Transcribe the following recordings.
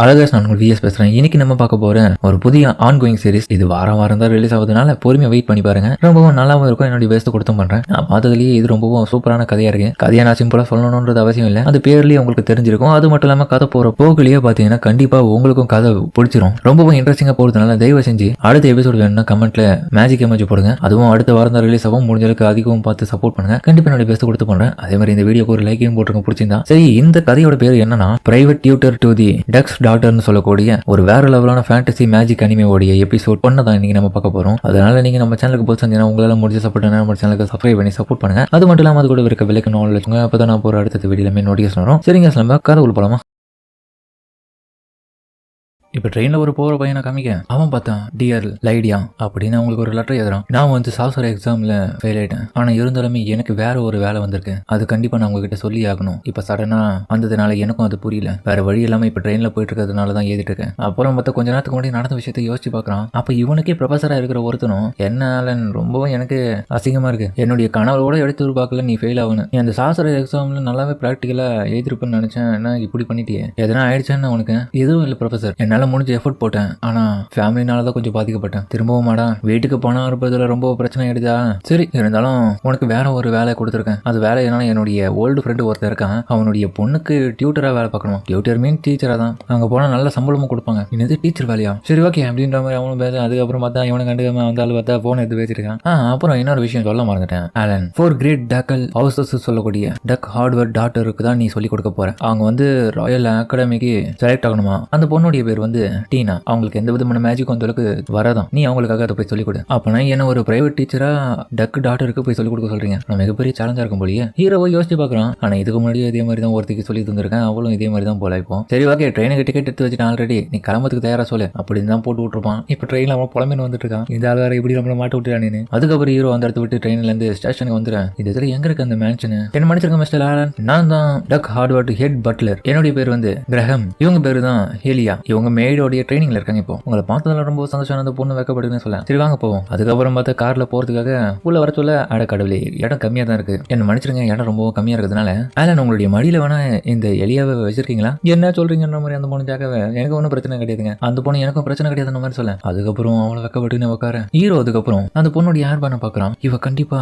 அழகா நான் உங்கள் விஎஸ் பேசுறேன். இன்னைக்கு நம்ம பார்க்க போறேன் ஒரு புதிய ஆன்கோயிங் சீரிஸ். இது வாரம் தான் ரிலீஸ் ஆகுதுனால பொறுமையா வெயிட் பண்ணி பாருங்க. ரொம்பவும் நல்லாவும் இருக்கும். என்னுடைய பெஸ்ட் கொடுத்தும் பண்றேன். நான் பார்த்ததுலேயே இது ரொம்பவும் சூப்பரான கதையா இருக்கு. கதையை நான் சிம்பிளா சொல்லணும்ன்றது அவசியம் இல்லை. அது பேர்லயே உங்களுக்கு தெரிஞ்சிருக்கும். அது மட்டும் இல்லாம கதை போற போக்குலயே பாத்தீங்கன்னா கண்டிப்பா உங்களுக்கும் கதை பிடிச்சிரும். ரொம்பவும் இன்ட்ரெஸ்டிங்கா போறதுனால தயவு செஞ்சு அடுத்த எபிசோட் வேணும்னா கமெண்ட்ல மேஜிக் எமோஜி போடுங்க. அதுவும் அடுத்த வாரம் தான் ரிலீஸ் ஆகும். முடிஞ்சளவுக்கு அதிகமும் பார்த்து சப்போர்ட் பண்ணுங்க. கண்டிப்பா என்னுடைய பெஸ்ட் கொடுத்து பண்றேன். அதே மாதிரி இந்த வீடியோக்கு ஒரு லைக்கையும் போட்டுருங்க பிடிச்சிருந்தா. சரி, இந்த கதையோட பேர் என்னன்னா private tutor to the duke's டாட்டர்னு சொல்லக்கூடிய ஒரு வேற லெவலான ஃபேண்டசி மேஜிக் அனிமேவோட எபிசோட் தான் இன்னைக்கு நம்ம பார்க்க போறோம். அதனால நீங்க நம்ம சேனலுக்கு போய் செஞ்சீங்கன்னா உங்களால முடிஞ்ச சப்போர்ட் நம்ம சேனலுக்கு சப்ஸ்கிரைப் பண்ணி சப்போர்ட் பண்ணுங்க. அது மட்டும் இல்லாம அது கூட இருக்க விலைக்கு நாலேஜ் வச்சுங்க. அப்பதான் நான் போற அடுத்த வீடியோல நோட்டிஃபிகேஷன் வரும். சரிங்க, நம்ம கதை உள்ள போலாமா? இப்போ ட்ரெயினில் ஒரு போகிற பையனை காமிக்க அவன் பார்த்தான் டியர் லைடியா அப்படின்னு அவங்களுக்கு ஒரு லெட்டர் எழுதுறான். நான் வந்து சாசர எக்ஸாமில் ஃபெயில் ஆகிட்டேன். ஆனால் இருந்தாலுமே எனக்கு வேற ஒரு வேலை வந்திருக்கு. அது கண்டிப்பாக நான் உங்ககிட்ட சொல்லி ஆகணும். இப்போ சடனாக வந்ததுனால எனக்கும் அது புரியல. வேற வழி இல்லாமல் இப்போ ட்ரெயினில் போயிட்டு இருக்கிறதுனால தான் ஏறிட்டு இருக்கேன். அப்புறம் பார்த்தா கொஞ்ச நேரத்துக்கு முன்னாடி நடந்த விஷயத்தை யோசிச்சு பார்க்குறான். அப்போ இவனுக்கே ப்ரொஃபஸராக இருக்கிற ஒருத்தனும் என்ன ரொம்பவும் எனக்கு அசிங்கமாக இருக்கு. என்னுடைய கனவோட எடுத்து பார்க்கல நீ ஃபெயில் ஆகணும். நீ அந்த சாசர எக்ஸாமில் நல்லாவே ப்ராக்டிக்கலாக எழுதிருப்பேன்னு நினச்சேன். என்ன இப்படி பண்ணிட்டியே? எதனா ஆயிடுச்சான்னு உனக்கு? எதுவும் இல்லை ப்ரொஃபஸர், என்னால் முடிஞ்ச எஃபர்ட் போட்டேன். ஆனா ஃபேமிலினால தான் கொஞ்சம் பாதிக்கப்பட்டேன். திரும்பவும் மாடா வீட்டுக்கு பணம் இருப்பதுல ரொம்ப பிரச்சனை ஆயிடுதா? சரி, இருந்தாலும் உனக்கு வேற ஒரு வேலை கொடுத்துருக்கேன். அது வேலை என்னன்னா என்னுடைய ஓல்டு ஃப்ரெண்டு ஒருத்தர் இருக்கான். அவனுடைய பொண்ணுக்கு டியூட்டரா வேலை பார்க்கணும். டியூட்டர் மீன் டீச்சரா தான். அங்க போனா நல்ல சம்பளமும் கொடுப்பாங்க. இன்னது டீச்சர் வேலையா? சரி ஓகே அப்படின்ற மாதிரி அவனும் பேச. அதுக்கப்புறம் பார்த்தா இவனை கண்டுக்காம வந்தாலும் பார்த்தா போன் எடுத்து பேசிருக்கான். அப்புறம் இன்னொரு விஷயம் சொல்ல மறந்துட்டேன். ஆலன் ஃபோர் கிரேட் டக்கல் ஹவுசஸ் சொல்லக்கூடிய டக் ஹார்ட்வேர் டாக்டருக்கு தான் நீ சொல்லி கொடுக்க போற. அவங்க வந்து ராயல் அகாடமிக்கு செலக்ட் ஆகணுமா? அந்த பொண்ணுடைய பேர் வந்து டீனா. அவங்களுக்கு எந்த விதமான மேஜிக் அந்த அளவுக்கு வரதான். நீ அவங்களுக்காக அதை போய் சொல்லிக் கொடு. அப்பனா என்ன ஒரு பிரைவேட் டீச்சரா டக் டாக்டருக்கு போய் சொல்லிக் கொடுக்க சொல்றீங்க? நான் மிகப்பெரிய சேலஞ்சா இருக்கும் போலியே. ஹீரோவை யோசிச்சு பாக்குறான். ஆனா இதுக்கு முன்னாடியே இதே மாதிரி தான் ஒருத்திக்கு சொல்லி தந்திருக்கேன். அவளும் இதே மாதிரி தான் போல. இப்போ சரி ஓகே, ட்ரெயினுக்கு டிக்கெட் எடுத்து வச்சுட்டு ஆல்ரெடி நீ கிளம்பத்துக்கு தயாரா சொல்லு அப்படின்னு தான் போட்டு விட்டுருப்பான். இப்போ ட்ரெயின்ல அவன் புலம்பின்னு வந்துட்டு இருக்கான். இந்த ஆள் வேற இப்படி நம்மள மாட்ட விட்டுறானு. அதுக்கப்புறம் ஹீரோ அந்த இடத்து விட்டு ட்ரெயின்ல இருந்து ஸ்டேஷனுக்கு வந்துடுறேன். இது இதுல எங்க இருக்கு அந்த மேன்ஷன்? என்ன மன்னிச்சிருக்க மிஸ்டர் ஆலன், நான் தான் டக் ஹார்ட்வேர்ட் ஹெட் பட்லர். என்னுடைய பேர் வந்து கிரஹம். இவங்க பேரு தான் ஹேலியா. இவங்க மேடோடைய ட்ரைனிங்ல இருக்காங்க. இப்போ உங்களை பார்த்ததுல ரொம்ப சந்தோஷம். அந்த பொண்ணு வைக்கப்படுதுன்னு சொல்ல. சரி வாங்க போவோம். அதுக்கப்புறம் பார்த்தா கார்ல போறதுக்காக உள்ள வர சொல்ல அட கடவுளே, இடம் கம்மியா தான் இருக்கு. என்ன மன்னிச்சிருங்க, இடம் ரொம்ப கம்மியா இருக்கிறதுனால. ஆலன் உங்களுடைய மடியில வேணா இந்த எலியாவை வச்சிருக்கீங்களா? என்ன சொல்றீங்கன்ற மாதிரி அந்த பொண்ணு கேட்கவே எனக்கு ஒன்றும் பிரச்சனை கிடையாதுங்க. அந்த பொண்ணு எனக்கும் பிரச்சனை கிடையாதுன்ற மாதிரி சொல்ல. அதுக்கப்புறம் அவளை வைக்கப்பட்டுன்னு உட்கார ஹீரோ. அதுக்கப்புறம் அந்த பொண்ணுடைய ஹேர் பேனை பாக்குறான். இவ கண்டிப்பா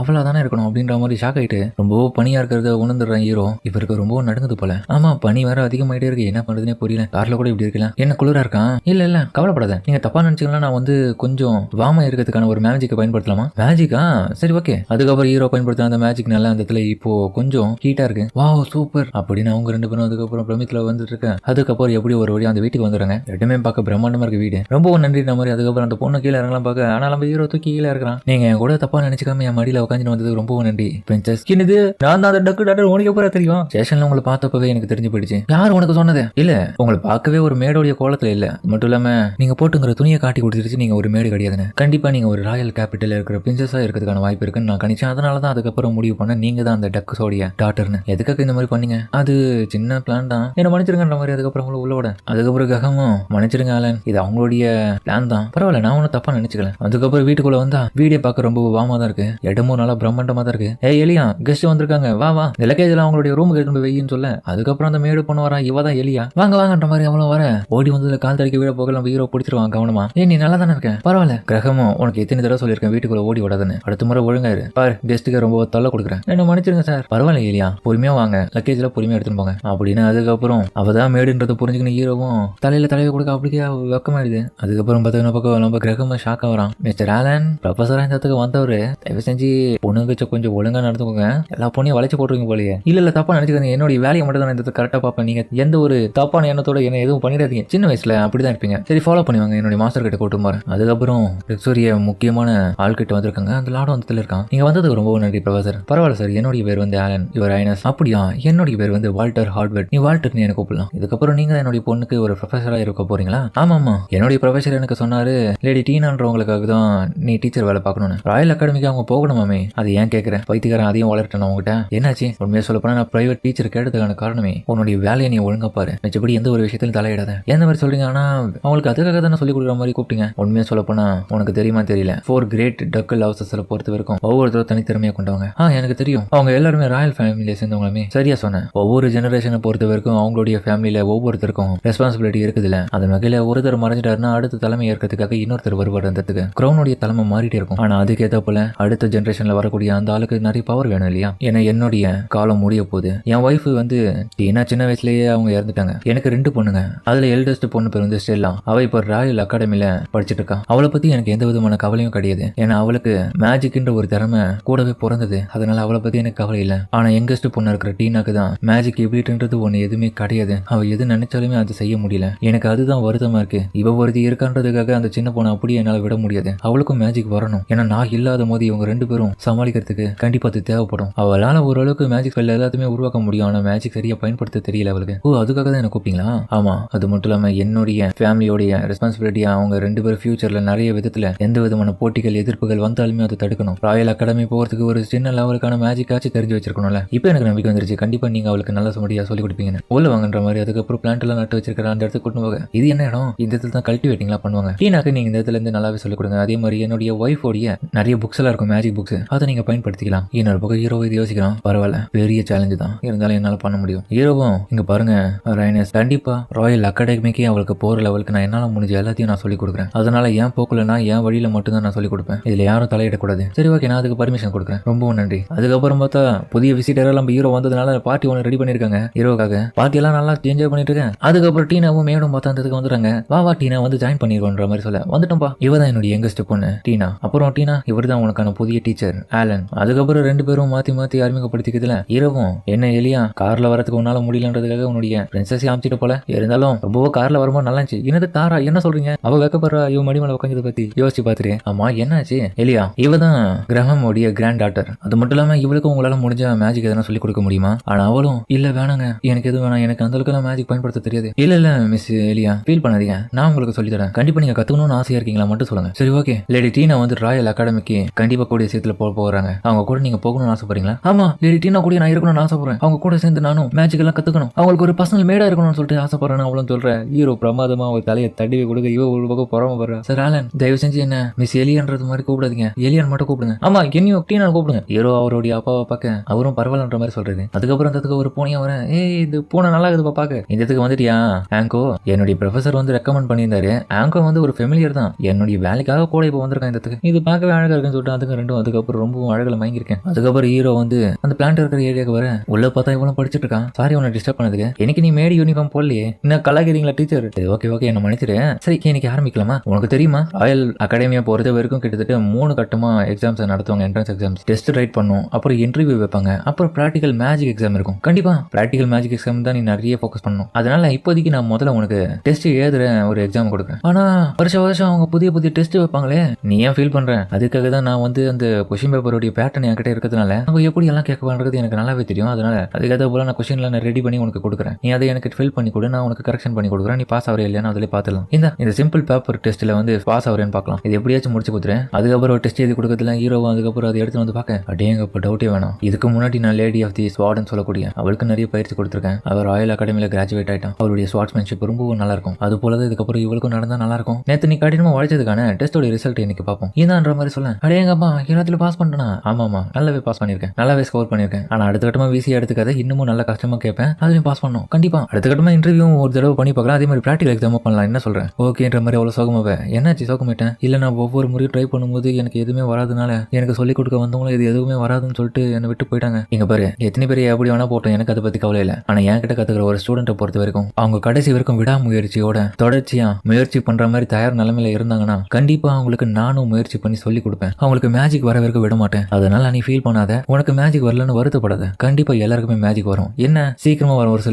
அவளா தானே இருக்கணும் அப்படின்ற மாதிரி ஷாக் ஆயிட்டு ரொம்ப பனியா இருக்கிறத உணர்ந்துடுறான் ஹீரோ. இவருக்கு ரொம்ப நடுங்குது போல. ஆமா, பனி வேற அதிகமாயிட்டே இருக்கு. என்ன பண்றதுனே புரியல. கார்ல கூட இப்படி இருக்கலாம். என்ன குளிரா இருக்கான்? இல்ல கவலைப்படாத, நீங்க தப்பா நினைச்சீங்கன்னா நான் வந்து கொஞ்சம் வாமா இருக்கிறதுக்கான ஒரு மேஜிக்கை பயன்படுத்தலாமா? மேஜிக்கா? சரி ஓகே. அதுக்கப்புறம் ஹீரோ பயன்படுத்த அந்த மேஜிக் நல்லா அந்த இடத்துல இப்போ கொஞ்சம் ஹீட்டா இருக்கு. வாவ் சூப்பர் அப்படின்னு அவங்க ரெண்டு பேரும் அதுக்கப்புறம் பிரமித்துல வந்துட்டு இருக்க. அதுக்கப்புறம் எப்படி ஒரு வழி அந்த வீட்டுக்கு வந்துடுறாங்க. ரெண்டுமே பார்க்க பிரம்மாண்டமா இருக்கு வீடு. ரொம்ப நன்றி மாதிரி. அதுக்கப்புறம் அந்த பொண்ணு கீழே இறங்கலாம் பார்க்க. ஆனா நம்ம ஹீரோ தூக்கி கீழே இருக்கிறான். நீங்க என் கூட தப்பா நினைச்சுக்காம என் மடியில உட்காந்து வந்தது ரொம்ப நன்றி பிரின்சஸ். இது நான் தான் அந்த டக்கு டாக்டர் உனக்கு போற தெரியும். ஸ்டேஷன்ல உங்களை பார்த்தப்பவே எனக்கு தெரிஞ்சு போயிடுச்சு. யார் உனக்கு சொன்னது? இல்ல, உங்களை பார்க்கவே ஒரு மேடோடைய கோலத்துல இல்ல. மட்டும் இல்லாம நீங்க போட்டுங்கிற துணியை காட்டி கொடுத்துருச்சு. நீங்க ஒரு மேடு கிடையாதுன்னு. கண்டிப்பா நீங்க ஒரு ராயல் கேபிட்டல் இருக்கிற பிரின்சஸா இருக்கிறதுக்கான வாய்ப்பு இருக்குன்னு நான் கணிச்சேன். அதனால தான் அதுக்கப்புறம் முடிவு பண்ண நீங்க தான் அந்த டக்ஸோடைய டாக்டர்னு. எதுக்காக இந்த மாதிரி பண்ணீங்க? அது சின்ன பிளான் தான், என்ன மன்னிச்சிருங்கன்ற மாதிரி. அதுக்கப்புறம் உள்ள விட அதுக்கப்புறம் ககமும் மன்னிச்சிருங்க ஆலன், இது அவங்களுடைய பிளான் தான். பரவாயில்ல, நான் ஒன்னும் தப்பா நினைச்சுக்கல. அதுக்கப்புறம் வீட்டுக்குள்ள வந்தா வீடியோ பார்க்க ரொம்ப வாமா தான் இருக்கு. இடமும் நல்லா பிரம்மாண்டமா தான் இருக்கு. ஏய் எலியா, கெஸ்ட் வந்திருக்காங்க, வா வா, இந்த லக்கேஜ்ல அவங்களுடைய ரூமுக்கு எடுத்து போய் வையின்னு சொல்ல. அதுக்கப்புறம் அந்த மேடு பண்ண வரா. இவ தான் எலியா. வாங்க வாங்கன்ற மாதிரி அவளும் வர. ஓடி வந்ததுல கால் தடிக்க வீட போக நம்ம ஹீரோ பிடிச்சிருவாங்க கவனமா. ஏ நீ நல்லா தானே இருக்க? பரவாயில்ல கிரகமும், உனக்கு எத்தனை தடவை சொல்லியிருக்கேன் வீட்டுக்குள்ள ஓடி விடாதுன்னு. அடுத்த முறை ஒழுங்காரு பாரு, கெஸ்ட்டுக்கு ரொம்ப தொல்லை கொடுக்குறேன். என்ன மன்னிச்சிருங்க சார். பரவாயில்ல இல்லையா, பொறுமையா வாங்க, லக்கேஜ்ல பொறுமையா எடுத்துன்னு போங்க அப்படின்னு. அதுக்கப்புறம் அவதான் மேடுன்றதை புரிஞ்சுக்கணும் ஹீரோவும் தலையில தலையை கொடுக்க அப்படியே வெக்கமாயிடுது. அதுக்கப்புறம் பார்த்தீங்கன்னா பக்கம் நம்ம கிரகமா ஷாக்கா வரான். மிஸ்டர் ஆலன், ப்ரொஃபஸரா இந்த இடத்துக்கு வந்தவரு, தயவு செஞ்சு பொண்ணுங்க கொஞ்சம் ஒழுங்கா நடந்துக்கோங்க. எல்லா பொண்ணையும் வளைச்சு போட்டுருங்க போலயே. இல்ல தப்பா நினைச்சுக்காங்க, என்னுடைய வேலையை மட்டும் தான் இந்த கரெக்டா பார்ப்பேன். நீங்க எந்த ஒரு தப்பான எண்ணத்தோட என்ன எதுவும் பண்ணிடாதீங்க. சின்ன வயசுல அப்படிதான் இருப்பீங்க. சரி ஃபாலோ பண்ணுவாங்க. என்னுடைய மாஸ்டர் கிட்ட கூட்டு போறேன். அதுக்கப்புறம் விக்டோரிய முக்கியமான ஆள் கிட்ட வந்திருக்காங்க. அந்த லாடம் வந்ததுல இருக்கான். நீங்க வந்ததுக்கு ரொம்ப நன்றி ப்ரொஃபசர். பரவாயில்ல சார், என்னுடைய பேர் வந்து ஆலன், யுவர் ஐனஸ். அப்படியா, என்னுடைய பேர் வந்து வால்டர் ஹார்ட்வேர்ட். நீ வால்டர் எனக்கு கூப்பிடலாம். இதுக்கப்புறம் நீங்க என்னுடைய பொண்ணுக்கு ஒரு ப்ரொஃபஸரா இருக்க போறீங்களா? ஆமாமா, என்னுடைய ப்ரொஃபசர் எனக்கு சொன்னாரு லேடி டீனான்றவங்களுக்காக தான் நீ டீச்சர் வேலை பார்க்கணும்னு. ராயல் அகாடமிக்கு அவங்க போகணுமாமே. அது ஏன் கேட்கிறேன்? பைத்தியக்காரன் அதையும் வளர்ட்டேன் உங்ககிட்ட. என்னாச்சு? உண்மையா சொல்ல போனா நான் பிரைவேட் டீச்சர் கேட்டதுக்கான காரணமே உன்னுடைய வேலையை நீ ஒழுங்கா பாரு. மிச்சபடி எந்த ஒரு விஷயத்திலும் தலையிடாத. எந்த மாதிரி சொல்றீங்க? ஆனா அவங்களுக்கு அதுக்காக தானே சொல்லி கொடுக்குற மாதிரி கூப்பிட்டீங்க. உண்மையா சொல்ல போனா உனக்கு தெரியுமா தெரியல, 4 கிரேட் டக்கல் ஹவுசஸ்ல பொறுத்த வரைக்கும் ஒவ்வொருத்தரும் தனித்திறமையா கொண்டவங்க. எனக்கு தெரியும், அவங்க எல்லாருமே ராயல் ஃபேமிலியை சேர்ந்தவங்களுமே. சரியா சொன்னேன். ஒவ்வொரு ஜெனரேஷனை பொறுத்த வரைக்கும் அவங்களுடைய ஃபேமிலியில ஒவ்வொருத்தருக்கும் ரெஸ்பான்சிபிலிட்டி இருக்குதுல்ல. அதன் வகையில ஒருத்தர் மறைஞ்சிட்டாருன்னா அடுத்த தலைமை ஏற்கிறதுக்காக இன்னொருத்தர் வருவார். அந்த கிரௌனுடைய தலைமை மாறிட்டே இருக்கும். ஆனா அதுக்கேற்ற போல அடுத்த ஜெனரேஷன்ல வரக்கூடிய அந்த ஆளுக்கு நிறைய பவர் வேணும் இல்லையா? ஏன்னா என்னுடைய காலம் முடிய போகுது. என் ஒய்ஃப் வந்து டீனா சின்ன வயசுலயே அவங்க இறந்துட்டாங்க. எனக்கு 2 பொண்ணுங்க. அதுல எல்டஸ்ட் பொண்ணு பேர் வந்து ஸ்டெல்லா. அவ இப்ப ராயல் அகாடமில படிச்சுட்டு இருக்கா. அவளை பத்தி எனக்கு எந்த விதமான கவலையும் கிடையாது. ஏன்னா அவளுக்கு மேஜிக்ன்ற ஒரு திறமை கூடவே பிறந்தது. அதனால அவளை பத்தி எனக்கு கவலை இல்லை. ஆனா யங்கஸ்ட் பொண்ணு இருக்கிற டீனாக்கு தான் மேஜிக் எபிலிட்டின்றது ஒண்ணு எதுவுமே கிடையாது. அவ எது நினைச்சாலுமே அது செய்ய முடியல. எனக்கு அதுதான் வருத்தமா இருக்கு. இவ ஒருத்தி இருக்கான்றதுக்காக அந்த சின்ன பொண்ணை அப்படியே என்னால விட முடியாது. அவளுக்கும் மேஜிக் வரணும். ஏன்னா நான் இல்லாத போது இவங்க 2 பேரும் சமாளிக்கிறதுக்கு கண்டிப்பா அது தேவைப்படும். அவளால ஓரளவுக்கு மேஜிக் ஸ்பெல் எல்லாத்தையுமே உருவாக்க முடியும். ஆனா மேஜிக் சரியா பயன்படுத்த தெரியல அவளுக்கு. அதுக்காக தான் என்ன கூப்பிட்டீங்களா? ஆமா, அது மட்டும் இல்லாம என்னுடைய ஃபேமிலியோடைய ரெஸ்பான்சிபிலிட்டியா அவங்க 2 பேரும் ஃபியூச்சர்ல நிறைய விதத்துல எந்த விதமான போட்டிகள் எதிர்ப்புகள் வந்தாலுமே அதை தடுக்கணும். ராயல் அகாடமி போறதுக்கு ஒரு சின்ன லெவலுக்கான மேஜிக் ஆச்சு தெரிஞ்சு வச்சிருக்கணும்ல. இப்போ எனக்கு நம்பிக்கை வந்துருச்சு. கண்டிப்பா நீங்க அவளுக்கு நல்ல சுமடியா சொல்லி கொடுப்பீங்கன்னு. உள்ள வாங்கன்ற மாதிரி. அதுக்கப்புறம் பிளான்ட் எல்லாம் நட்டு வச்சிருக்கிற அந்த இடத்துக்கு கூட்டு போக. இது என்ன இடம்? இந்த இடத்துல தான் கல்டிவேட்டிங்லாம் பண்ணுவாங்க. டீனாக்கு நீங்க இந்த இடத்துல இருந்து நல்லாவே சொல்லிக் கொடுங்க. அதே மாதிரி என்னுடைய ஒய்ஃபோடைய நிறைய புக்ஸ் எல்லாம் இருக்கும், மேஜிக் புக்ஸ். அதை நீங்க பயன்படுத்திக்கலாம். இன்னொரு பக்கம் ஹீரோ இது யோசிக்கலாம். பரவாயில்ல, பெரிய சேலஞ்சு தான் இருந்தாலும் என்னால பண்ண முடியும். ஹீரோவும் இங்க பாருங்க ரைனஸ், கண்டிப்பா ராயல் அகாடமிக்கே அவளுக்கு போற லெவலுக்கு நான் என்னால முடிஞ்ச எல்லாத்தையும் நான் சொல்லி கொடுக்குறேன். அதனால என் போக்குல நான் என் வழியில மட்டும் தான் நான் சொல்லி கொடுப்பேன். இதுல யாரும் தலையிடக்கூடாது. சரி ஓகே, நான் அதுக்கு பர்மிஷன் கொடுக்குறேன். ரொம்பவும் நன்றி. அதுக்கப்புறம் பார்த்தா புதிய விசிட்டர் எல்லாம் ஹீரோ வந்ததுனால பார்ட்டி ஒன்று ரெடி பண்ணிருக்காங்க ஹீரோக்காக. பார்ட்டி எல்லாம் நல்லா என்ஜாய் பண்ணிட்டு இருக்கேன். அதுக்கப்புறம் டீனாவும் மேடும் பார்த்தா அந்த வந்துடுறாங்க. வா டீனா வந்து ஜாயின் பண்ணிருக்கோன்ற மாதிரி சொல்ல வந்துட்டோம்பா. இவ தான் என்னுடைய யங்கஸ்ட் பொண்ணு டீனா. அப்புறம் டீனா இவர் தான் உனக்கான புதிய டீச்சர் ஆலன். அதுக்கப்புறம் 2 பேரும் மாத்தி அறிமுகப்படுத்திக்கிறதுல ஹீரோவும் என்ன எலியா கார்ல வரதுக்கு உன்னால முடியலன்றதுக்காக உன்னுடைய பிரின்சஸை அமைச்சிட்டு போல. இருந்தாலும் ரொம்ப கார்ல வரும்போது நல்லா இருந்துச்சு. என்னது காரா? என்ன சொல்றீங்க? அவ வைக்கப்படுறா இவ மடிமலை உட்காந்து பத்தி யோசிச்சு பாத்துரு. ஆமா என்னாச்சு எலியா? இவ தான் கிரஹம் உடைய கிராண்ட் டாட்டர். அது மட்டும் இல்லாம இவளுக்கும் உங்களால முடிஞ்ச மேஜிக் எதனா சொல்லி கொடுக்க முடியுமா? ஆனா அவளும் இல்ல வேணாங்க, எனக்கு எதுவும் வேணாம், எனக்கு அந்த அளவுக்கு மேஜிக் பயன்படுத்த தெரியாது. இல்ல மிஸ் எலியா ஃபீல் பண்ணாதீங்க, நான் உங்களுக்கு சொல்லி தரேன். கண்டிப்பா நீங்க கத்துக்கணும்னு ஆசையா இருக்கீங்களா மட்டும் சொல்லுங்க. சரி ஓகே. லேடி டீனா வந்து ராயல் அகாடமிக்கு கண்டிப்பா கூடிய சீத்துல போறாங்க. அவங்க கூட நீங்க போகணும்னு ஆசைப்படுறீங்களா? ஆமா, லேடி டீனா கூட நான் இருக்கணும்னு ஆசைப்படுறேன். அவங்க கூட சேர்ந்து நானும் மேஜிக் எல்லாம் கத்துக்கணும். அவங்களுக்கு ஒரு பர்சனல் மேடா இருக்கணும்னு சொல்லிட்டு ஆசைப்படுறேன். அவளும் சொல்றேன். ஹீரோ பிரமாதமா ஒரு தலையை தடவி கொடுக்க இவ ஒரு பக்கம் புறமப்படுறா. சார் ஆலன் தயவு செஞ்சு என்ன மிஸ் எலியன்றது மாதிரி கூப்பிடாதீங்க, எலியன் மட்டும் கூப்பிடுங்க. ஆமா என்னையும் டீனா கூப்பிடுங்க. ஹீரோ அவருடைய அப்பாவை பார்க்க அவரும் பரவாயில்லன்ற மாதிரி சொல்றது. அதுக்கப்புறம் அந்த ஒரு பூனையா வரேன். இது பூனை நல்லா இருக்குதுப்பா பாக்க. இந்த இடத்துக்கு வந்துட்டியா ஆங்கோ? என்னுடைய ப்ரொஃபசர் வந்து ரெக்கமெண்ட் பண்ணியிருந்தாரு. ஆங்கோ வந்து ஒரு ஃபெமிலியர் தான், என்னுடைய வேலைக்காக கூட இப்போ வந்திருக்கேன் இந்த இடத்துக்கு. இது பார்க்கவே அழகா இருக்குன்னு சொல்லிட்டு அதுக்கு 2 அதுக்கப்புறம் ரொம்ப அழகில் மயங்கிருக்கேன். அதுக்கப்புறம் ஹீரோ வந்து அந்த பிளான்ட் இருக்கிற ஏரியாவுக்கு வர உள்ள பார்த்தா இவ்வளவு படிச்சுட்டு இருக்கான். சாரி உன்னை டிஸ்டர்ப் பண்ணதுக்கு. எனக்கு நீ மேடி யூனிஃபார்ம் போடலையே, என்ன கலாக்கிறீங்களா டீச்சர்? ஓகே என்ன மன்னிச்சிரு. சரி இன்னைக்கு ஆரம்பிக்கலாமா? உனக்கு தெரியுமா ராயல் அகாடமியா போறது வரைக்கும் கிட்டத்தட்ட 3 கட்டமா எக்ஸாம்ஸ் நடத்துவாங்க. என்ட்ரன்ஸ் எக்ஸாம்ஸ், டெஸ்ட் ரைட் பண்ணும், அப்புறம் இன்டர்வியூ வைப்பாங்க, அப்புறம் பிராக்டிகல் மேஜிக் எக்ஸாம் இருக்கும். கண்டிப்பா பிராக்டிகல் மேஜிக் எக்ஸாம் தான் நீ நிறைய ஃபோக்கஸ் பண்ணணும். அதனால இப்போதைக்கு நான் முதல்ல உனக்கு டெஸ்ட் எழுதுற ஒரு எக்ஸாம் கொடுக்குறேன். ஆனா வருஷம் அவங்க புதிய டெஸ்ட் வைப்பாங்களே, நீ ஏன் ஃபீல் பண்ற? அதுக்காக தான் நான் வந்து அந்த கொஸ்டின் பேப்பருடைய பேட்டர்ன் என்கிட்ட இருக்கிறதுனால அவங்க எப்படி எல்லாம் கேட்கப்படுறது எனக்கு நல்லாவே தெரியும். அதனால அதுக்காக போல நான் கொஸ்டின்ல நான் ரெடி பண்ணி உனக்கு கொடுக்குறேன். நீ அதை எனக்கு ஃபில் பண்ணி கொடு, நான் உனக்கு கரெக்ஷன் பண்ணி கொடுக்குறேன். நீ பாஸ் ஆகிற இல்லையா அதிலே பார்த்துலாம். இந்த சிம்பிள் பேப்பர் டெஸ்ட்ல வந்து பாஸ் ஆகிறேன்னு பார்க்கலாம். இது எப்படியாச்சும் முடிச்சு கொடுத்துறேன். அதுக்கப்புறம் டெஸ்ட் எழுதி கொடுக்கறதுல ஹீரோவும் அதுக்கப்புறம் அதை எடுத்து வந்து பார்க்க அடேங்கப்ப டவுட்டே வேணும். இதுக்கு முன்னாடி நான் லேடி ஆஃப் தி ஸ்வார்ட்னு சொல்லக்கூடிய அவளுக்கு நிறைய பயிற்சி கொடுத்துருக்கேன். அவர் ராயல் அகாடமியில கிராஜுவேட் ஆயிட்டான். அவருடைய ஸ்வார்ட்ஸ்மேன்ஷிப் ரொம்பவும் நல்லா இருக்கும். அது போல இதுக்கப்புறம் இவளுக்கும் நடந்தா நல்லா இருக்கும். நேற்று நீ கடினமா உழைச்சதுக்கான டெஸ்டோட ரிசல்ட் இன்னைக்கு பார்ப்போம். இதான்ற மாதிரி சொல்ல அடேங்கப்பா எல்லாத்துல பாஸ் பண்ணிட்டேனா? ஆமாமா நல்லாவே பாஸ் பண்ணிருக்கேன், நல்லாவே ஸ்கோர் பண்ணிருக்கேன். ஆனா அடுத்த கட்டமா வீசியா எடுத்துக்காத, இன்னமும் நல்ல கஷ்டமா கேட்பேன், அதுலயும் பாஸ் பண்ணும் கண்டிப்பா. அடுத்த கட்டமா இன்டர்வியூ ஒரு தடவை பண்ணி பார்க்கலாம். அதே மாதிரி பிராக்டிகல் எக்ஸாம் பண்ணலாம். என்ன சொல்றேன்? ஓகேன்ற மாதிரி அவ்வளவு சோகமாவே. என்னாச்சு சோகமாயிட்டேன்? இல்ல நான் ஒவ்வொரு முறையும் ட்ரை பண்ணும்போது எனக்கு எதுவுமே வராதுனால எனக்கு சொல்லிக் கொடுக்க வந்தவங்களும் இது எதுவுமே வராதுன்னு சொல்லிட்டு என்னை விட்டு போயிட்டாங்க. இங்க பாரு, எத்தனை பேர் எப்படி வேணா போட்டோம், எனக்கு அதை பத்தி கவலை இல்லை. ஆனா என்கிட்ட கத்துக்கிற ஒரு ஸ்டூடெண்ட்டை பொறுத்த வரைக்கும் அவங்க கடைசி வரைக்கும் விடாமுயற்சியோட தொடர்ச்சியா முயற்சி பண்ற மாதிரி தயார் நிலைமையில இருந்தாங்கன்னா கண்டிப்பா அவங்களுக்கு நானும் முயற்சி பண்ணி சொல்லி கொடுப்பேன். அவங்களுக்கு மேஜிக் வர வரைக்கும் விட மாட்டேன். அதனால நீ ஃபீல் பண்ணாத, உனக்கு மேஜிக் வரலன்னு வருத்தப்படாத. கண்டிப்பா எல்லாருக்குமே மேஜிக் வரும். என்ன சீக்கிரமா வரும், ஒரு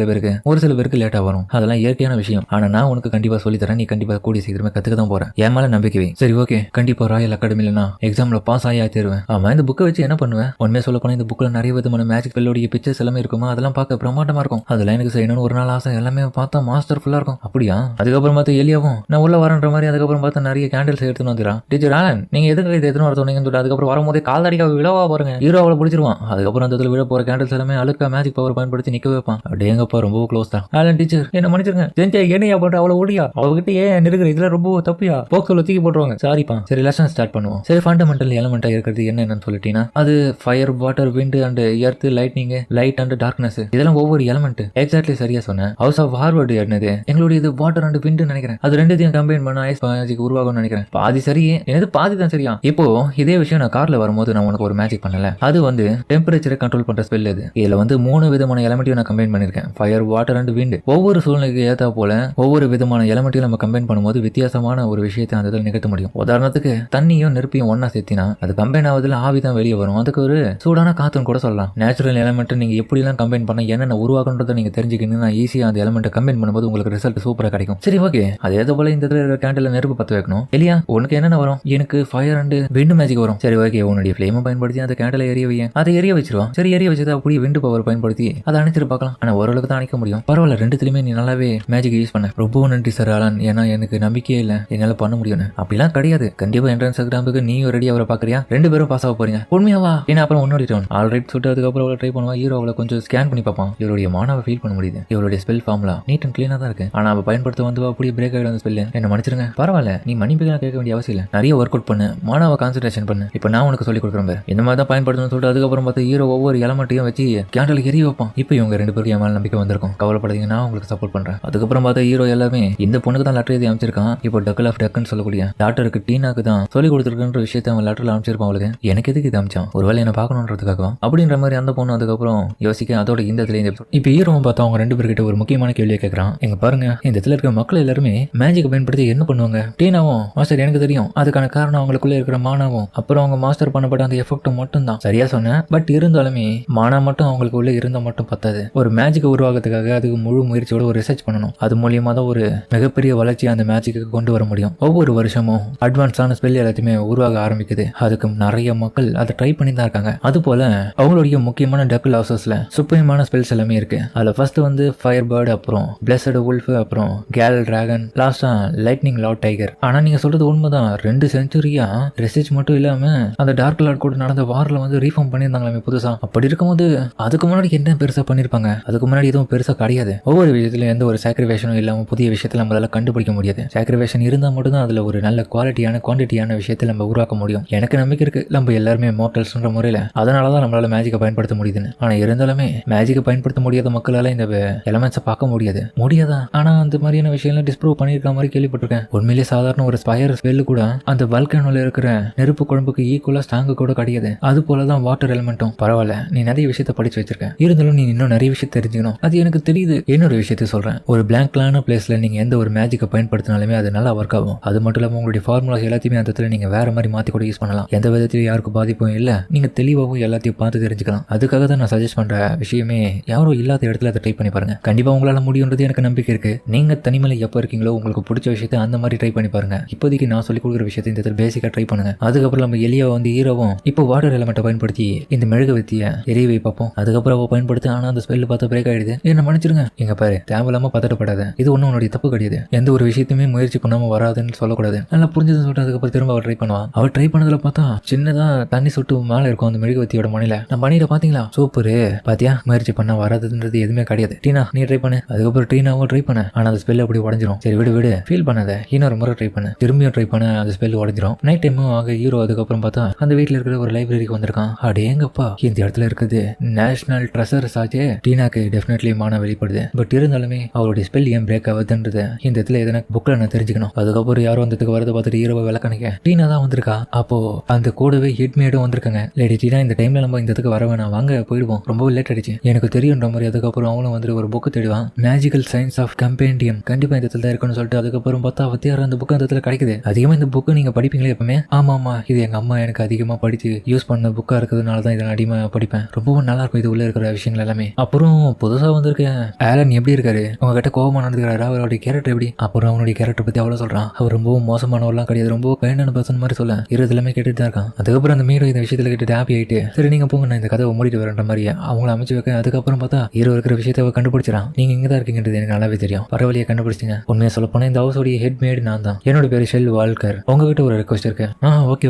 சில பேருக்கு லேட்டா வரும். அதெல்லாம் இயற்கையான விஷயம். ஆனா நான் உனக்கு கண்டிப்பா சொல்லி தரேன். நீ கண்டிப்பா கூடிய சீக்கிரமே கத்துக்க தான் போறேன். என் மேல நம்பிக்கை வை. சரி ஓகே, கண்டிப்பா ராயல் அகாடமில நான் எக்ஸாம்ல பாஸ் ஆகி தருவேன். ஆமா, இந்த புக்கை வச்சு என்ன பண்ணுவேன்? உண்மையை சொல்ல போனா இந்த புக்ல நிறைய விதமான மேஜிக் பெல்லோடைய பிக்சர்ஸ் எல்லாமே இருக்குமா, அதெல்லாம் பார்க்க பிரமாண்டமா இருக்கும். அதெல்லாம் எனக்கு செய்யணும்னு ஒரு நாள் ஆசை. எல்லாமே பார்த்தா மாஸ்டர் ஃபுல்லா இருக்கும். அப்படியா? அதுக்கப்புறம் பார்த்து எலியாவும் நான் உள்ள வரன்ற மாதிரி அதுக்கப்புறம் பார்த்தா நிறைய கேண்டில்ஸ் எடுத்துன்னு வந்துடுறான். டீச்சர் ஆலன் நீங்க எதுக்கு இது எடுத்துன்னு வர சொன்னீங்கன்னு சொல்லிட்டு அதுக்கப்புறம் வரும்போதே கால்தடிக்காக விழவா பாருங்க. ஹீரோ அவளை பிடிச்சிருவான். அதுக்கப்புறம் அந்த இடத்துல விழ போற கேண்டில்ஸ் எல்லாமே அழுக்கா மேஜிக் பவர் பயன்படுத்தி நிக்க வைப்பான். அப்படியேங்கப்பா ரொம்ப க்ளோஸ் தான். ஆலன் டீச்சர் என்ன மன்னிச்சிருங்க, என்னையா பண்ற அவ்வளவு ஓடியா அவகிட்ட ஏன் இருக்கிற இதுல ரொம்ப தப்பியா போக்சோல தூக்கி போட்டுருவாங்க. சாரிப்பா. சரி லெசன் ஸ்டார்ட் பண்ணுவோம். சரி ஃபண்டமெண்டல் எலமெண்டா இருக்கிறது என்னன்னு சொல்லிட்டீங்கன்னா அது fire water wind and earth lightning light and darkness இதெல்லாம் ஒவ்வொரு எலமெண்ட். எக்ஸாக்ட்லி சரியா சொன்னேன். ஹவுஸ் ஆஃப் ஹார்வர்டு என்னது எங்களுடைய இது வாட்டர் அண்ட் விண்ட் நினைக்கிறேன். அது ரெண்டுத்தையும் கம்பைன் பண்ண ஐஸ் மேஜிக் உருவாகும் நினைக்கிறேன். பாதி சரி என்னது பாதி தான் சரியா. இப்போ இதே விஷயம் நான் கார்ல வரும்போது நான் உனக்கு ஒரு மேஜிக் பண்ணல. அது வந்து டெம்பரேச்சரை கண்ட்ரோல் பண்ற ஸ்பெல். இது இதுல வந்து 3 விதமான எலமெண்ட்டையும் நான் கம்பைன் பண்ணிருக்கேன். Fire water and wind. ஒவ்வொரு சூழ்நிலைக்கு ஏத்தா போல ஒவ்வொரு விதமான எலமெண்ட்டையும் நம்ம கம்பைன் பண்ணும்போது வித்தியாசமான ஒரு விஷயத்தை அந்த இதில் நிகழ்த்த முடியும். உதாரணத்துக்கு தண்ணியும் நெருப்பையும் ஒன்னா சேர்த்தினா அது கம்பைன் ஆகுதுல ஆவி தான் வெளியே வரும். அதுக்கு ஒரு சூடான காத்துன்னு கூட சொல்லலாம். நேச்சுரல் எலமெண்ட் நீங்க எப்படிலாம் கம்பைன் பண்ண என்னென்ன உருவாக்குன்றதை நீங்க தெரிஞ்சுக்கணும்னா ஈஸியா அந்த எலமெண்ட்டை கம்பைன் பண்ணும்போது உங்களுக்கு ரிசல்ட் சூப்பரா கிடைக்கும். சரி ஓகே. அதே போல இந்த கேண்டில் நெருப்பு பத்த வைக்கணும் இல்லையா. உனக்கு என்னென்ன வரும்? எனக்கு ஃபயர் அண்ட் விண்ட் மேஜிக் வரும். சரி ஓகே. உன்னுடைய ஃப்ளேமை பயன்படுத்தி அந்த கேண்டில் எரிய வைய. அதை எரிய வச்சிருவான். சரி எரிய வச்சது அப்படியே விண்ட் பவர் பயன்படுத்தி அதை அணைச்சிட்டு பார்க்கலாம். ஆனா ஓரளவுக்கு தான் அணைக்க முடியும். பரவாயில்ல. ரெண்டுத்துலயுமே நீ நல்லாவே மேஜிக் யூஸ் பண்ண. ரொம்ப நன்றி சார் ஆலன். ஏன்னா எனக்கு நம்பிக்கையே இல்லை என்னால பண்ண முடியும்னு. அப்படிலாம் கிடையாது. கண்டிப்பா என்ட்ரன்ஸ் எக்ஸாமுக்கு நீயும் ரெடி அவரை பாக்குறியா? 2 பேரும் பாஸ் ஆக போறீங்க. உண்மையாவா? ஏன்னா அப்புறம் உன்னோட டோன் ஆல்ரைட் சொல்லிட்டு அதுக்கப்புறம் அவளை ட்ரை பண்ணுவா. ஹீரோ அவளை கொஞ்சம் ஸ்கேன் பண்ணி பார்ப்பான். இவருடைய மானாவை ஃபீல் பண்ண முடியுது. இவருடைய ஸ்பெல் ஃபார்ம்லாம் நீட் அண்ட் கிளீனா தான் இருக்கு. ஆனா அவ பயன்படுத்த வந்து அப்படியே பிரேக் ஆகிடும் அந்த ஸ்பெல். என்ன மன்னிச்சிருங்க. பரவாயில்ல. நீ மன்னிப்புலாம் கேட்க வேண்டிய அவசியம் இல்லை. நிறைய ஒர்க் அவுட் பண்ணு. மானாவை கான்சன்ட்ரேஷன் பண்ணு. இப்போ நான் உனக்கு சொல்லி கொடுக்குறேன். இந்த மாதிரி தான் பயன்படுத்தணும்னு சொல்லிட்டு அதுக்கப்புறம் பார்த்து ஹீரோ ஒவ்வொரு எலமெண்ட்டையும் வச்சு கேண்டலுக்கு எரிய வைப்பான். இப்போ இவங்க 2 பேருக்கு என் மேல நம்பிக்கை வந்திருக்கும். கவலைப்படாதீங்க. நான் உங்களுக்கு சப்போர்ட் பண்றேன். அதுக்கப்புறம் பார்த்தா ஹீரோ எல்லாமே இந்த பொண்ணுக்கு தான் லெட்டர் எழுதி அமைச்சிருக்கான். இப்போ டக்கல் ஆஃப் டக்குன்னு சொல்லக்கூடிய டாக்டருக்கு டீனாக்கு தான் சொல்லி கொடுத்துருக்குன்ற விஷயத்தை அவன் லெட்டர்ல அமைச்சிருப்பான். அவளுக்கு எனக்கு எதுக்கு இது அமைச்சான்? ஒருவேளை என்ன பார்க்கணுன்றதுக்காக அப்படின்ற மாதிரி அந்த பொண்ணு அதுக்கப்புறம் யோசிக்க அதோட இந்த இப்போ ஹீரோவை பார்த்தா அவங்க 2 பேர்கிட்ட ஒரு முக்கியமான கேள்வியை கேட்கறான். எங்க பாருங்க இந்த இடத்துல இருக்க மக்கள் எல்லாருமே மேஜிக் பயன்படுத்தி என்ன பண்ணுவாங்க? டீனாவும் மாஸ்டர் எனக்கு தெரியும். அதுக்கான காரணம் அவங்களுக்குள்ள இருக்கிற மானாவும் அப்புறம் அவங்க மாஸ்டர் பண்ணப்பட்ட அந்த எஃபெக்ட் மட்டும் தான். சரியா சொன்னேன். பட் இருந்தாலுமே மானா மட்டும் அவங்களுக்கு உள்ள இருந்தா மட்டும் பத்தாது. ஒரு மேஜிக் உருவாக்குறதுக்காக அதுக்கு முழு முயற்சியோட ஒரு ரிசர்ச் பண்ணணும். அது மூலியமா தான் ஒரு மிகப்பெரிய வளர்ச்சி அந்த மேஜிக்கு கொண்டு வர முடியும். ஒவ்வொரு வருஷமும் அட்வான்ஸான ஸ்பெல் எல்லாத்தையுமே உருவாக ஆரம்பிக்குது. அதுக்கு நிறைய மக்கள் அதை ட்ரை பண்ணி தான் இருக்காங்க. அது போல அவங்களுடைய முக்கியமான டக்கல் ஹவுசஸ்ல சுப்ரீமான ஸ்பெல்ஸ் எல்லாமே இருக்கு. அதுல ஃபர்ஸ்ட் வந்து ஃபயர் பேர்ட், அப்புறம் பிளஸட் வுல்ஃப், அப்புறம் கேல் டிராகன், லாஸ்டா லைட்னிங் லார்ட் டைகர். ஆனா நீங்க சொல்றது உண்மைதான். 2 செஞ்சுரியா ரிசர்ச் மட்டும் இல்லாம அந்த டார்க் லார்ட் கூட நடந்த வார்ல வந்து ரீஃபார்ம் பண்ணியிருந்தாங்களே புதுசா. அப்படி இருக்கும்போது அதுக்கு முன்னாடி என்ன பெருசா பண்ணிருப்பாங்க? அதுக்கு முன்னாடி எதுவும் பெருசா கிடையாது. ஒவ்வொரு விஷயத்திலும் எந்த ஒரு சாக்ரிஃபைஷனும் இல்லாம புதிய விஷயத்தை நம்மளால கண்டுபிடிக்க முடியாது. சாக்ரிஃபைஷன் இருந்தா மட்டும் தான் அதுல ஒரு நல்ல குவாலிட்டியான குவான்டிட்டியான விஷயத்தை நம்ம உருவாக்க முடியும். எனக்கு நம்பிக்கை இருக்கு நம்ம எல்லாருமே மோர்டல்ஸ்ன்ற முறையில அதனாலதான் நம்மளால மேஜிக்கை பயன்படுத்த முடியுதுன்னு. ஆனா இருந்தாலுமே மேஜிக்கை பயன்படுத்த முடியாத மக்களால இந்த எலமெண்ட்ஸை பார்க்க முடியாதா? ஆனா அந்த மாதிரியான விஷயம்லாம் டிஸ்ப்ரூவ் பண்ணிருக்க மாதிரி கேள்விப்பட்டிருக்கேன். உண்மையிலேயே சாதாரண ஒரு ஸ்பயர் ஸ்பெல்லு கூட அந்த வல்கனோல இருக்கிற நெருப்பு குழம்புக்கு ஈக்குவலா ஸ்ட்ராங்கு கூட கிடையாது. அது போலதான் வாட்டர் எலிமெண்ட்டும். பரவாயில்ல, நீ நிறைய விஷயத்தை படிச்சு வச்சிருக்க. இருந்தாலும் நீ இன்னும் நிறைய விஷயம் தெரிஞ்சுக்கணும். அது எனக்கு தெரியுது. இன்னொரு விஷயத்த சொல்றேன். ஒரு பிளாங்க்லான பிளேஸ்ல நீங்க எந்த ஒரு மேஜிக்கை பயன்படுத்தினாலுமே அது நல்லா ஒர்க் ஆகும். அது மட்டும் இல்லாம உங்களுடைய ஃபார்முலாஸ் எல்லாத்தையுமே அந்த இடத்துல நீங்க வேற மாதிரி மாத்தி கூட யூஸ் பண்ணலாம். எந்த விதத்திலும் யாருக்கும் பாதிப்பும் இல்ல. நீங்க தெளிவாகவும் எல்லாத்தையும் பார்த்து தெரிஞ்சுக்கலாம். அதுக்காக தான் நான் சஜஸ்ட் பண்ற விஷயமே யாரும் இல்லாத இடத்துல அதை ட்ரை பண்ணி பாருங்க. கண்டிப்பா உங்களால முடியுன்றது எனக்கு நம்பிக்கை இருக்கு. நீங்க தனிமையில எப்ப இருக்கீங்களோ உங்களுக்கு பிடிச்ச விஷயத்தை அந்த மாதிரி ட்ரை பண்ணி பாருங்க. இப்போதைக்கு நான் சொல்லி கொடுக்குற விஷயத்தை இந்த இடத்துல பேசிக்கா ட்ரை பண்ணுங்க. அதுக்கப்புறம் நம்ம எலியா வந்து ஹீரோவும் இப்போ வாட்டர் எலிமெண்ட்டை பயன்படுத்தி இந்த மெழுகுவர்த்தியை எரியவை பார்ப்போம். அதுக்கப்புறம் அவ பயன்படுத்தி ஆனா அந்த ஸ்பெல் பார்த்து பிரேக் ஆயிடுது. என்ன மன்னிச்சிருங்க. எங்க பாரு, தேவையில்லாம பதட்டப்படாத. இது ஒன்னும் உன்னுடைய தப்பு கிடையாது. எந்த ஒரு விஷயத்தையுமே முயற்சி பண்ணாம வராதுன்னு சொல்லக்கூடாது. நல்லா புரிஞ்சதுன்னு சொல்லிட்டு அதுக்கப்புறம் திரும்ப அவள் ட்ரை பண்ணுவான். அவள் ட்ரை பண்ணதுல பார்த்தா சின்னதா தண்ணி சொட்டு மேல இருக்கும் அந்த மெழுகுவர்த்தியோட மணில. நான் பண்ணிட பாத்தீங்களா? சூப்பரு. பாத்தியா, முயற்சி பண்ணா வராதுன்றது எதுவுமே கிடையாது. டீனா நீ ட்ரை பண்ணு. அதுக்கப்புறம் டீனாவும் ட்ரை பண்ண. ஆனா அந்த ஸ்பெல் அப்படி உடஞ்சிரும். சரி விடு ஃபீல் பண்ணாத. இன்னொரு முறை ட்ரை பண்ணு. திரும்பியும் ட்ரை பண்ண. அந்த ஸ்பெல் உடஞ்சிரும். நைட் டைமும் ஆக ஹீரோ அதுக்கப்புறம் பார்த்தா அந்த வீட்டுல இருக்கிற ஒரு லைப்ரரிக்கு வந்திருக்கான். அடேங்கப்பா, இந்த இடத்துல இருக்குது நேஷனல் ட்ரெஷர்ஸ் ஆச்சே. டீனாக்கு டெஃபினெட்லி மான வெளிப்படுது. பட் இருந்தாலுமே அவருடைய ஸ்பெல் ஏன் பிரேக் ஆகுதுன்றது இந்த இடத்துல எதனா புக்ல நான் தெரிஞ்சுக்கணும். அதுக்கப்புறம் யாரும் வந்ததுக்கு வரதை பார்த்துட்டு ஹீரோவை விளக்கணிக்க டீனா தான் வந்திருக்கா. அப்போ அந்த கூடவே ஹெட்மேடும் வந்திருக்காங்க. லேடி டீனா, இந்த டைம்ல நம்ம இந்த இடத்துக்கு வர வேணாம், வாங்க போயிடுவோம், ரொம்ப லேட் ஆயிடுச்சு. எனக்கு தெரியுன்ற மாதிரி அதுக்கப்புறம் அவங்களும் வந்துட்டு ஒரு புக்கு தேடுவான். Magical science of compendium. கண்டிப்பா இந்த இடத்துல தான் இருக்குன்னு சொல்லிட்டு அதுக்கப்புறம் பார்த்தா அவத்தியார் அந்த புக்கு அந்த இடத்துல கிடைக்குது. அதிகமா இந்த புக்கு நீங்க படிப்பீங்களே எப்பவுமே? ஆமா, இது எங்க அம்மா எனக்கு அதிகமா படிச்சு யூஸ் பண்ண புக்கா இருக்கிறதுனால தான் இதை அதிகமா படிப்பேன். ரொம்பவும் நல்லா இருக்கும் இது உள்ள இருக்கிற விஷயங்கள் எல்லாமே. அப்புறம் புதுசா வந்திருக்கேன் ஆலன் எப்படி இருக்காரு? உங்ககிட்ட கோபமா நடந்துக்கிறாரு? அவருடைய கேரக்டர் எப்படி? அப்புறம் அவனுடைய கேரக்டர் பத்தி அவ்வளவு சொல்றான். அவர் ரொம்பவும் மோசமானவர்லாம் கிடையாது, ரொம்ப கைண்டான பர்சன் மாதிரி சொல்ல எல்லாமே கேட்டுட்டு தான் இருக்கான். அதுக்கப்புறம் அந்த மீரோ இந்த விஷயத்துல கேட்டு ஹாப்பி ஆயிட்டு சரி நீங்க போங்க, நான் இந்த கதவை மூடிட்டு வரன்ற மாதிரி அவங்கள அமைச்சு வைக்க. அதுக்கப்புறம் பார்த்தா ஹீரோ இருக்கிற விஷயத்தை அவ கண்டுபிடிச்சிடான். நீங்க இங்க தான் இருக்கீங்கன்றது எனக்கு நல்லாவே தெரியும். பரவாயில்லையே கண்டுபிடிச்சிங்க. உண்மையா சொல்ல போனா இந்த ஹவுஸோடைய ஹெட் மேட் நான் தான். என்னோட பேரு ஷெல் வால்கர். உங்ககிட்ட ஒரு ரெக்வஸ்ட் இருக்கு.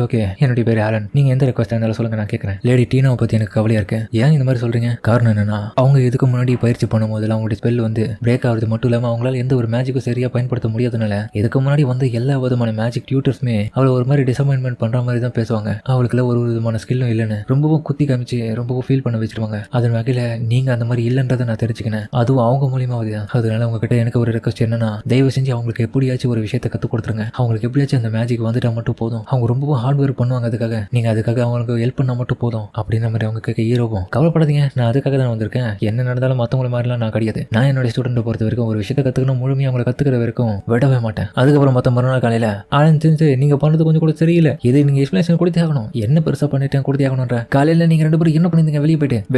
ஓகே என்னுடைய பேரு ஆலன். நீங்க எந்த ரெக்வஸ்ட் இருந்தாலும் சொல்லுங்க, நான் கேட்கறேன். லேடி டீனாவை பத்தி எனக்கு கவலையா இருக்கு. ஏன் இந்த மாதிரி சொல்றீங்க? காரணம் என்னன்னா அவங்க இதுக்கு முன்னாடி பயிற்சி பண்ணும்போது அவங்களுடைய ஸ்பெல் வந்து பிரேக் ஆகுறது மட்டும் இல்லாம அவங்களால எந்த ஒரு மேஜிக்கும் சரியா பயன்படுத்த முடியாதனால இதுக்கு முன்னாடி வந்து எல்லா விதமான மேஜிக் டியூட்டர்ஸுமே அவளை ஒரு மாதிரி டிசப்பாயின்மெண்ட் பண்ற மாதிரி தான் பேசுவாங்க. அவளுக்குள்ள ஒரு விதமான ஸ்கில்லும் இல்லைன்னு ரொம்பவும் குத்தி காமிச்சு ரொம்பவும் ஃபீல் பண்ண வச்சிருவாங்க. அதன் வகையில நீங்க அந்த மாதிரி இல்லைன்றதை நான் தெரிஞ்சுக்கினேன். அதுவும் அவங்க மூலியமாவது. அதனால உங்ககிட்ட எனக்கு ஒரு ரெக்வஸ்ட் என்னன்னா, தயவு செஞ்சு அவங்களுக்கு எப்படியாச்சும் ஒரு விஷயத்தை கற்றுக் கொடுத்துருங்க. அவங்களுக்கு எப்படியாச்சும் அந்த மேஜிக் வந்துட்டா மட்டும் போதும். அவங்க ரொம்பவும் ஹார்ட் ஒர்க் பண்ணுவாங்க. அதுக்காக நீங்க அதுக்காக அவங்களுக்கு ஹெல்ப் பண்ணா மட்டும் போதும் அப்படின்ற மாதிரி அவங்க கேட்க ஹீரோவும், கவலைப்படாதீங்க, நான் அதுக்காக தான் வந்திருக்கேன். என்ன நடந்தாலும் மற்றவங்கள மாதிரிலாம் நான் கிடையாது. நான் என்னோட ஸ்டூடெண்ட் பொறுத்த வரைக்கும் ஒரு விஷயத்தை கற்றுக்கணும், முழுமையாக அவங்களை கற்றுக்கிற வரைக்கும் விடவே மாட்டேன். அதுக்கப்புறம் மற்ற மறுநாள் காலையில் ஆனந்த் தெரிஞ்சு நீங்க பண்ணது கொஞ்சம் கூட சரியில்லை, இது நீங்க எக்ஸ்பிளேஷன் கொடுத்தே ஆகணும். என்ன பெருசா பண்ணிட்டேன் கொடுத்தே ஆகணும்ன்ற. காலையில் நீங்க 2 பேரும் என்ன பண்ணிருந்தீங்க?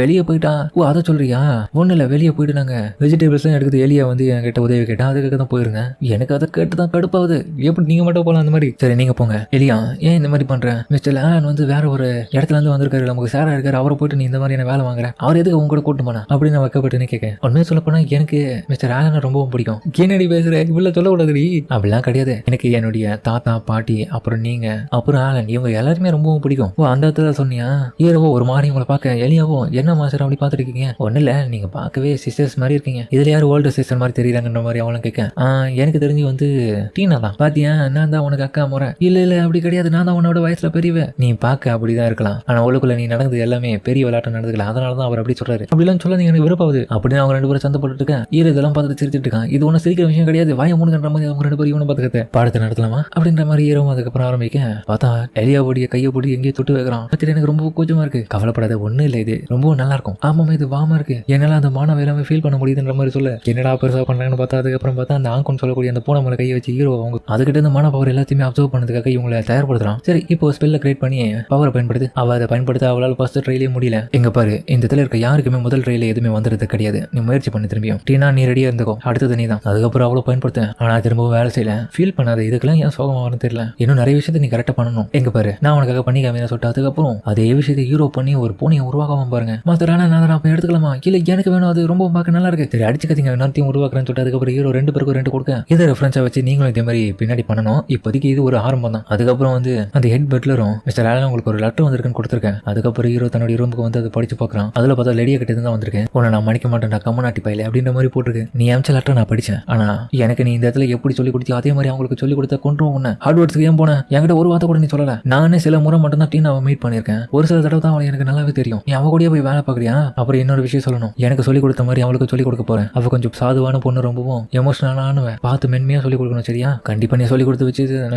வெளியே போயிட்டா? ஓ அதை சொல்றியா? ஒன்றும் இல்லை, வெளியே போயிட்டு நாங்க வெஜிடபிள்ஸ்லாம் எடுக்குது. எலியா வந்து என்கிட்ட உதவி கேட்டேன், அதுக்காக தான் போயிருங்க. எனக்கு அதை கேட்டு தான் கடுப்பாகுது. எப்படி நீங்க மட்டும் போகலாம் அந்த மாதிரி? சரி நீங்க போங்க. எலியா ஏன் இந்த மாதிரி பண்றேன்? மிஸ்டர் லேன் வந்து வேற ஒரு இடத்துல இருந்து வந்திருக்காரு, நமக்கு சாரா இருக்காரு, அவரை போயிட்டு நீ இந்த மாதிரியான வேலை வாங்குற, அவர் எதுக்கு உங்க கூட கூட்டு போனா அப்படின்னு நான் வைக்கப்பட்டு கேட்க. உண்மையை சொல்ல போனா எனக்கு மிஸ்டர் ஆலனை ரொம்பவும் பிடிக்கும். என்னடி பேசுற? இவ்வளவு சொல்லக்கூடாதுடி. அப்படிலாம் கிடையாது. எனக்கு என்னுடைய தாத்தா பாட்டி அப்புறம் நீங்க அப்புறம் ஆலன் இவங்க எல்லாருமே ரொம்பவும் பிடிக்கும். ஓ அந்த இடத்துல சொன்னியா? ஹீரோவோ ஒரு மாதிரி உங்களை பார்க்க, எலியாவோ என்ன மாஸ்டர் அப்படி பார்த்துட்டு இருக்கீங்க? ஒன்னும் இல்ல, நீங்க பார்க்கவே சிஸ்டர்ஸ் மாதிரி இருக்கீங்க, இதுல யாரும் ஓல்டு சிஸ்டர் மாதிரி தெரியுறாங்கன்ற மாதிரி அவளும் கேட்க. எனக்கு தெரிஞ்சு வந்து டீனா தான். பாத்தியா, நான் தான் உனக்கு அக்கா முறை. இல்ல அப்படி கிடையாது, நான் தான் உன்னோட வயசுல பெரியவ. நீ பார்க்க அப்படிதான் இருக்கலாம், ஆனா அவளுக்குள்ள நீ நடந்தது எல்லாமே பெரிய விளையாட்டு நடந்துக்கல, அதனாலதான் அவர் அப்படி சொல்றாரு. அப்படிலாம் சொல்ல நீங்க எனக்கு விருப்பாவது அப்படின்னு அவங்க 2 பேரும் சண்டை போட்டுட்டு இருக்கான். ஹீரோ இதெல்லாம் பார்த்துட்டு சிரிச்சிட்டு இருக்கான். இது ஒன்னும் சிரிக்கிற விஷயம் கிடையாது, வாய மூணுன்ற மாதிரி அவங்க 2 பேரும் இவனை பார்த்துக்கிட்ட பாடத்தை நடத்தலாமா அப்படின்ற மாதிரி ஹீரோ அதுக்கப்புறம் ஆரம்பிக்க. பார்த்தா எலியாவுடைய கையை போடி எங்கேயோ தொட்டு வைக்கிறான். பத்தி எனக்கு ரொம்ப கூச்சமா இருக்கு. கவலைப்படாத, ஒன்னும் இல்லை, இது ரொம்ப நல்லா இருக்கும். ஆமாம் இது வாமா இருக்கு, என்னால அந்த மானவை எல்லாமே ஃபீல் பண்ண முடியுதுன்ற மாதிரி சொல்ல. என்னடா பெருசா பண்றாங்கன்னு பார்த்தா அதுக்கப்புறம் பார்த்தா அந்த ஆங்கொன்னு சொல்லக்கூடிய அந்த பூனை மேல கையை வச்சு ஹீரோ அவங்க அதுக்கிட்ட இந்த மான பவர் எல்லாத்தையுமே அப்சர்வ் பண்ணதுக்காக இவங்களை தயார்படுத்துறான். சரி இப்போ ஸ்பெல்ல கிரியேட் பண்ணி பவரை பயன்படுத்து. அவ அதை பயன்படுத்த அவளால் ஃபர்ஸ்ட் ட்ரைலே முடியல. எங்க பாரு, இந்த இடத்துல இருக்க யாருக்குமே முதல் ட்ரைல எதுவுமே வந்துறது கிடையாது. நீ முயற்சி பண்ணி திரும்பியும். டீனா நீ ரெடியா இருந்துக்கோ, அடுத்தது நீ தான். அதுக்கப்புறம் அவ்வளவு பயன்படுத்த, ஆனா திரும்பவும் வேலை செய்யல. ஃபீல் பண்ணாத, இதுக்கெல்லாம் ஏன் சோகமா வரும்னு தெரியல. இன்னும் நிறைய விஷயத்தை நீ கரெக்டா பண்ணணும். எங்க பாரு, நான் உனக்காக பண்ணி காமின்னு சொல்லிட்டு அதுக்கப்புறம் அதே விஷயத்தை ஹீரோ பண்ணி ஒரு பூனையை உருவாக்காம பாருங்க. மாஸ்டர் ஆனா நான் அப்ப எடுத்துக்கலாமா? இல்ல எனக்கு வேணும், அது ரொம்ப பார்க்க நல்லா இருக்கு. சரி அடிச்சுக்கீங்க, இன்னொருத்தையும் உருவாக்குறேன்னு சொல்லிட்டு அதுக்கப்புறம் ஹீரோ 2 பேருக்கும் 2 கொடுக்க. இதை ரெஃபரன்ஸா வச்சு நீங்களும் இதே மாதிரி பின்னாடி பண்ணணும். இப்போதைக்கு இது ஒரு ஆரம்பம் தான். அதுக்கப்புறம் வந்து அந்த ஹெட் பெட்லரும் மிஸ்டர் ஆலன் உங்களுக்கு ஒரு லெட்டர் வந்திருக்குன்னு கொடுத்துருக்கேன். அதுக்கப்புறம் ஹீரோ தன்னுடைய ரூமுக்கு வந்து அதை படிச்சு பார்க்கறான். அதுல பார்த்தா லேடியா கிட்ட தான் வந்திருக்கேன். உன்னை நான் மன்னிக்க மாட்டேன்டா கம்மநாட்டி பையில அப்படின்ற மாதிரி போட்டிருக்கு. நீ அமிச்ச லெட்டர் நான் படிச்சேன், ஆனா எனக்கு நீ இந்த இடத்துல எப்படி சொல்லி கொடுத்தியோ அதே மாதிரி அவங்களுக்கு சொல்லி கொடுத்தா கொண்டுரும். உன்னை ஹார்ட்வேர்ட்ஸ்க்கு ஏன் போனேன்? என்கிட்ட ஒரு வார்த்தை கூட நீ சொல்லல. நானே சில முறை மட்டும் தான் டீனாவை மீட் பண்ணிருக்கேன். ஒரு சில தடவை தான் அவளை எனக்கு நல்லாவே தெரியும். நீ அவ கூட போய் வேலை பார்க்கறியா? அப்புறம் இன்னொரு விஷயம் சொல்லணும், எனக்கு சொல்லி கொடுத்த மாதிரி அவளுக்கு சொல்லி கொடுக்க போறேன். அவ கொஞ்சம் சாதுவான பொண்ணு, ரொம்பவும் எமோஷனலானவ, பார்த்து மென்மையா சொல்லி கொடுக்கணும். சரியா? கண்டிப்பா நீ சொல்லி கொடுத்து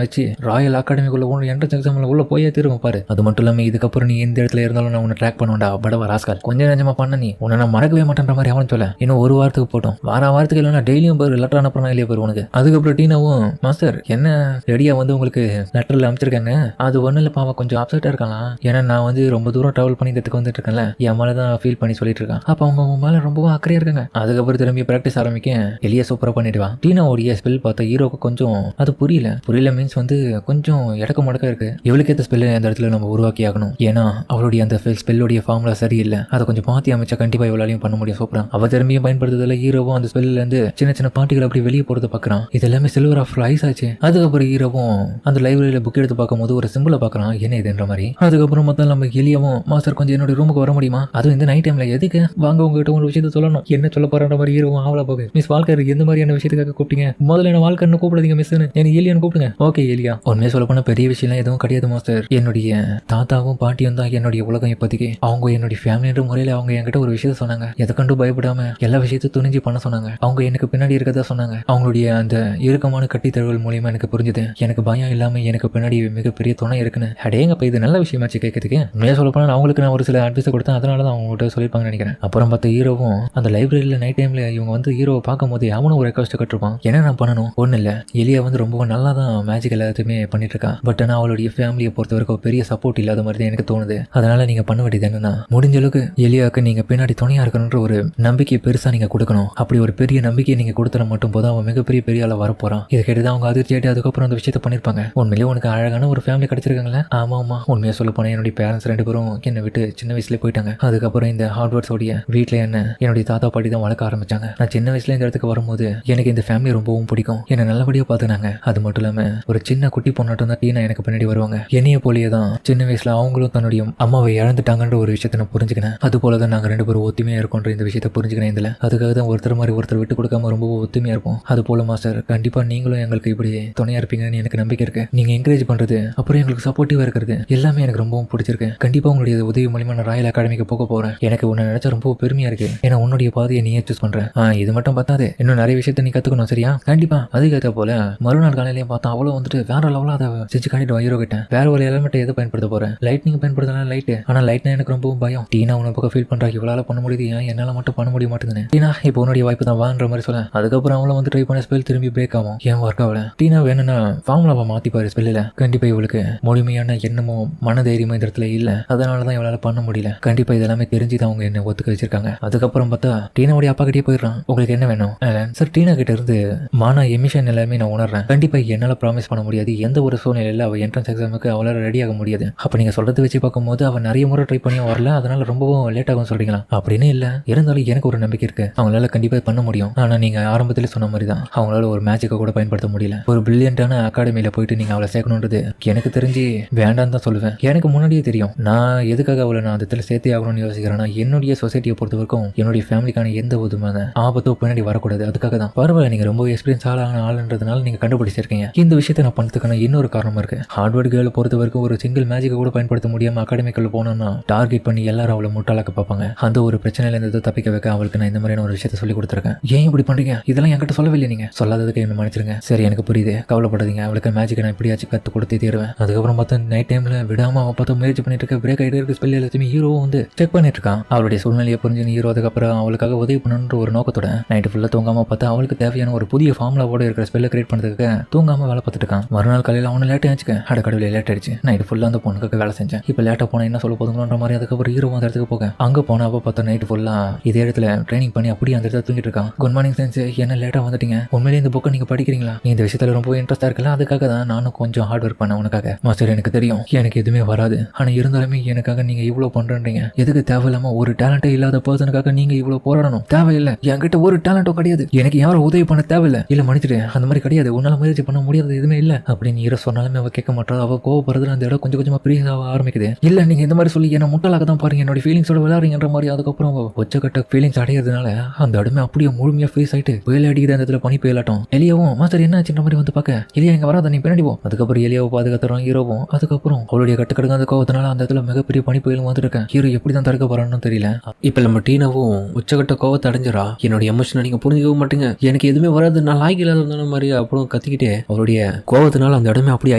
வச்சு ராயல் அகாடமிக்குள்ள ஒன்று என்ட்ரன்ஸ் எக்ஸாம்ல உள்ள போயே திரும்ப பாரு. அது மட்டும் இல்லாம இதுக்கப்புறம் நீ எந்த இடத்துல இருந்தாலும் நான் உன்னை ட்ராக் பண்ணுவேன்டா படவா ராஸ்கால். கொஞ்சம் நெஞ்சமா பண்ண நீ உன்னை நான் மறக்கவே மாட்டேன்ற மாதிரி அவன் சொல்ல. இன்னும் ஒரு வாரத்துக்கு போட்டோம், வாரத்துக்கு இல்லைன்னா டெய்லியும் பேர் லெட்டர் அனுப்புறா இல்லையா பேர் உனக்கு. அதுக்கப்புறம் டீனாவும் மாஸ்டர் என்ன ரெடியா வந்து உங்களுக்கு லெட்டர்ல அமைச்சிருக்காங்க, அது ஒன்றும் இல்லை பாவம் கொஞ்சம் அப்செட்டா இருக்கலாம். ஏன்னா நான் வந்து ரொம்ப தூரம் டிராவல் பண்ணி இடத்துக்கு வந்துட்டு இருக்கேன்ல, என் மேலே தான் ஃபீல் பண்ணி சொல்லிட்டு இருக்கான். அப்போ அவங்க மேலே ரொம்பவும் அக்கறையா இருக்காங்க. அதுக்கப்புறம் திரும்பி ப்ராக்டிஸ் ஆரம்பிக்க. எலியா சூப்பராக பண்ணிடுவா. டீனாவுடைய ஸ்பெல் பார்த்தா ஹீரோக்கு கொஞ்சம் அது புரியல மீன்ஸ் வந்து கொஞ்சம் இடக்க முடக்க இருக்கு. இவளுக்கு ஏற்ற ஸ்பெல் அந்த இடத்துல நம்ம உருவாக்கி ஆகணும். ஏன்னா அவளுடைய அந்த ஸ்பெல்லுடைய ஃபார்முலா சரியில்லை. அதை கொஞ்சம் மாற்றி அமைச்சா கண்டிப்பா இவளாலையும் பண்ண முடியும். சூப்பரா அவ திரும்பியும் பயன்படுத்துறதுல ஹீரோவும் அந்த ஸ்பெல்ல இருந்து சின்ன சின்ன பாட்டிகள் அப்படி வெளியே போறதை பார்க்கறான். இது எல்லாமே சில்வர் ஆஃப் ஐஸ் ஆச்சு. அதுக்கப்புறம் ஹீரோவும் அந்த லைப்ரரியில புக் எடுத்து பார்க்கும்போது ஒரு சிம்பிளை பார்க்கறான், என்ன இதுன்ற மாதிரி. அதுக்கப்புறம் மொத்தம் நம்ம எலியாவும் மாஸ்டர் கொஞ்சம் என்னோட ரூமுக்கு வர முடியுமா? அதுவும் இந்த நைட் டைம்ல எதுக்கு? வாங்க உங்ககிட்ட ஒரு விஷயத்த சொல்லணும். என்ன சொல்ல போறன்ற மாதிரி ஹீரோவும் ஆவலா போகுது. மிஸ் வால்கர் எந்த மாதிரியான விஷயத்துக்காக கூப்பிட்டீங்க? முதல்ல என்ன வால்கர்னு கூப்பிடாதீங்க மிஸ், என்ன எலியான்னு கூப்பிடுங்க. ஓகே எலியா. உண்மையை சொல்ல போனா பெரிய விஷயம்லாம் எதுவும் கிடையாது மாஸ்டர். என்னுடைய தாத்தாவும் பாட்டியும் தான் என்னுடைய உலகம். இப்போதைக்கு அவங்க என்னுடைய ஃபேமிலின்ற முறையில அவங்க என்கிட்ட ஒரு விஷயத்த சொன்னாங்க. எதை கண்டு பயப்படாம எல்லா விஷயத்தையும் துணிஞ்சு பண்ண சொன்னாங்க. அவங்க எனக்கு பின்னாடி இருக்கதா சொன்னாங்க. அவங்களுடைய அந்த இறுக்கமான கட்டித்தழுவல் மூலியமா எனக்கு புரிஞ்சுது, எனக்கு பயம் இல்லாம எனக்கு பின்னாடி மிகப்பெரிய துணை இருக்குன்னு. அடேங்கப்ப இது நல்ல விஷயமாச்சு கேட்கறதுக்கு. உண்மையா சொல்ல போனா அவங்களுக்கு நான் ஒரு சில அட்வைஸ் கொடுத்தேன், அதனால தான் அவங்ககிட்ட சொல்லியிருப்பாங்கன்னு நினைக்கிறேன். அப்புறம் பார்த்த ஹீரோவும் அந்த லைப்ரரியில நைட் டைம்ல இவங்க வந்து ஹீரோவை பார்க்கும் போது அவனும் ஒரு ரெக்வஸ்ட் கட்டிருப்பான். என்ன நான் பண்ணணும்? ஒன்றும் இல்லை, எலியா வந்து ரொம்ப நல்லா தான் மேஜிக் எல்லாத்தையுமே பண்ணிட்டு இருக்கா. பட் ஆனால் அவளுடைய ஃபேமிலியை பொறுத்த வரைக்கும் பெரிய சப்போர்ட் இல்லாத மாதிரி தான் எனக்கு தோணுது. அதனால நீங்க பண்ண வேண்டியது என்னன்னா, முடிஞ்ச அளவுக்கு எலியாவுக்கு நீங்க பின்னாடி துணையா இருக்கணுன்ற ஒரு நம்பிக்கையை பெருசா நீங்க கொடுக்கணும். அப்படி ஒரு பெரிய நம்பிக்கையை நீங்க கொடுத்துட மட்டும் போதும் அவன் மிகப்பெரிய ஆளா வரப்போறான். இதை கேட்டுதான் அவங்க அதிர்ச்சி ஆயிட்டு அதுக்கப்புறம் அந்த விஷயத்த பண்ணிருப்பாங்க. உண்மையிலேயே உனக்கு அழகான ஒரு ஃபேமிலி கிடைச்சிருக்காங்களே. ஆமா உண்மையா சொல்ல போனா என்னுடைய பேரண்ட்ஸ் 2 பேரும் என்னை விட்டு சின்ன வயசுல போயிட்டாங்க. அதுக்கப்புறம் இந்த ஹார்ட்வேர்ட்ஸோடைய வீட்டுல என்னுடைய தாத்தா பாட்டி தான் வளர்க்க ஆரம்பிச்சாங்க. நான் சின்ன வயசுல இந்த இடத்துக்கு வரும்போது எனக்கு இந்த ஃபேமிலி ரொம்பவும் பிடிக்கும். என்னை நல்லபடியா பாத்துனாங்க. அது மட்டும் இல்லாம ஒரு சின்ன குட்டி பொண்ணாட்டம் தான் டீனா எனக்கு பின்னாடி வருவாங்க. என்னைய போலயே தான் சின்ன வயசுல அவங்களும் தன்னுடைய அம்மாவை இழந்துட்டாங்கன்ற ஒரு விஷயத்த நான் புரிஞ்சுக்கினேன். அது போலதான் நாங்க 2 பேரும் ஒத்துமையா இருக்கோன்ற இந்த விஷயத்த புரிஞ்சுக்கினேன். இதுல அதுக்காக தான் ஒருத்தர் மாதிரி ஒருத்தர் விட்டு கொடுக்காம ரொம்ப ஒத்துமையா இருப்போம். அது போல மாஸ்டர் கண்டிப்பா நீங்களும் எங்களுக்கு இப்படி துணையா இருப்பீங்கன்னு எனக்கு நம்பிக்கை இருக்கு. நீங்க என்கரேஜ் பண்றது அப்புறம் எங்களுக்கு சப்போர்ட்டிவா இருக்கிறது எல்லாமே எனக்கு ரொம்பவும் பிடிச்சிருக்கு. கண்டிப்பா உங்களுடைய உதவி மூலியமா நான் ராயல் அகாடமிக்கு போக போறேன். எனக்கு உன்னை நினைச்சா ரொம்ப பெருமையா இருக்கு. ஏன்னா உன்னுடைய பாதையை நீயே சூஸ் பண்ற. இது மட்டும் பார்த்தாது, இன்னும் நிறைய விஷயத்த நீ கத்துக்கணும். சரியா? கண்டிப்பா. அதுக்கேற்ற போல மறுநாள் காலையிலேயே பார்த்தா அவ்வளவு வந்துட்டு வேற லெவலா அதை செஞ்சு காட்டிட்டு ஹீரோ கிட்ட வேற ஒரு எலிமெண்ட் எதை பயன்படுத்த போறேன். லைட்னிங் பயன்படுத்தலாம். லைட் ஆனா லைட்னா எனக்கு ரொம்ப பயம். டீனா உன்னை பக்கம் ஃபீல் பண்றா, இவளால பண்ண முடியுது, ஏன் என்னால மட்டும் பண்ண முடிய மாட்டேங்குது. டீனா இப்போ உன்னுடைய வாய்ப்பு தான் வான்ற மாதிரி சொல்ல. அதுக்கப்புறம் அவளை வந்து ட்ரை பண்ண ஸ்பெல் திரும்பி பிரேக் ஆகும். ஏன் ஒர்க் ஆகல. டீனா வேணும்னா ஃபார்முலாவை மாத்திப்பாரு ஸ்பெல்லில். கண்டிப்பா இவளுக்கு முழுமையான எண்ணமோ மன தைரியமோ இந்த இடத்துல இல்ல, அதனாலதான் இவளால பண்ண முடியல. கண்டிப்பா இதெல்லாமே தெரிஞ்சுதான் அவங்க என்ன ஒத்துக்க வச்சிருக்காங்க. அதுக்கப்புறம் பார்த்தா டீனாவுடைய அப்பா கிட்டே போயிடுறான். உங்களுக்கு என்ன வேணும் சார்? டீனா கிட்ட இருந்து மான எமிஷன் எல்லாமே நான் உணர்றேன். கண்டிப்பா என்னால ப்ராமிஸ் பண்ண முடியாது, எந்த ஒரு சூழ்நிலையில அவ என்ட்ரன்ஸ் எக்ஸாமுக்கு அவளால ரெடி ஆக முடியாது. அப்ப நீங்க சொல்றது வச்சு பார்க்கும்போது அவ நிறைய முறை ட்ரை பண்ணியும் வரல, அதனால ரொம்பவும் லேட் ஆகும் சொல்றீங்களா? அப்படின்னு இல்ல, இருந்தாலும் எனக்கு ஒரு நம்பிக்கை இருக்கு அவங்களால கண்டிப்பா பண்ண முடியும். ஆனா நீங்க ஆரம்பத்துல சொன்ன மாதிரி தான் அவங்களால ஒரு மேஜிக்கை கூட பயன்படுத்த முடியல. ஒரு பிரில்லியன்டான அகாடமியில போயிட்டு நீங்க அவளை சேர்க்கணுன்றது எனக்கு தெரிஞ்சு வேண்டாம் தான் சொல்லுவேன். எனக்கு முன்னாடியே தெரியும் நான் எதுக்காக அவளை நான் அந்த சேர்த்தே ஆகணும்னு யோசிக்கிறேன்னா, என்னுடைய சொசைட்டியை பொறுத்த வரைக்கும் என்னுடைய ஃபேமிலிக்கான எந்த விதமான ஆபத்தோ பின்னாடி வரக்கூடாது. அதுக்காக தான். பரவாயில்ல, நீங்க ரொம்ப எக்ஸ்பீரியன்ஸ் ஆளான ஆளுன்றதுனால நீங்க கண்டுபிடிச்சிருக்கீங்க. இந்த விஷயத்தை நான் பண்ணதுக்கான இன்னொரு காரணமா இருக்கு. ஹார்ட்வேர்ட் கேர்ள் பொறுத்த வரைக்கும் ஒரு சிங்கிள் மேஜிக்கை கூட பயன்படுத்த முடியாம அகாடமிக்குள்ள போனோம்னா டார்கெட் பண்ணி எல்லாரும் அவளை முட்டாளாக்க பார்ப்பாங்க. அந்த ஒரு பிரச்சனையில இருந்து தப்பிக்க வைக்க அவளுக்கு நான் இந்த மாதிரியான ஒரு விஷயத்தை சொல்லி கொடுத்துருக்கேன். ஏன் இப்படி பண்றீங்க? இதெல்லாம் என்கிட்ட சொல்லவில்லை. நீங்க சொல்லாததுக்கு என்ன மன்னிச்சிருங்க. சரி, எனக்கு புரியுது, கவலைப்படாதீங்க. அவளுக்கு மேஜிக் நான் எப்படியாச்சும் கத்து கொடுத்து தீருவேன். அதுக்கப்புறம் பார்த்தா நைட் டைம்ல விடாம அவ பார்த்தா முயற்சி பண்ணிட்டு இருக்க, பிரேக் ஆகிட்டு இருக்கு ஸ்பெல் எல்லாத்தையுமே ஹீரோவும் வந்து செக் பண்ணிட்டு இருக்கான். அவளுடைய சூழ்நிலையை புரிஞ்சு ஹீரோ அதுக்கப்புறம் அவளுக்காக உதவி பண்ணணுன்ற ஒரு நோக்கத்தோட நைட்டு ஃபுல்லா தூங்காம பார்த்தா அவளுக்கு தேவையான ஒரு புதிய ஃபார்முலாவோட இருக்கிற ஸ்பெல்லை கிரியேட் பண்ணுறதுக்கு தூங்காம வேலை பார்த்துட்டு இருக்கான். மறுநாள் காலையில் அவனை லேட் ஆச்சுக்க. அட கடவுளே, லேட் ஆயிடுச்சு. நைட்டு ஃபுல்லா அந்த பொண்ணுக்கு வேலை செஞ்சேன். இப்போ லேட்டா போனா என்ன சொல்ல போதுங்கன்ற மாதிரி அதுக்கப்புறம் ஹீரோ அந்த இடத்துக்கு போக அங்க போனா அப்ப பார்த்தா நைட்டு ஃபுல்லா இதே இடத்துல ட்ரைனிங் பண்ணி அப்படியே அந்த இடத்துல தூங்கிட்டு இருக்கான். குட் மார்னிங் சென்ஸ், என்ன லேட்டா வந்துட்டீங்க? உண்மையிலேயே இந்த புக்கை நீங்க படிக்கிறீங்களா? நீ இந்த விஷயத்துல ரொம்ப இன்ட்ரெஸ்டா இருக்கலாம், அதுக்காக தான் நானும் கொஞ்சம் ஹார்ட் ஒர்க் பண்ணேன் உனக்காக. மாஸ்டர், எனக்கு தெரியும் எனக்கு எதுவுமே வராது, ஆனா இருந்தாலுமே எனக்காக நீங்க இவ்வளவு பண்றீங்க. எதுக்கு தேவையில்லாம ஒரு டேலண்டே இல்லாத பர்சனுக்காக நீங்க இவ்வளவு போராடணும்? தேவையில்லை. என்கிட்ட ஒரு டேலண்ட்டும் கிடையாது, எனக்கு யாரும் உதவி பண்ண தேவையில்லை. இல்ல மன்னிச்சிட்டு, அந்த மாதிரி கிடையாது, உன்னால முயற்சி பண்ண முடியாது எதுவுமே இல்ல அப்படின்னு ஹீரோ சொன்னாலுமே அவ கேட்க மாட்டா. அவ கோவப்படுறதுல அந்த இடம் கொஞ்சம் கொஞ்சமா பிரியா ஆரம்பிக்குது. இல்ல, நீங்க இந்த மாதிரி சொல்லி என்ன முட்டாளாக தான் பாருங்க, என்னோட ஃபீலிங்ஸோட விளையாடுறீங்கன்ற மாதிரி. அதுக்கப்புறம் உச்சக்கட்ட ஃபீலிங்ஸ் அடையிறதுனால அந்த இடமே அப்படியே முழுமையா ஃப்ரீஸ் ஆயிட்டு புயல் அடிக்குது. அந்த இடத்துல பனி புயலாட்டம். எலியாவும் மாஸ்டர் என்ன ஆச்சுன்ற மாதிரி வந்து பார்க்க, எலியா இங்க வராத, நீ பின்னாடி போ. அதுக்கப்புறம் எலியாவை பாதுகாத்துறோம் ஹீரோவும். அதுக்கப்புறம் அவளுடைய கட்டுக்கடுங்க அந்த கோவத்தினால அந்த இடத்துல மிகப்பெரிய பனி புயலும் வந்துருக்கேன். ஹீரோ எப்படி தான் தடுக்க போறான்னு தெரியல. இப்ப நம்ம டீனாவும் உச்சக்கட்ட கோவத்தை அடைஞ்சிடா. என்னோட எமோஷனை நீங்க புரிஞ்சுக்கவும் மாட்டீங்க, எனக்கு எதுவுமே வராது, நான் லாய்க்கு இல்லாத மாதிரி அப்புறம் கத்திக்கிட்டே அவருடைய கோவத்தினால அந்த இடமே அப்படியே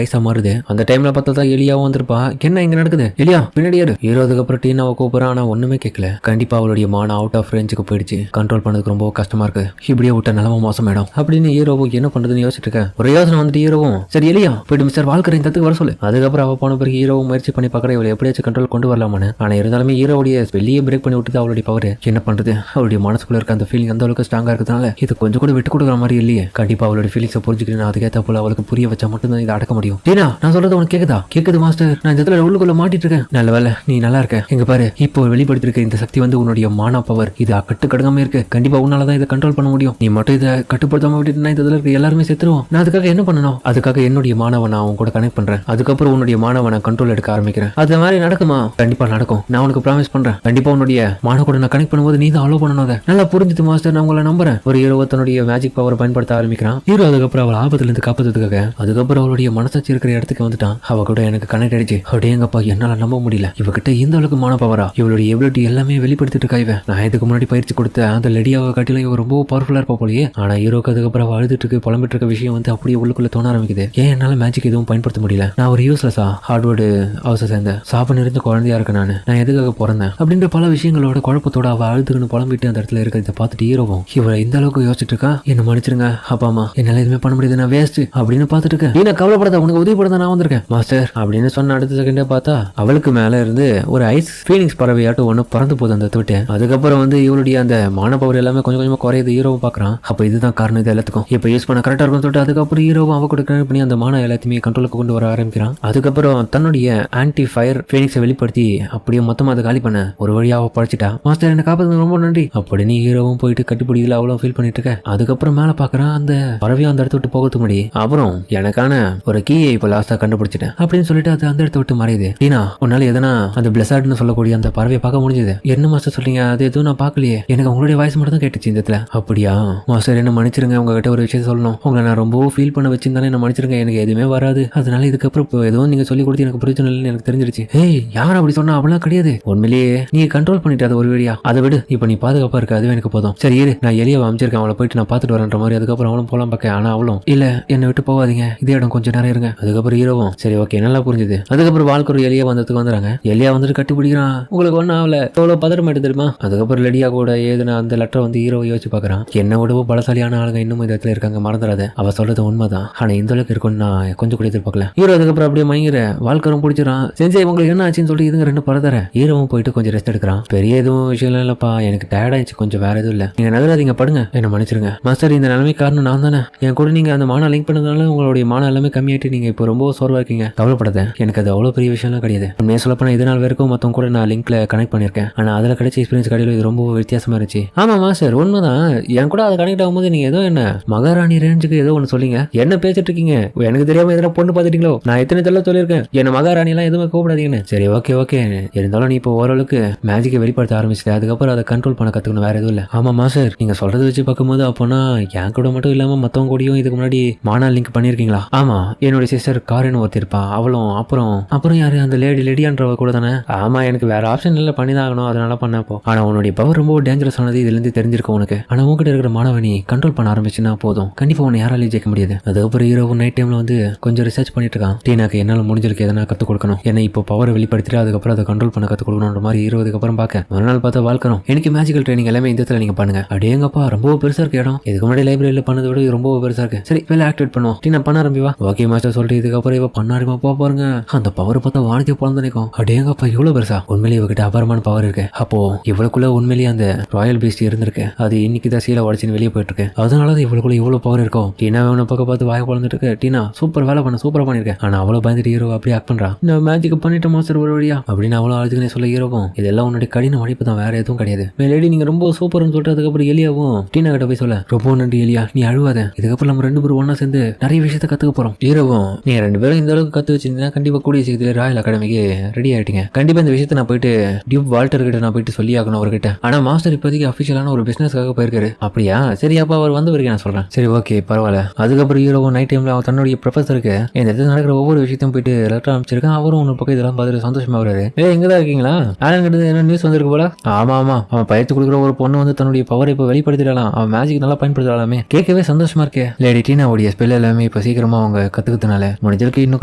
ஐஸா மாறுது. அந்த டைம்ல பார்த்தா எலியாவும் வந்திருப்பா. என்ன இங்க நடக்குது? எலியா பின்னாடி ஏறு. ஹீரோ அதுக்கப்புறம் டீனாவை கூப்பிடுறான், ஆனா ஒண்ணுமே கேட்கல. கண்டிப்பா அவளுடைய மான அவுட் ஆஃப் ரேஞ்சுக்கு போயிடுச்சு. கண்ட்ரோல் பண்ணதுக்கு ரொம்ப கஷ்டமா இருக்கு. இப்படியே விட்ட நிலம மோசமாயிடும் அப்படின்னு ஹீரோவும் என்ன பண்றதுன்னு யோசிச்சுட்டு இருக்க. ஒரு யோசனை வந்துட்டு ஹீரோவும், சரி எலியா போயிட்டு மிஸ்டர் வால்கர் இந்த இடத்துக்கு வர சொல்லு. அதுக்கப்புறம் அவ போன பிறகு ஹீரோவும் முயற்சி பண்ணி பார்க்கற இவளை எப்படியாச்சும் கண்ட்ரோல் கொண்டு வரலாமான்னு. ஆனா இருந்தாலுமே ஹீரோவுடைய வெளியே பிரேக் பண்ணி விட்டுது அவளுடைய பவர். என்ன பண்றது? அவளுடைய மனசுக்குள்ள இருக்க அந்த ஃபீலிங் அந்த அளவுக்கு ஸ்ட்ராங்கா இருக்கிறதுனால இது கொஞ்சம் கூட விட்டு கொடுக்குற மாதிரி இல்லையே. கண்டிப்பா அவளுடைய ஃபீலிங்ஸை புரிஞ்சுக்கணும். அதுக்கேற்ற போல அவளுக்கு புரிய வச்சா மட்டும்தான் இதை அடக்க முடியும். டீனா, நான் சொல்றது உனக்கு கேக்குதா? கேக்குது மாஸ்டர், நான் இந்த இடத்துல உள்ளுக்குள்ள மாட்டிட்டு இருக்கேன். நல்ல வேலை நீ நல்லா இருக்க. எங்க பாரு, இப்போ வெளிப்படுத்திருக்க இந்த சக்தி வந்து உன்னுடைய மானா பவர். இது கட்டுக்கடங்காம இருக்கு. கண்டிப்பா உன்னாலதான் இதை கண்ட்ரோல் பண்ண முடியும். நீ மட்டும் இதை கட்டுப்படுத்தாம விட்டுட்டு இந்த இருக்க எல்லாருமே செத்துருவோம். நான் அதுக்காக என்ன பண்ணணும்? அதுக்காக என்னுடைய மாணவனை அவன் கூட கனெக்ட் பண்றேன். அதுக்கப்புறம் உன்னுடைய மாணவனை கண்ட்ரோல் எடுக்க ஆரம்பிக்கிறேன். அது மாதிரி நடக்குமா? கண்டிப்பா நடக்கும். நான் உனக்கு ப்ராமிஸ் பண்றேன். கண்டிப்பா உன்னுடைய மான கூட நான் கனெக்ட் பண்ணும்போது நீ தான் அலோ பண்ணணும். அதை நல்லா புரிஞ்சுது மாஸ்டர், நான் உங்களை நம்புறேன். ஒரு ஹீரோ தன்னுடைய மேஜிக் பவரை பயன்படுத்த ஆரம்பிக்கிறான். ஹீரோ அதுக்கப்புறம் அவள் ஆபத்துல இருந்து காப்பாத்துறதுக்காக அதுக்கப்புறம் அவளுடைய மனசாட்சி இருக்கிற இடத்துக்கு வந்துட்டான். அவ கூட எனக்கு கனெக்ட் ஆயிடுச்சு. அப்படியேங்கப்பா, என்னால நம்ப முடியல. இவகிட்ட இந்த அளவுக்கு மான பவரா? இவளுடைய எபிலிட்டி எல்லாமே வெளிப்படுத்திட்டு இருக்கா. நான் இதுக்கு முன்னாடி பயிற்சி கொடுத்த அந்த லெடியாவை காட்டில இவ ரொம்ப பவர்ஃபுல்லா இருப்பா போலயே. ஆனா ஹீரோக்கு அதுக்கப்புறம் அவ அழுதுட்டு இருக்கு, புலம்பிட்டு இருக்க விஷயம் வந்து அப்படியே உள்ளுக்குள்ள தோண ஆரம்பிக்குது. ஏன் என்னால மேஜிக் எதுவும் பயன்படுத்த முடியல? நான் ஒரு யூஸ்லெஸ்ஸா ஹார்ட்வேர்டு ஹவுஸை சேர்ந்த சாப்ப நிறைந்த குழந்தையா இருக்கேன். நான் எதுக்காக பிறந்தேன் அப்படின்ற பல விஷயங்களோட குழப்பத்தோட அவ அழுதுன்னு புலம்பிட்டு அந்த இடத்துல இருக்கிறத பார்த்துட்டு ஹீரோவும் இவ இந்த அளவுக்கு யோசிச்சுட்டு இருக்கா. என்ன மன்னிச்சிருங்க அப்பா அம்மா, என்னால எதுவுமே பண்ண முடியாது, நான் வேஸ்ட் அப்படின்னு பார்த்துட்டு இருக்கேன். நீ கவலைப்படாத, உனக்கு உதவி பண்ண நான் வந்திருக்கேன் மாஸ்டர் அப்படின்னு சொன்ன அடுத்த செகண்டே பார்த்தா அவளுக்கு மேல இருந்து ஒரு ஐஸ் ஃபீனிக்ஸ் பறவையாட்டும் ஒண்ணு பறந்து போகுது அந்த தொட்டு. அதுக்கப்புறம் வந்து இவளுடைய அந்த மான பவர் எல்லாமே கொஞ்சம் கொஞ்சமா குறையுது. ஹீரோவும் பாக்குறான். அப்ப இதுதான் காரணம் இது எல்லாத்துக்கும். இப்ப யூஸ் பண்ண கரெக்டா இருக்கும் சொல்லிட்டு அதுக்கப்புறம் ஹீரோவும் அவ கூட கனெக்ட் பண்ணி அந்த மான எல்லாத்தையுமே கண்ட்ரோலுக்கு கொண்டு வர ஆரம்பிக்கிறான். அதுக்கப்புறம் தன்னுடைய ஆன்டி ஃபயர் ஃபீனிக்ஸை வெளிப்படுத்தி அப்படியே மொத்தமா அதை காலி பண்ண ஒரு வழியாக படைச்சிட்டா. மாஸ்டர் என்ன காப்பாத்துக்கு ரொம்ப நன்றி அப்படின்னு ஹீரோவும் போயிட்டு கட்டுப்பிடிக்கல அவ்வளவு ஃபீல் பண்ணிட்டு இருக்க. அதுக்கப்புறம் மேல பாக்குறான் அந்த பறவையும் அந்த இடத்த விட்டு போகிறதுக்கு முன்னாடி அப்புறம் எனக்கான ஒரு கீயை இப்ப லாஸ்டா கண்டுபிடிச்சிட்டேன் அப்படின்னு சொல்லிட்டு அது அந்த இடத்த விட்டு மறையுது. டீனா, உன்னால எதனா அந்த பிளஸார்ட்னு சொல்லக்கூடிய அந்த பறவையை பார்க்க முடிஞ்சது? என்ன மாஸ்டர் சொல்றீங்க? அது எதுவும் நான் பார்க்கலையே, எனக்கு உங்களுடைய வாய்ஸ் மட்டும் தான் கேட்டுச்சு இந்த இடத்துல அப்படியா மாஸ்டர் என்ன மன்னிச்சிருங்க, உங்ககிட்ட ஒரு விஷயம் சொல்லணும். உங்களை நான் ரொம்ப ஃபீல் பண்ண வச்சிருந்தானே என்ன மன்னிச்சிருங்க, எனக்கு எதுவுமே வராது. அதனால இதுக்கப்புறம் இப்போ எதுவும் நீங்க சொல்லி கொடுத்து எனக்கு பிரச்சனை இல்லைன்னு எனக்கு தெரிஞ்சிருச்சு. ஏய் யார் அப்படி சொன்னா? அப்படிலாம் கிடையாது. உண்மையிலேயே நீ கண்ட்ரோல் பண்ணிட்டு அது ஒரு வழியா. அதை விடு, இப்போ நீ பாதுகாப்பா இருக்க, அதுவே எனக்கு போதும். சரி இரு, நான் எலியை அமைச்சிருக்கேன், அவளை போயிட்டு நான் பார்த்துட்டு வரேன்ற மாதிரி. அதுக்கப்புறம் அவளும் போலாம் பார்க்க. ஆனா அவளும் இல்ல, என்னை விட்டு போகாதீங்க, இதே இடம் கொஞ்சம் நேரம் இருங்க. அதுக்கப்புறம் ஹீரோவும் சரி ஓகே நல்லா புரிஞ்சுது. அதுக்கப்புறம் வாழ்க்கை ஒரு எலியா வந்ததுக்கு வந்துறாங்க. எலியா வந்துட்டு கட்டி பிடிக்கிறான். உங்களுக்கு ஒன்னும் ஆகல, எவ்வளவு பதறம் எடுத்து தெரியுமா? அதுக்கப்புறம் லெடியா கூட ஏதுனா அந்த லெட்டரை வந்து ஹீரோ யோசிச்சு பாக்குறான். என்ன விடவோ பலசாலியான ஆளுங்க இன்னும் இந்த இடத்துல இருக்காங்க, மறந்துடாத. அவ சொல்றது உண்மைதான், ஆனா இந்த அளவுக்கு இருக்கும்னு நான் கொஞ்சம் கூட எதிர்பார்க்கல. ஹீரோ அதுக்கப்புறம் அப்படியே மயங்கிற வாழ்க்கரும் பிடிச்சிடான். செஞ்சே உங்களுக்கு என்ன ஆச்சுன்னு சொல்லிட்டு இதுங்க ரெண்டு பரதற. ஹீரோவும் போயிட்டு கொஞ்சம் ரெஸ்ட் எடுக்கிறான். பெரிய எதுவும் விஷயம் இல்லப்பா, எனக்கு டயர்ட் ஆயிடுச்சு, கொஞ்சம் வேற எதுவும் இல்ல, நீங்க நகராதீங்க, படுங்க, என்ன மன்னிச்சிருங்க. மாஸ்டர் இந்த நிலைமை காரணம் நான் தானே. என் கூட நீங்க அந்த மானா லிங்க் பண்ணதுனால உங்களுடைய மான எல்லாமே கம்மியாயிட்டு நீங்க இப்போ ரொம்ப சோர்வா இருக்கீங்க. கவலைப்படாத, எனக்கு அது அவ்வளவு பெரிய விஷயம்லாம் கிடையாது. உண்மையை சொல்லப்போனா இது நாள் வரைக்கும் மொத்தம் கூட நான் லிங்க்ல கனெக்ட் பண்ணிருக்கேன். ஆனா அதுல கிடைச்ச எக்ஸ்பீரியன்ஸ் கடையில் இது ரொம்ப வித்தியாசமா இருந்துச்சு. ஆமா மாஸ்டர் உண்மைதான், என் கூட அதை கனெக்ட் ஆகும்போது நீங்க ஏதோ என்ன மகாராணி ரேஞ்சுக்கு ஏதோ ஒன்று சொல்லிங்க. என்ன பேசிட்டு இருக்கீங்க? எனக்கு தெரியாம எதனா பொண்ணு பார்த்துட்டீங்களோ? நான் எத்தனை தடவை சொல்லியிருக்கேன் என்ன மகாராணி எல்லாம் எதுவுமே கூப்பிடாதீங்கன்னு. சரி ஓகே ஓகே, இருந்தாலும் நீ இப்போ ஓரளவுக்கு மேஜிக்கை வெளிப்படுத்த ஆரம்பிச்சிட்டு அதுக்கப்புறம் அதை கண்ட்ரோல் பண்ண கத்துக்கணும், வேற எதுவும் இல்லை. ஆமா மாஸ்டர், நீங்க சொல்றதை வச்சு பார்க்கும்போது அப்போனா என் கூட மட்டும் இல்லாம மத்தவங்க கூடயும் இதுக்கு முன்னாடி மானா லிங்க் பண்ணிருக்கீங்களா? ஆமா, என்னுடைய சிஸ்டர் காரின்னு ஒருத்திருப்பா, அவளும் அப்புறம் யாரு அந்த லேடியான்றவ கூட தானே? ஆமா, எனக்கு வேற ஆப்ஷன் இல்லை, பண்ணிதான் ஆகணும், அதனால பண்ணப்போ. ஆனா உன்னுடைய பவர் ரொம்ப டேஞ்சரஸ் ஆனது இதுல இருந்து தெரிஞ்சிருக்கும் உனக்கு. ஆனா உங்ககிட்ட இருக்கிற மாணவனி கண்ட்ரோல் பண்ண ஆரம்பிச்சுன்னா போதும், கண்டிப்பா உன்னை யாராலையும் ஜெயிக்க முடியாது. அதுக்கப்புறம் ஹீரோ நைட் டைம்ல வந்து கொஞ்சம் ரிசர்ச் பண்ணிட்டு இருக்கான். டீனாக்கு என்னால முடிஞ்சிருக்கு எதனா கத்துக் கொடுக்கணும், ஏன்னா இப்போ பவரை வெளிப்படுத்திட்டு அதுக்கப்புறம் அதை கண்ட்ரோல் பண்ண கத்துக் கொடுக்கணும்ன்ற மாதிரி ஹீரோ அதுக்கப்புறம் பார்க்க மறுநாள் பார்த்தா வாழ்க்கணும். எனக்கு மேஜிக்கல் ட்ரைனிங் எல்லாமே இந்த இடத்துல நீங்க பண்ணுங்க. அடேங்கப்பா ரொம்ப பெருசா இருக்கு இடம், இதுக்கு முன்னாடி லைப்ரரியில பண்ணதை விட ரொம்ப பெருசா இருக்கு. சரி வேலை ஆக்டிவேட் பண்ணுவோம், டீனா பண்ண ஆரம்பிவா. ஓகே மாஸ்டர் சொல்லிட்டு இதுக்கப்புறம் இவ பண்ண ஆரம்பிப்பா. பாருங்க அந்த பவர் பார்த்தா வானத்தை பிறந்து நிற்கும். அடேங்கப்பா இவ்வளவு பெருசா, உண்மையிலேயே இவகிட்ட அபாரமான பவர் இருக்கு. அப்போ இவளுக்குள்ள உண்மையிலேயே அந்த ராயல் பீஸ்ட் இருந்திருக்கு, அது இன்னைக்கு தான் சீலை உடச்சின்னு வெளியே போயிட்டு இருக்கு. அதனாலதான் இவளுக்குள்ள இவ்வளவு பவர் இருக்கும். டீனா அவனை பக்கம் பார்த்து வாய குழந்துட்டு இருக்கு. டீனா சூப்பர் வேலை பண்ண, சூப்பரா பண்ணிருக்கேன். ஆனா அவ்வளவு பயந்துட்டு ஹீரோ அப்படியே ஆக்ட் பண்றான். நான் மேஜிக் பண்ணிட்டு மாஸ்டர் ஒரு வழியா அப்படின்னு அவ்வளவு அழுதுக்குனே சொல்ல ஹீரோவும் இதெல்லாம் உன்னுடைய கடின உழைப்பு தான், வேற எதுவும் கிடையாது. மேலேடி நீங்க ரொம்ப சூப்பர்னு சொல்லிட்டு அதுக்கப்புறம் எலியாவும் டீனா கிட்ட போய் சொல்ல, ரொம்ப நன்றி எலியா, நீ அழுவாத, இதுக்கப்புறம் நம்ம ரெண்டு பேரும் ஒன்னா சேர்ந்து நிறைய விஷயத்த கத்துக்க போறோம். ஹீரோவும் நீ ரெண்டு பேரும் இந்த அளவுக்கு கத்து வச்சிருந்தீங்கன்னா கண்டிப்பா கூடிய சீக்கிரத்துல ராயல் அகாடமிக்கு ரெடி ஆயிட்டீங்க. கண்டிப்பா இந்த விஷயத்த நான் போயிட்டு டியூப் வால்டர் கிட்ட நான் போயிட்டு சொல்லி ஆகணும் அவர்கிட்ட. ஆனா மாஸ்டர் இப்போதைக்கு அபிஷியலான ஒரு பிசினஸ்க்காக போயிருக்காரு. அப்படியா? சரி அப்ப அவர் வந்து வரைக்கும் நான் சொல்றேன். சரி ஓகே பரவாயில்ல. அதுக்கப்புறம் ஹீரோவும் நைட் டைம்ல அவன் தன்னுடைய ப்ரொஃபஸருக்கு இந்த இடத்துல நடக்கிற ஒவ்வொரு விஷயத்தையும் போயிட்டு லெட்டர் அமைச்சிருக்கான். அவரும் ஒன்று பக்கம் இதெல்லாம் பார்த்துட்டு சந்தோஷமா வராரு. இங்கதான் இருக்கீங்களா? ஆலன் கிட்ட என்ன நியூஸ் வந்திருக்கு போல? ஆமா ஆமா, அவன் பயிற்சி கொடுக்குற ஒரு பொண்ணு வந்து தன்னுடைய பவரை இப்ப வெளிப்படுத்திடலாம், அவன் மேஜிக் நல்லா பயன்படுத்தலாமே. கேட்கவே சந்தோஷமா இருக்கே. லேடி டீனாவுடைய ஸ்பெல் எல்லாமே இப்ப சீக்கிரமா அவங்க கத்துக்கிறதுனால முடிஞ்சதுக்கு இன்னும்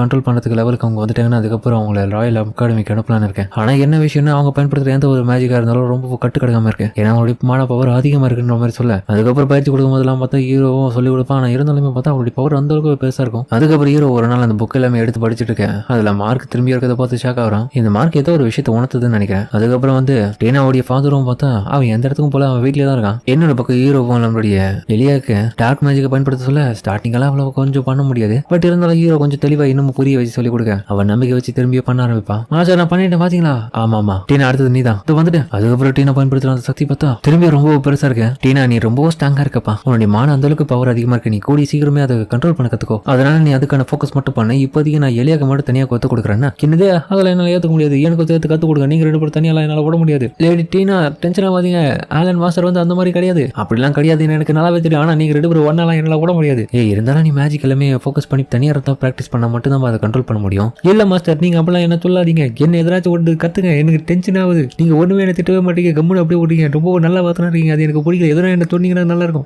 கண்ட்ரோல் பண்றதுக்கு லெவலுக்கு அவங்க வந்துட்டாங்கன்னா அதுக்கப்புறம் அவங்கள ராயல் அகாடமிக்கு அனுப்பலான்னு இருக்கேன். ஆனா என்ன விஷயம்னா அவங்க பயன்படுத்துற எந்த ஒரு மேஜிக்கா இருந்தாலும் ரொம்ப கட்டு கிடக்காம இருக்கு, ஏன்னா அவங்களுடைய மான பவர் அதிகமா இருக்குன்ற மாதிரி சொல்ல. அதுக்கப்புறம் பயிற்சி கொடுக்கும் போதெல்லாம் பார்த்தா ஹீரோவும் சொல்லி கொடுப்பான். ஆனா இருந்தாலுமே பார்த்தா அவங்களுடைய பவர் அந்த அளவுக்கு பெருசா இருக்கும். அதுக்கப்புறம் ஹீரோ ஒரு நாள் அந்த புக் எல்லாமே எடுத்து படிச்சுட்டு இருக்கேன். அதுல மார்க் திரும்பி இருக்கிறத பார்த்து ஷாக் ஆகிறான். இந்த மார்க் ஏதோ ஒரு விஷயத்தை உணர்த்துதுன்னு நினைக்கிறேன். அதுக்கப்புறம் வந்து டீனாவுடைய ஃபாதரும் பார்த்தா அவன் எந்த இடத்துக்கும் போல அவன் வீட்லயே தான் இருக்கான். என்னோட பக்கம் ஹீரோவும் நம்மளுடைய எலியாக்கு டார்க் மேஜிக்கை பயன்படுத்த சொல்ல ஸ்டார்டிங் எல்லாம் அவ்வளவு கொஞ்சம் பண்ண முடியாது. பட் இருந்தாலும் ஹீரோ கொஞ்சம் தெளிவா இன்னும் புரிய வச்சு சொல்லி கொடுக்க அவன் நம்பிக்கை வச்சு திரும்பியே பண்ண ஆரம்பிப்பான். சார் நான் பண்ணிட்டேன் பாத்தீங்களா? ஆமா ஆமா டீனா அடுத்தது நீ தான் வந்துட்டு. அதுக்கப்புறம் டீனா பயன்படுத்துற அந்த சக்தி பார்த்தா திரும்பி ரொம்ப பெருசா இருக்கு. டீனா நீ ரொம்ப ஸ்ட்ராங்கா இருக்கப்பா, உன்னுடைய மான அந்த அளவுக்கு பவர் அதிகமா இருக்கு, நீ கூடி சீக்கிரமே அதை கண்ட்ரோல் பண்ண கத்துக்கோ. அதனால நீ அதுக்கான ஃபோக்கஸ் மட்டும் பண்ண. இப்போதைக்கு நான் எலியாக்கு மட்டும் தனியா கத்து கொடுக்குறேன்னா கிண்ணதே அதெல்லாம் என்னால ஏத்துக்க முடியாது, எனக்கு சேர்த்து கத்து கொடுங்க, நீங்க ரெண்டு பேரும் தனியால என்னால விட முடியாது. லேடி டீனா டென்ஷன் ஆகாதீங்க, ஆலன் மாஸ்டர் வந்து அந்த மாதிரி கிடையாது, அப்படிலாம் கிடையாது, எனக்கு நல்லாவே தெரியும். ஆனா நீங்க ரெண்டு பேரும் ஒன்னாலாம் என்னால விட முடியாது. இருந்தாலும் நீ மேஜிக் எல்லாமே ஃபோக்கஸ் பண்ணி தனியா இருந்தா பிராக்டிஸ் பண்ணா மட்டும் தான் அதை கண்ட்ரோல் பண்ண முடியும். இல்ல மாஸ்டர் நீங்க அப்படிலாம் என்ன சொல்லாதீங்க, என்ன எதனாச்சும் ஒன்று கத்துங்க, எனக்கு டென்ஷன் ஆகுது, நீங்க ஒண்ணுமே என்ன திட்டவே மாட்டீங்க, கம்முன்னு அப்படியே ஓடுறீங்க, ரொம்ப நல்லா பார்த்தா இருக்கீங்க, அது எனக்கு பிடிக்கல, எதனா என்ன சொன்னீங்கன்னா நல்லா இருக்கும்.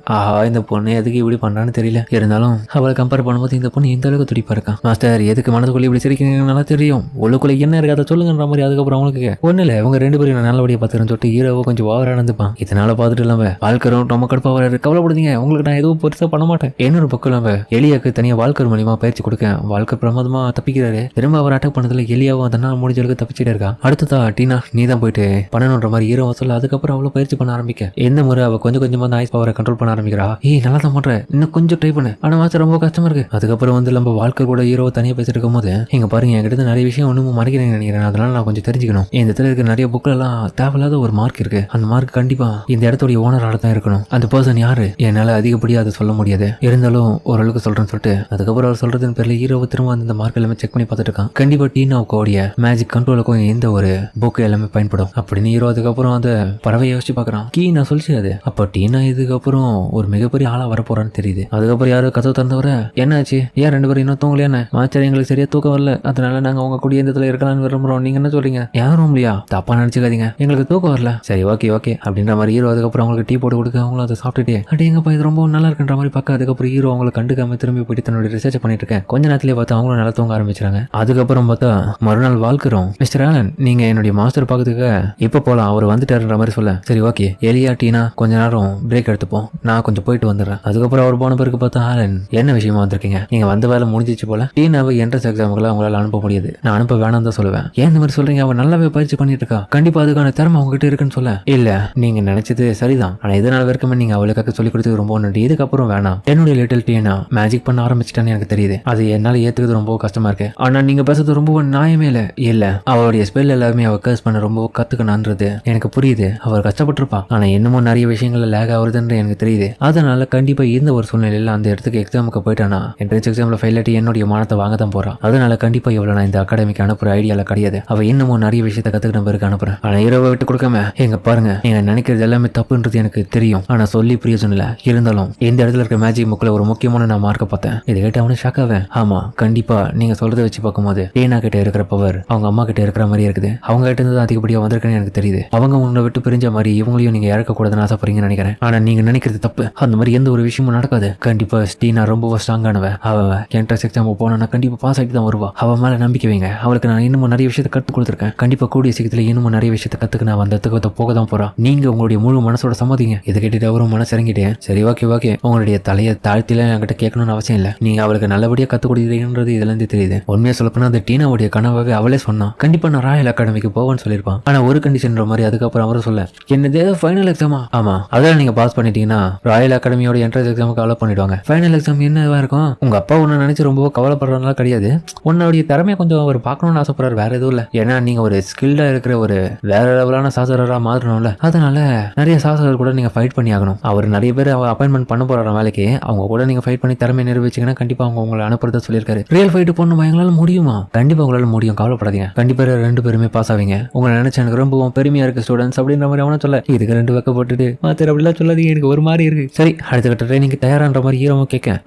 இந்த பொண்ணு எதுக்கு இப்படி பண்றான்னு தெரியல. இருந்தாலும் அவளை கம்பேர் பண்ணும்போது இந்த பொண்ணு இந்த அளவுக்கு துடிப்பா இருக்கான். மாஸ்டர் எதுக்கு மனதுக்குள்ள இப்படி சிரிக்கிறீங்க நல்லா தெரியும், உள்ளுக்குள்ள என்ன இருக்கு அதை சொல்லுங்கன்ற மாதிரி. அதுக்கப்புறம் அவங்களுக்கு ஒண்ணு இல்ல, அவங்க ரெண்டு பேரும் நல்லபடியா பாத்துக்கிறேன்னு சொல்லிட்டு ஹீரோவை கொஞ்சம் ஓவரா நடந்துப்பான். இதனால பார்த்துட்டு இல்லாம வாழ்க்கரும் ரொம்ப கடுப்பா வராரு. கவலைப்படுதீங்க, உங்களுக்கு நான் எதுவும் பெருசா பண்ண மாட்டேன். இன்னொரு பக்கம் இல்லாம எலியாக்கு தனியா வாழ்க்கை மூலியமா பயிற்சி கொடுக்க வாழ்க்கை பிரமாதமா தப்பிக்கிறாரு. திரும்ப அவர் அட்டாக் பண்ணதுல எலியாவும் அதனால முடிஞ்சளவுக்கு தப்பிச்சுட்டே இருக்கா. அடுத்ததா டீனா நீ தான் போயிட்டு பண்ணணுன்ற மாதிரி ஹீரோவை சொல்ல. அதுக்கப்புறம் அவ்வளவு பயிற்சி பண்ண ஆரம்பிக்க எந்த முறை அவ கொஞ்சம் கொஞ்சமா அந்த ஐஸ் பவரை கண்ட்ரோல் பண்ண ஆரம்பிக்கிறா. நல்லா தான் பண்ற, இன்னும் கொஞ்சம் ட்ரை பண்ணு, ஆனா மாஸ்டர் ரொம்ப கஷ்டமா இருக்கு. அதுக்கப்புறம் வந்து நம்ம வாழ்க்கை கூட ஹீரோவை தனியா பேசிட்டு இருக்கும் போது இங்க பாருங்க என்கிட்ட நிறைய விஷயம் ஒண்ணும் மறைக்கிறேன்னு நினைக்கிறேன், அதனால நான் கொஞ்சம் தெரிஞ்சுக்கணும். இந்த இடத்துல இருக்க நிறைய புக்ல எல்லாம் தேவையில்லாத ஒரு மார்க் இருக்கு, அந்த மார்க் கண்டிப்பா இந்த இடத்துடைய ஓனரால தான் இருக்கணும். அந்த பர்சன் யாரு என்னால அதிகப்படியா அதை சொல்ல முடியாது, இருந்தாலும் ஓரளவுக்கு சொல்றேன்னு சொல்லிட்டு அதுக்கப்புறம் அவர் சொல்றதுன்னு பேர்ல ஹீரோவை திரும்ப அந்த மார்க் எல்லாமே செக் பண்ணி பார்த்துட்டு இருக்கான். கண்டிப்பா டீனாவுடைய மேஜிக் கண்ட்ரோலுக்கும் எந்த ஒரு புக் எல்லாமே பயன்படும் அப்படின்னு ஹீரோ அதுக்கப்புறம் அந்த பறவை யோசிச்சு பாக்குறான். கீ நான் சொல்லிச்சு அது அப்ப டீனா இதுக்கப்புறம் ஒரு மிகப்பெரிய ஆளா வரப்போறான்னு தெரியுது. அதுக்கப்புறம் யாரும் கதவு திறந்தவர என்னாச்சு, ஏன் 2 பேரும் இன்னும் தூங்கலையா? மாச்சர் எங்களுக்கு சரியா தூக்கம் வரல, அதனால நாங்க உங்க கூடிய இந்த இருக்கலாம்னு விரும்புறோம். நீங்க என்ன சொல்றீங்க? யாரும் இல்லையா? தப்பா நினைச்சுக்காதீங்க, எங்களுக்கு தூக்கம் வரல. சரி ஓகே ஓகே அப்படின்ற மாதிரி ஹீரோ அதுக்கப்புறம் அவங்களுக்கு டீ போட்டு கொடுக்க அவங்களும் அதை சாப்பிட்டுட்டு அடி எங்கப்பா இது ரொம்ப நல்லா இருக்குன்ற மாதிரி பார்க்க அதுக்கப்புறம் ஹீரோ அவங்களை கண்டுக்காம திரும்பி போயிட்டு தன்னோட ரிசர்ச் பண்ணிட்டு இருக்கேன். கொஞ்ச நேரத்திலே பார்த்தா அவங்களும் நல்லா தூங்க ஆரம்பிச்சாங்க. அதுக்கப்புறம் பார்த்தா மறுநாள் வாழ்க்கிறோம். மிஸ்டர் ஆலன், நீங்க என்னுடைய மாஸ்டர் பார்க்கறதுக்கு இப்ப போலாம், அவர் வந்துட்டாருன்ற மாதிரி சொல்ல சரி ஓகே எலியா டீனா கொஞ்ச நேரம் பிரேக் எடுத்துப்போம், நான் கொஞ்சம் போயிட்டு வந்துடுறேன். அதுக்கப்புறம் அவர் போன பிறகு பார்த்தா ஆலன் என்ன விஷயமா வந்திருக்கீங்க? நீங்க வந்த வேலை முடிஞ்சிச்சு போல. டீனாவை என்ட்ரன்ஸ் எக்ஸாமுக்குள்ள அவங்களால அனுப்ப முடியாது, நான் அனுப்ப வேணாம் தான் சொல்லுவேன். ஏன் இந்த மாதிரி சொல்றீங்க? அவன் நல்லாவே பயிற்சி பண்ணிட்டு இருக்கா, கண்டிப்பா அதுக்கான திறமை அவங்ககிட்ட இருக்குன்னு சொல்ல இல்ல நீங்க நினைச்சது சரிதான், ஆனா இதனால வரைக்குமே நீங்க அவளுக்காக சொல்லி கொடுத்தது ரொம்ப நன்றி. இதுக்கப்புறம் வேணாம். என்னுடைய லிட்டில் டீனா மேஜிக் பண்ண ஆரம்பிச்சிட்டான்னு எனக்கு தெரியுது, அது என்னால ஏத்துக்கிறது ரொம்ப கஷ்டமா இருக்கு. ஆனா நீங்க பேசுறது ரொம்ப நியாயமே இல்ல அவருடைய ஸ்பெல் எல்லாருமே அவ கர்ஸ் பண்ண ரொம்ப கத்துக்கணும்ன்றது எனக்கு புரியுது. அவர் கஷ்டப்பட்டிருப்பா, ஆனா இன்னமும் நிறைய விஷயங்கள்ல லேக் ஆகுதுன்னு எனக்கு தெரியுது. அதனால கண்டிப்பா இந்த ஒரு சூழ்நிலையில அந்த இடத்துக்கு எக்ஸாமுக்கு போயிட்டானா என்ட்ரன்ஸ் எக்ஸாம்ல ஃபெயில் ஆட்டி என்னுடைய மானத்தை வாங்க தான் போறான். அதனால கண்டிப்பா இவ்வளவு நான் இந்த அகாடமிக்கு அனுப்புற ஐடியால கிடையாது. அவ இன்னமும் நிறைய விஷயத்த கத்துக்கிட்ட பிறகு அனுப்புறேன். ஆனா ஹீரோவை விட்டு கொடுக்காம எங்க பாருங்க, நீங்க நினைக்கிறது எல்லாமே தப்புன்றது எனக்கு தெரியும், ஆனா சொல்லி பிரயோஜனம் இல்ல. இருந்தாலும் இந்த இடத்துல இருக்க மேஜிக் புக்ல ஒரு முக்கியமான நான் மார்க்க பார்த்தேன். இதை கேட்டு அவனு ஷாக் ஆவேன். ஆமா கண்டிப்பா நீங்க சொல்றதை வச்சு பார்க்கும்போது டீனா கிட்ட இருக்கிற பவர் அவங்க அம்மா கிட்ட இருக்கிற மாதிரி இருக்குது. அவங்க கிட்ட இருந்து அதிகப்படியா வந்திருக்குன்னு எனக்கு தெரியுது. அவங்க உங்களை விட்டு பிரிஞ்ச மாதிரி இவங்களையும் நீங்க இழக்க கூடாதுன்னு ஆசைப்படுறீங்கன்னு நினைக்கிறேன். ஆனா நீங்க நினைக்கிறது தப்பு, அந்த மாதிரி எந்த ஒரு விஷயமும் நடக்காது. கண்டிப்பா டீனா ரொம்ப ஸ்ட்ராங்கானவ. அவ என்ட்ரன்ஸ் எக்ஸாம் போனா கண்டிப்பா பாஸ் ஆகிட்டு தான் வருவா. அவ மேல நம்பிக்கை வைங்க. அவளுக்கு நான் இன்னமும் நிறைய விஷயத்தை கற்றுக் கொடுத்துருக்கேன். கண்டிப்பா கூடிய சீக்கிரத்துல இன்னமும் நிறைய விஷயத்தை கத்துக்க நான் அந்த இடத்துக்கு போக தான் போறா. நீங்க உங்களுடைய முழு மனசோட சம்மதிங்க. இதை கேட்டுட்டு அவரும் மனசு இறங்கிட்டேன். சரி ஓகே ஓகே, உங்களுடைய தலையை தாழ்த்தில என்கிட்ட கேட்கணும்னு அவசியம் இல்லை. நீங்க அவளுக்கு நல்லபடியா கத்துக் கொடுக்குறீங்கன்றது இதுல இருந்து தெரியுது. உண்மையா சொல்லப்போனா அந்த டீனாவுடைய கனவாவே அவளே சொன்னான். கண்டிப்பா நான் ராயல் அகாடமிக்கு போவேன்னு சொல்லியிருப்பான். ஆனா ஒரு கண்டிஷன்ற மாதிரி அதுக்கப்புறம் அவரும் சொல்ல என்னது ஃபைனல் எக்ஸாமா? ஆமா, அதெல்லாம் நீங்க பாஸ் பண்ணிட்டீங்கன்னா ராயல் அகாடமியோட என்ட்ரன்ஸ் எக்ஸாமுக்கு அலோ பண்ணிடுவாங்க. ஃபைனல் எக்ஸாம் என்னவா இருக்கும்? உங்க அப்பா உன்னை நினைச்சு ரொம்ப கவலைப்படுறதுனால கிடையாது, உன்னுடைய திறமையை கொஞ்சம் அவர் பார்க்கணும்னு ஆசைப்படுறாரு, வேற எதுவும் இல்லை. ஏன்னா நீங்க ஒரு ஸ்கில்டா இருக்கிற ஒரு வேற லெவலான சாசரரா மாறணும்ல, அதனால நிறைய சாசரர் கூட நீங்க ஃபைட் பண்ணி ஆகணும். அவர் நிறைய பேர் அப்பாயின்மெண்ட் பண்ண போறாரு வேலைக்கு, அவங்க கூட நீங்க ஃபைட் பண்ணி திறமை நிரூபிச்சீங்கன்னா கண்டிப்பா அவங்க உங்களை அனுப்புறதா சொல்லியிருக்காரு. ரியல் ஃபைட் பண்ணுமா எங்களால முடியுமா? கண்டிப்பா உங்களால முடியும், கவலைப்படாதீங்க. கண்டிப்பா 2 பேருமே பாஸ் ஆவீங்க. உங்களை நினைச்ச எனக்கு ரொம்ப பெருமையா இருக்கு ஸ்டூடெண்ட்ஸ் அப்படின்ற மாதிரி அவனை சொல்ல இதுக்கு 2 பக்கம் போட்டுட்டு மாத்திர அப்படிலாம் சொல்லாதீங்க, எனக்கு ஒரு மாதிரி இருக்கு. சரி அடுத்த கட்ட ட்ரைனிங் தயாரான்ற மாதிரி ஹீரோவும் கேட்க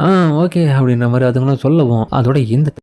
ஓகே அப்படின்ற மாதிரி அதுங்களும் சொல்லவும் அதோட இந்த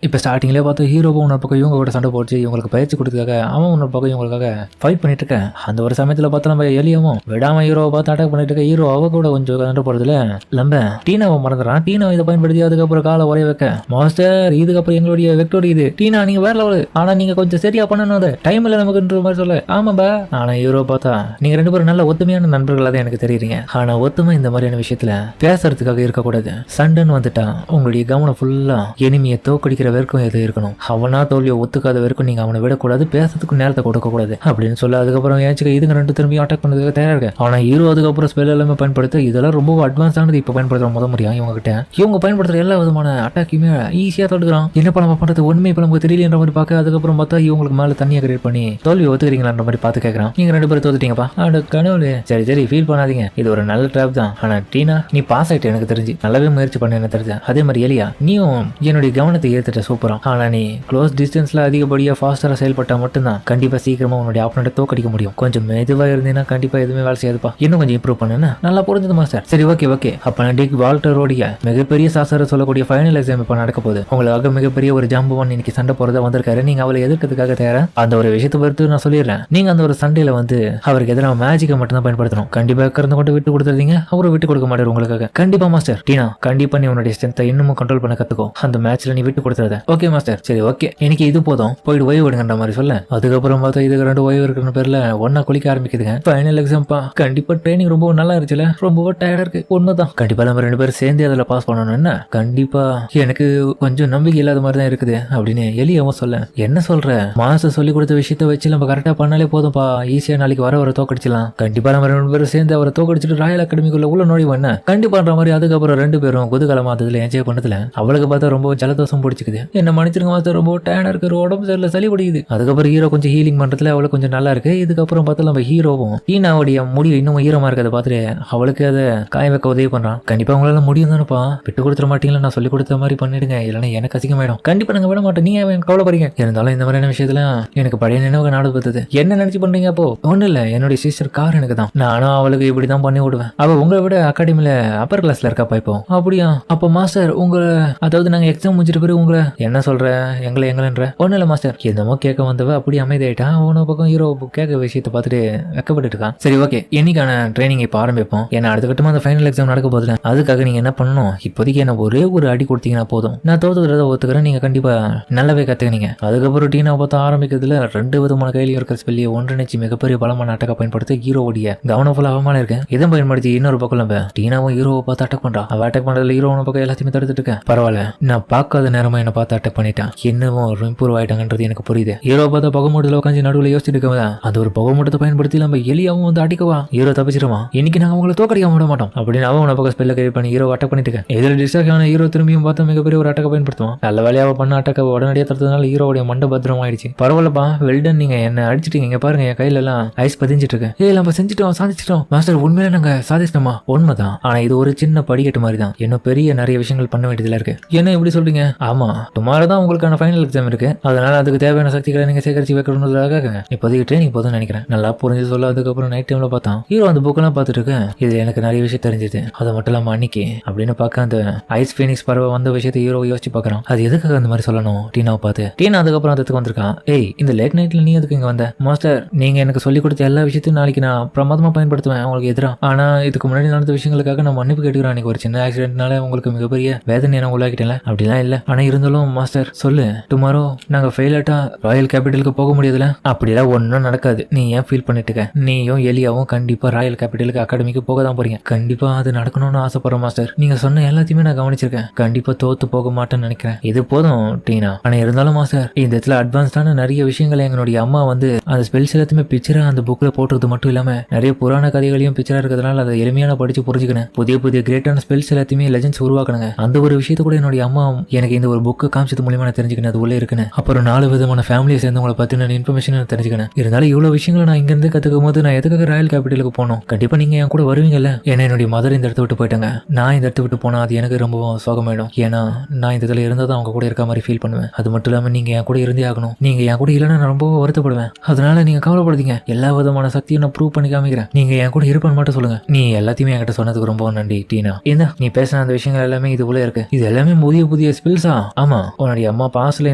இப்போ ஸ்டார்டிங்லேயே பார்த்து ஹீரோவும் இன்னொரு பக்கம் இவங்க கூட சண்டை போட்டு இவங்களுக்கு பயிற்சி கொடுத்ததுக்காக அவன் இன்னொரு பக்கம் இவங்களுக்காக ஃபைட் பண்ணிட்டு இருக்கேன். அந்த ஒரு சமயத்தில் பார்த்து நம்ம எலியவும் விடாம ஹீரோவை பார்த்து அட்டாக் பண்ணிட்டு இருக்க. ஹீரோ அவ கூட கொஞ்சம் சண்டை போடுறதுல நம்ம டீனாவை மறந்துறான். டீனாவை இதை பயன்படுத்தி அதுக்கப்புறம் காலை உரைய வைக்க மாஸ்டர் இதுக்கப்புறம் எங்களுடைய வெக்டோரி இது டீனா நீங்க வேற லெவலு, ஆனா நீங்க கொஞ்சம் சரியா பண்ணணும், அது டைம் இல்லை நமக்குன்ற மாதிரி சொல்ல ஆமாம்பா. ஆனா ஹீரோ பார்த்தா நீங்க 2 பேரும் நல்ல ஒத்துமையான நண்பர்களாக தான் எனக்கு தெரியுறீங்க. ஆனா ஒத்துமை இந்த மாதிரியான விஷயத்துல பேசுறதுக்காக இருக்கக்கூடாது. சண்டைன்னு வந்துட்டா உங்களுடைய கவனம் ஃபுல்லா எனிமியை தோக்கடிக்கிற வரைக்கும் எது இருக்கணும். அவனா தோல்வியை ஒத்துக்காத வரைக்கும் நீங்க அவனை விடக்கூடாது, பேசுறதுக்கு நேரத்தை கொடுக்கக்கூடாது அப்படின்னு சொல்ல அதுக்கப்புறம் ஏச்சுக்க இதுங்க 2 திரும்பி அட்டாக் பண்ணதுக்கு தயாரா இருக்கு. ஆனா ஹீரோ அதுக்கப்புறம் ஸ்பெல் எல்லாமே பயன்படுத்த இதெல்லாம் ரொம்ப அட்வான்ஸானது. இப்போ பயன்படுத்துற முறையா இவங்க கிட்ட இவங்க பயன்படுத்துற எல்லா விதமான அட்டாக்கையுமே ஈஸியா தடுக்கிறான். என்ன நம்ம பண்றது உண்மை இப்ப நமக்கு தெரியலன்ற மாதிரி பார்க்க அதுக்கப்புறம் பார்த்தா இவங்களுக்கு மேல தண்ணியை கிரியேட் பண்ணி தோல்வியை ஒத்துக்கிறீங்களான்ற மாதிரி பார்த்து கேட்கறான். நீங்க 2 பேரும் தோத்துட்டீங்கப்பா. அட கனவுல சரி சரி ஃபீல் பண்ணாதீங்க, இது ஒரு நல்ல ட்ராப் தான். ஆனா டீனா நீ பாஸ் ஆயிட்டு எனக்கு தெரிஞ்சு நல்லாவே முயற்சி பண்ண என்ன தெரிஞ்சேன். அதே மாதிரி எலியா நீயும் என்னுடைய கவனத்தை ஏத்துட்ட சூப்பரா. ஆனா நீ க்ளோஸ் டிஸ்டன்ஸ்ல அதிகப்படியா ஃபாஸ்டரா செயல்பட்டா மட்டும்தான் கண்டிப்பா சீக்கிரமா உன்னுடைய ஆப்பனண்ட்டை தோக்கடிக்க முடியும். கொஞ்சம் மெதுவா இருந்தீங்கன்னா கண்டிப்பா எதுவுமே வேலை செய்யாதுப்பா. இன்னும் கொஞ்சம் இம்ப்ரூவ் பண்ணுன்னா நல்லா புரிஞ்சது மாஸ்டர். சரி ஓகே ஓகே, அப்ப டிக் வால்டரோடைய மிகப்பெரிய சாசர சொல்லக்கூடிய ஃபைனல் எக்ஸாம் இப்ப நடக்க போகுது. உங்களுக்காக மிகப்பெரிய ஒரு ஜாம்பவான் இன்னைக்கு சண்டை போறதா வந்திருக்காரு. நீங்க அவளை எதிர்க்கிறதுக்காக தயாரா? அந்த ஒரு விஷயத்தை பொறுத்து நான் சொல்லிடுறேன். நீங்க அந்த ஒரு சண்டையில வந்து அவருக்கு எதிராக மேஜிக்கை மட்டும் தான் பயன்படுத்தணும். கண்டிப்பா கறந்து கொண்டு விட்டு கொடுத்துருந்தீங்க, அவரை விட்டு கொடுக்க மாட்டாரு உங்களுக்காக. கண்டிப்பா மாஸ்டர். டீனா கண்டிப்பா நீ உன்னுடைய ஸ்ட்ரென்த்தை இன்னமும் கண்ட்ரோல் பண்ண கத்துக்கோ. அந்த மேட்ச்ல நீ விட்டு கொடுத்துறத. Okay master. சரி ஓகே, எனக்கு இது போதும், போயிட்டு ஓய்வு விடுங்கன்ற மாதிரி சொல்ல அதுக்கப்புறம் பார்த்தா இதுக்கு 2 ஓய்வு இருக்கிற பேர்ல ஒன்னா குளிக்க ஆரம்பிக்குதுங்க. ஃபைனல் எக்ஸாம்பா கண்டிப்பா ட்ரைனிங் ரொம்ப நல்லா இருந்துச்சுல, ரொம்ப டயர்டா இருக்கு. ஒண்ணுதான் கண்டிப்பா நம்ம 2 பேரும் சேர்ந்து அதில் பாஸ் பண்ணணும். என்ன கண்டிப்பா எனக்கு கொஞ்சம் நம்பிக்கை இல்லாத மாதிரி தான் இருக்குது அப்படின்னு எலியாவும் சொல்ல என்ன சொல்ற மாஸ்டர் சொல்லி கொடுத்த விஷயத்த வச்சு நம்ம கரெக்டா பண்ணாலே போதும்பா, ஈஸியா நாளைக்கு வர தோக்கடிச்சிடலாம். கண்டிப்பா நம்ம 2 பேரும் சேர்ந்து அவரை தோக்கடிச்சிட்டு ராயல் அகாடமிக்குள்ள உள்ள நுழைவு என்ன கண்டிப்பான்ற மாதிரி அதுக்கப்புறம் 2 பேரும் குதூகலமா அதுல என்ஜாய் பண்ணதுல அவளுக்கு பார்த்தா ரொம்ப ஜலதோஷம் பிடிச்சிக்குது. பிடிக்குது, என்ன மன்னிச்சிருங்க மாஸ்டர், ரொம்ப டயர்டா இருக்கு, உடம்பு சரியில்லை, சளி பிடிக்குது. அதுக்கப்புறம் ஹீரோ கொஞ்சம் ஹீலிங் பண்றதுல அவளுக்கு கொஞ்சம் நல்லா இருக்கு. இதுக்கப்புறம் பார்த்தா நம்ம ஹீரோவும் டீனாவுடைய முடி இன்னும் ஈரமா இருக்கிறத பார்த்துட்டு அவளுக்கு அதை காய வைக்க உதவி பண்றான். கண்டிப்பா உங்களால முடியும் தானப்பா, விட்டு கொடுத்துட மாட்டீங்களா, நான் சொல்லி கொடுத்த மாதிரி பண்ணிடுங்க, இல்லைன்னா எனக்கு அசிங்கமாயிடும். கண்டிப்பா நாங்க விட மாட்டோம், நீங்க கவலைப்படுறீங்க. இருந்தாலும் இந்த மாதிரியான விஷயத்துல எனக்கு பழைய நினைவு நாடு பார்த்தது. என்ன நினைச்சு பண்றீங்க? அப்போ ஒண்ணு இல்ல, என்னுடைய சிஸ்டர் கார் எனக்கு தான், நானும் அவளுக்கு இப்படிதான் பண்ணி விடுவேன். அவ உங்களை விட அகாடமில அப்பர் கிளாஸ்ல இருக்காப்பா இப்போ. அப்படியா? அப்போ மாஸ்டர் உங்களை, அதாவது நாங்க எக்ஸாம் முடிச்சிட்டு பிறகு உங்களை என்ன சொல்ற, எங்களன்ற? ஒண்ணு இல்ல மாஸ்டர், என்னமோ கேட்க வந்தவ அப்படி அமைதியாயிட்டான். அவன பக்கம் ஹீரோ கேட்க விஷயத்தை பார்த்துட்டு வெக்கப்பட்டு இருக்கான். சரி ஓகே, என்னைக்கான ட்ரைனிங் இப்போ ஆரம்பிப்போம். ஏன்னா அடுத்த கட்டமா அந்த ஃபைனல் எக்ஸாம் நடக்க போதுல, அதுக்காக நீங்க என்ன பண்ணணும், இப்போதைக்கு என்ன ஒரே ஒரு அடி கொடுத்தீங்கன்னா போதும், நான் தோத்துக்கிறத ஒத்துக்கிறேன், நீங்க கண்டிப்பா நல்லாவே கத்துக்கினீங்க. அதுக்கப்புறம் டீனா பார்த்து ஆரம்பிக்கிறதுல 2 விதமான கையில இருக்கிற ஸ்பெல்லியை ஒன்றிணைச்சு மிகப்பெரிய பலமான அட்டக்க பயன்படுத்த ஹீரோவுடைய கவனம் ஃபுல்லா அவமான இருக்கேன். இதை பயன்படுத்தி இன்னொரு பக்கம் நம்ம டீனாவும் ஹீரோவை பார்த்து அட்டாக் பண்றா. அவ அட்டாக் பண்றதுல ஹீரோ பக்கம் எல்லாத்தையுமே தடுத்துட்டு இருக்கேன். பரவாயில்ல, நான் பார்க்காத நேரமா என்ன பார்த்து அட்டாக் பண்ணிட்டான், என்னவும் இம்ப்ரூவ் ஆயிட்டாங்கன்றது எனக்கு புரியுது. ஹீரோ பார்த்தா புகை மூட்டத்தில் உட்காந்து நடுவில் யோசிச்சுட்டு இருக்கவன் அந்த ஒரு புகை மூட்டத்தை பயன்படுத்தி நம்ம எலியாவும் வந்து அடிக்கவா, ஹீரோ தப்பிச்சிருவான், இன்னைக்கு நாங்க உங்களை தோக்கடிக்க விட மாட்டோம் அப்படின்னு அவன் பக்கம் ஸ்பெல்ல கிரியேட் பண்ணி ஹீரோ அட்டாக் பண்ணிட்டு இருக்கேன். இதில் டிஸ்ட்ராக்ட் ஆன ஹீரோ திரும்பியும் பார்த்தா மிகப்பெரிய ஒரு அட்டாக் பயன்படுத்துவான். நல்ல வேலையாக பண்ண அட்டாக்க உடனடியாக தடுத்ததுனால ஹீரோடைய மண்டை பத்திரம் ஆயிடுச்சு. பரவாயில்லப்பா, வெல்டன், நீங்க என்ன அடிச்சிட்டீங்க, இங்க பாருங்க என் கையில எல்லாம் ஐஸ் பதிஞ்சிட்டு இருக்கு. நம்ம செஞ்சுட்டோம், சாதிச்சிட்டோம் மாஸ்டர், உண்மையில நாங்க சாதிச்சிட்டோமா? உண்மைதான், ஆனா இது ஒரு சின்ன படிக்கட்டு மாதிரி தான், இன்னும் பெரிய நிறைய விஷயங்கள் பண்ண வேண்டியதுல இருக்கு. என்ன இப்படி சொல்றீங்க? ஆமா, டுமாரோ தான் உங்களுக்கான ஃபைனல் எக்ஸாம் இருக்கு, அதனால அதுக்கு தேவையான சக்திகளை நீங்க சேகரிச்சு வைக்கணுன்றதுக்காக இப்போதைக்கு ட்ரைனிங் போதும்னு நினைக்கிறேன். நல்லா புரிஞ்சு சொல்ல. அதுக்கப்புறம் நைட் டைம்ல பார்த்தான் ஹீரோ அந்த புக்கெல்லாம் பார்த்துட்டு இருக்கேன். இது எனக்கு நிறைய விஷயம் தெரிஞ்சது, அது மட்டும் இல்லாம அன்னைக்கு அப்படின்னு பார்க்க அந்த ஐஸ் ஃபீனிக்ஸ் பறவை வந்த விஷயத்தை ஹீரோ யோசிச்சு பார்க்கறான். அது எதுக்காக அந்த மாதிரி சொல்லணும் டீனாவை பார்த்து. டீனா அதுக்கப்புறம் அதுக்கு வந்திருக்கான். ஏய், இந்த லேட் நைட்ல நீ எதுக்கு இங்க வந்த? மாஸ்டர், நீங்க எனக்கு சொல்லி கொடுத்த எல்லா விஷயத்தையும் நாளைக்கு நான் பிரமாதமா பயன்படுத்துவேன் உங்களுக்கு எதிரா. ஆனா இதுக்கு முன்னாடி நடந்த விஷயங்களுக்காக நான் மன்னிப்பு கேட்டுக்கிறேன். அன்னைக்கு ஒரு சின்ன ஆக்சிடென்ட்னால உங்களுக்கு மிகப்பெரிய வேதனை நான் உள்ளாக்கிட்டேன். அப்படிலாம் இல்ல, ஆனா இருந்தாலும் மாஸ்டர் சொல்லு, டுமாரோ நாங்க ஃபெயில் ஆட்டா ராயல் கேபிட்டலுக்கு போக முடியாதுல? அப்படிலாம் ஒன்னும் நடக்காது, நீ ஏன் ஃபீல் பண்ணிட்டு இருக்க? நீயும் எலியாவும் கண்டிப்பா ராயல் கேபிட்டலுக்கு அகாடமிக்கு போக தான் போறீங்க. கண்டிப்பா அது நடக்கணும்னு ஆசைப்படுறேன் மாஸ்டர். நீங்க சொன்ன எல்லாத்தையுமே நான் கவனிச்சிருக்கேன், கண்டிப்பா தோத்து போக மாட்டேன்னு நினைக்கிறேன். இது போதும் டீனா. ஆனா இருந்தாலும் மாஸ்டர், இந்த இடத்துல அட்வான்ஸ்டான நிறைய விஷயங்களை எங்களுடைய அம்மா வந்து அந்த ஸ்பெல்ஸ் எல்லாத்தையுமே பிக்சரா அந்த புக்ல போட்டுறது மட்டும் இல்லாம நிறைய புராண கதைகளையும் பிக்சரா இருக்கிறதுனால அதை எளிமையான படிச்சு புரிஞ்சுக்கணும். புதிய புதிய கிரேட்டான ஸ்பெல்ஸ் எல்லாத்தையுமே லெஜெண்ட்ஸ் உருவாக்கணுங்க. அந்த ஒரு விஷயத்த கூட என்னுடைய அம்மா எனக்கு இந்த ஒரு புக்கை காமிச்சது மூலியமா நான் தெரிஞ்சுக்கணும் அது உள்ள இருக்குன்னு. அப்புறம் 4 விதமான ஃபேமிலியை சேர்ந்தவங்களை பத்தின இன்ஃபர்மேஷன் தெரிஞ்சுக்கணும். இருந்தாலும் இவ்வளவு விஷயங்களை நான் இங்க இருந்து கத்துக்கும் போது நான் எதுக்காக ராயல் கேபிட்டலுக்கு போனோம்? கண்டிப்பா நீங்க என் கூட வருவீங்கல்ல? ஏன்னா என்னுடைய மதர் இந்த இடத்த விட்டு போயிட்டாங்க, நான் இந்த இடத்த விட்டு போனா அது எனக்கு ரொம்ப சோகமாயிடும். ஏன்னா நான் இந்த இடத்துல இருந்தா தான் அவங்க கூட இருக்க மாதிரி ஃபீல் பண்ணுவேன். அது மட்டும் இல்லாம நீங்க என் கூட இருந்தே ஆகணும். நீங்க என் கூட இல்லைன்னா நான் ரொம்ப வருத்தப்படுவேன். அதனால நீங்க கவலைப்படுறீங்க, எல்லா விதமான சக்தியும் நான் ப்ரூவ் பண்ணி காமிக்கிறேன். நீங்க என் கூட இருப்பேன்னு மட்டும் சொல்லுங்க. நீ எல்லாத்தையுமே என்கிட்ட சொன்னதுக்கு ரொம்ப நன்றி டீனா. ஏன்னா நீ பேசின அந்த விஷயங்கள் எல்லாமே இது உள்ள இருக்கு, இது எல்லாமே புதிய புதிய ஸ்பில்ஸா? ஆமா, உன்னுடைய அம்மா பாஸ்ல